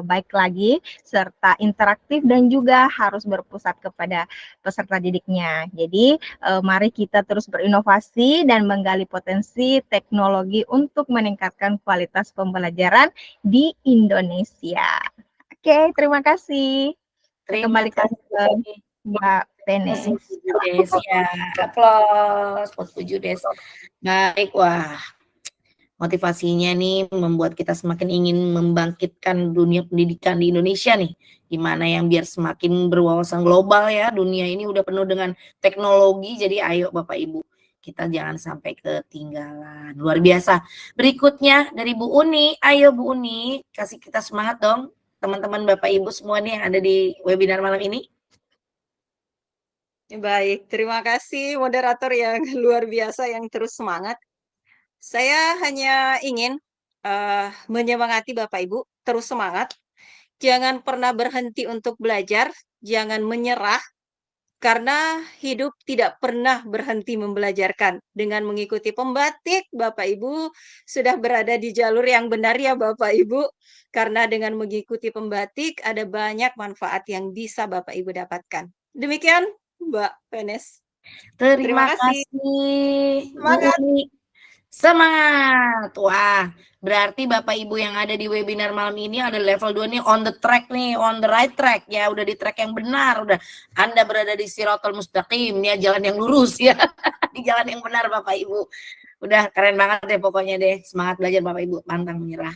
baik lagi, serta interaktif dan juga harus berpusat kepada peserta didiknya. Jadi mari kita terus berinovasi dan menggali potensi teknologi untuk meningkatkan kualitas pembelajaran di Indonesia. Oke, terima kasih. Kembalikan ke Mbak Penes. Ya, aplaus buat Bu Judes. Baik, wah. Motivasinya nih membuat kita semakin ingin membangkitkan dunia pendidikan di Indonesia nih. Gimana yang biar semakin berwawasan global ya. Dunia ini udah penuh dengan teknologi, jadi ayo Bapak Ibu, kita jangan sampai ketinggalan. Luar biasa. Berikutnya dari Bu Uni, ayo Bu Uni, kasih kita semangat dong teman-teman Bapak Ibu semua nih yang ada di webinar malam ini. Baik, terima kasih moderator yang luar biasa yang terus semangat. Saya hanya ingin menyemangati Bapak Ibu, terus semangat. Jangan pernah berhenti untuk belajar, jangan menyerah, karena hidup tidak pernah berhenti membelajarkan. Dengan mengikuti pembatik, Bapak Ibu sudah berada di jalur yang benar ya Bapak Ibu. Karena dengan mengikuti pembatik, ada banyak manfaat yang bisa Bapak Ibu dapatkan. Demikian Mbak Penes. Terima kasih. Semangat. Semangat. Wah, berarti Bapak Ibu yang ada di webinar malam ini ada level 2 nih, on the track nih, on the right track ya, udah di track yang benar, udah Anda berada di Siratal Mustaqim ya, jalan yang lurus ya. Di jalan yang benar Bapak Ibu. Udah keren banget deh pokoknya deh. Semangat belajar Bapak Ibu, pantang menyerah.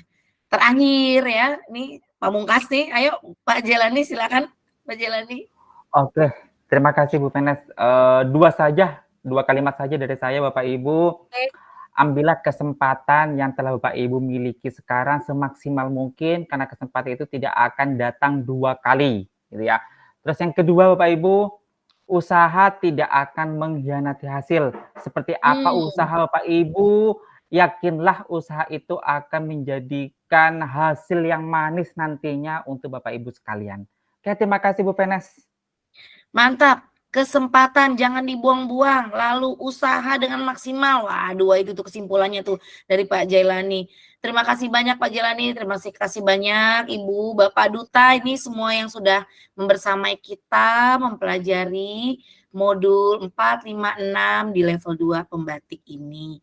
Terakhir ya, nih pamungkas nih, ayo Pak Jelani silakan Pak Jelani. Oke, terima kasih Bu Penes. Dua kalimat saja dari saya Bapak Ibu. Ambillah kesempatan yang telah Bapak Ibu miliki sekarang semaksimal mungkin, karena kesempatan itu tidak akan datang 2 kali, gitu ya. Terus yang kedua Bapak Ibu, usaha tidak akan mengkhianati hasil. Seperti apa usaha Bapak Ibu, yakinlah usaha itu akan menjadikan hasil yang manis nantinya untuk Bapak Ibu sekalian. Oke, terima kasih Bu Penes. Mantap. Kesempatan jangan dibuang-buang, lalu usaha dengan maksimal. Waduh, itu tuh kesimpulannya tuh dari Pak Jailani. Terima kasih banyak Pak Jailani, terima kasih banyak Ibu, Bapak Duta, ini semua yang sudah membersamai kita mempelajari modul 4, 5, 6 di level 2 pembatik ini.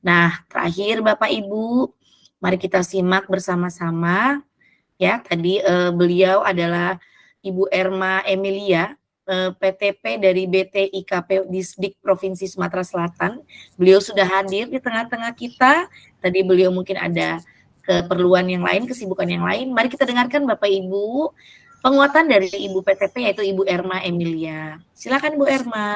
Nah, terakhir Bapak Ibu, mari kita simak bersama-sama. Ya, tadi beliau adalah Ibu Erma Emilia, PTP dari BTIKP Disdik Provinsi Sumatera Selatan. Beliau sudah hadir di tengah-tengah kita. Tadi beliau mungkin ada keperluan yang lain, kesibukan yang lain. Mari kita dengarkan Bapak Ibu penguatan dari Ibu PTP yaitu Ibu Erma Emilia. Silakan Bu Erma.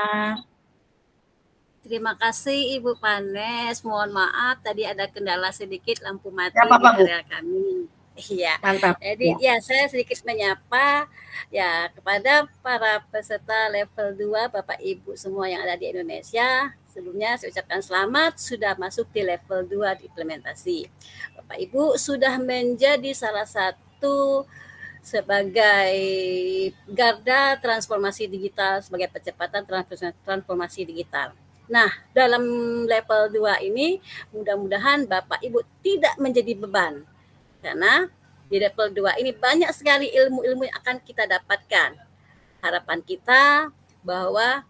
Terima kasih Ibu Panes. Mohon maaf tadi ada kendala sedikit, lampu mati di area kami. Iya. Mantap. Jadi ya saya sedikit menyapa ya kepada para peserta level 2 Bapak Ibu semua yang ada di Indonesia. Sebelumnya saya ucapkan selamat sudah masuk di level 2 di implementasi. Bapak Ibu sudah menjadi salah satu sebagai garda transformasi digital, sebagai percepatan transformasi digital. Nah, dalam level 2 ini mudah-mudahan Bapak Ibu tidak menjadi beban. Karena di level 2 ini banyak sekali ilmu-ilmu yang akan kita dapatkan. Harapan kita bahwa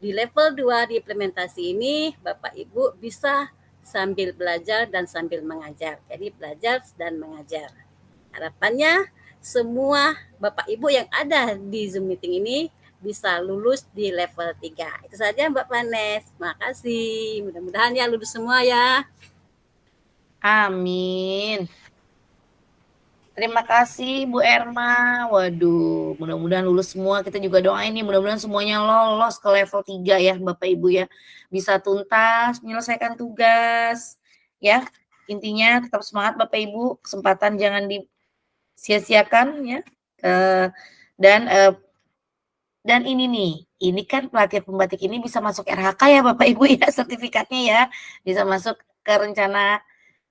di level 2 di implementasi ini Bapak Ibu bisa sambil belajar dan sambil mengajar. Jadi belajar dan mengajar. Harapannya semua Bapak Ibu yang ada di Zoom meeting ini bisa lulus di level 3. Itu saja Mbak Vanes. Makasih. Mudah-mudahan ya lulus semua ya. Amin. Terima kasih Bu Erma. Waduh, mudah-mudahan lulus semua. Kita juga doain nih, mudah-mudahan semuanya lolos ke level 3 ya Bapak Ibu ya. Bisa tuntas menyelesaikan tugas ya. Intinya tetap semangat Bapak Ibu, kesempatan jangan disia-siakan ya. Dan ini nih, ini kan pelatihan pembatik ini bisa masuk RHK ya Bapak Ibu ya, sertifikatnya ya. Bisa masuk ke rencana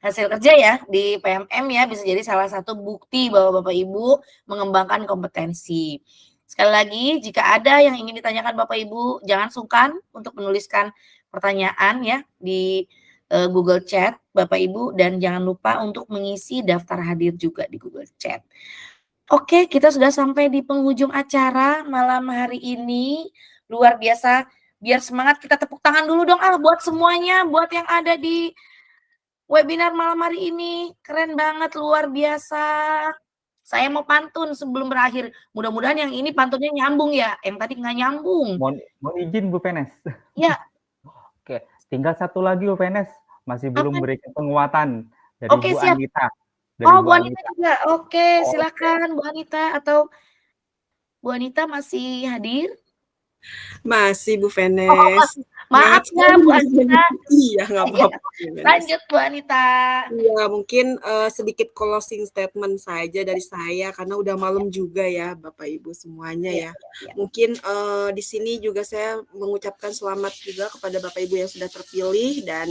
hasil kerja ya di PMM ya, bisa jadi salah satu bukti bahwa Bapak Ibu mengembangkan kompetensi. Sekali lagi, jika ada yang ingin ditanyakan Bapak Ibu, jangan sungkan untuk menuliskan pertanyaan ya di Google Chat Bapak Ibu, dan jangan lupa untuk mengisi daftar hadir juga di Google Chat. Oke, kita sudah sampai di penghujung acara malam hari ini. Luar biasa. Biar semangat, kita tepuk tangan dulu dong buat semuanya, buat yang ada di webinar malam hari ini. Keren banget, luar biasa. Saya mau pantun sebelum berakhir. Mudah-mudahan yang ini pantunnya nyambung ya. Yang tadi nggak nyambung. Mohon izin Bu Penes. Ya. Oke, tinggal satu lagi Bu Penes. Masih belum berikan penguatan dari Oke, Bu siap. Anita. Bu Anita juga. Oke, silakan Bu Anita. Atau Bu Anita masih hadir? Masih Bu Venes. Maaf ya Bu Anita. Iya, nggak apa-apa. Lanjut Bu Anita. Iya, mungkin sedikit closing statement saja dari saya karena udah malam juga ya Bapak Ibu semuanya ya. Mungkin di sini juga saya mengucapkan selamat juga kepada Bapak Ibu yang sudah terpilih, dan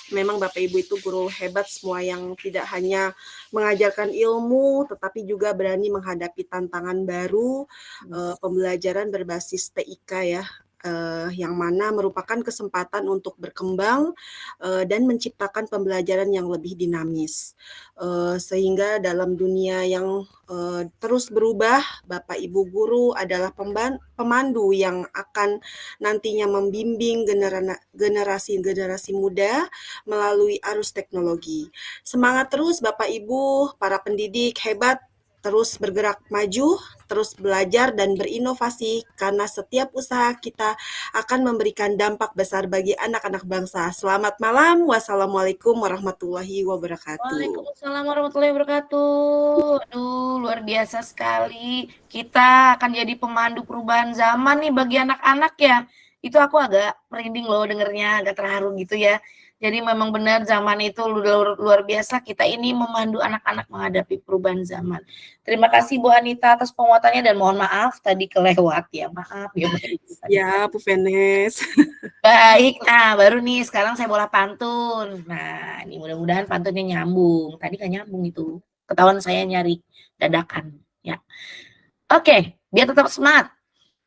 memang Bapak Ibu itu guru hebat semua yang tidak hanya mengajarkan ilmu tetapi juga berani menghadapi tantangan baru, pembelajaran berbasis TIK ya. Yang mana merupakan kesempatan untuk berkembang dan menciptakan pembelajaran yang lebih dinamis. Sehingga dalam dunia yang terus berubah, Bapak Ibu guru adalah pemandu yang akan nantinya membimbing generasi-generasi muda melalui arus teknologi. Semangat terus Bapak Ibu, para pendidik hebat, terus bergerak maju, terus belajar dan berinovasi, karena setiap usaha kita akan memberikan dampak besar bagi anak-anak bangsa. Selamat malam, wassalamualaikum warahmatullahi wabarakatuh. Waalaikumsalam warahmatullahi wabarakatuh. Aduh, luar biasa sekali. Kita akan jadi pemandu perubahan zaman nih bagi anak-anak ya. Itu aku agak merinding loh dengernya, agak terharu gitu ya. Jadi memang benar zaman itu luar biasa, kita ini memandu anak-anak menghadapi perubahan zaman. Terima kasih Bu Anita atas penguatannya, dan mohon maaf tadi kelewat ya, maaf ya. Ya Bu Venes. Baik, nah baru nih sekarang saya bola pantun. Nah ini mudah-mudahan pantunnya nyambung. Tadi kan nyambung itu, ketahuan saya nyari dadakan ya. Oke, biar tetap semangat.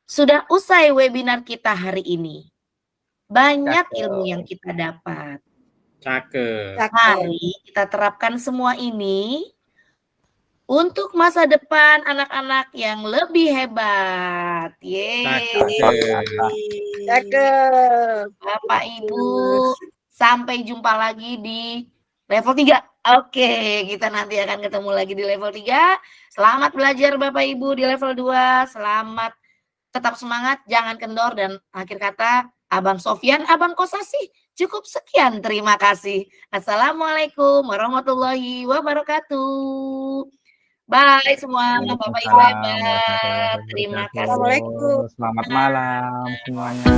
Sudah usai webinar kita hari ini. Banyak ilmu yang kita dapat. Cakep. Mari kita terapkan semua ini untuk masa depan anak-anak yang lebih hebat. Cakep. Bapak Ibu, sampai jumpa lagi di level 3. Oke, kita nanti akan ketemu lagi di level 3. Selamat belajar Bapak Ibu di level 2. Selamat tetap semangat, jangan kendor, dan akhir kata Abang Sofyan, Abang Kosasi, cukup sekian. Terima kasih. Assalamualaikum warahmatullahi wabarakatuh. Bye semua, Bapak Ibu hebat. Terima kasih. Selamat malam semuanya.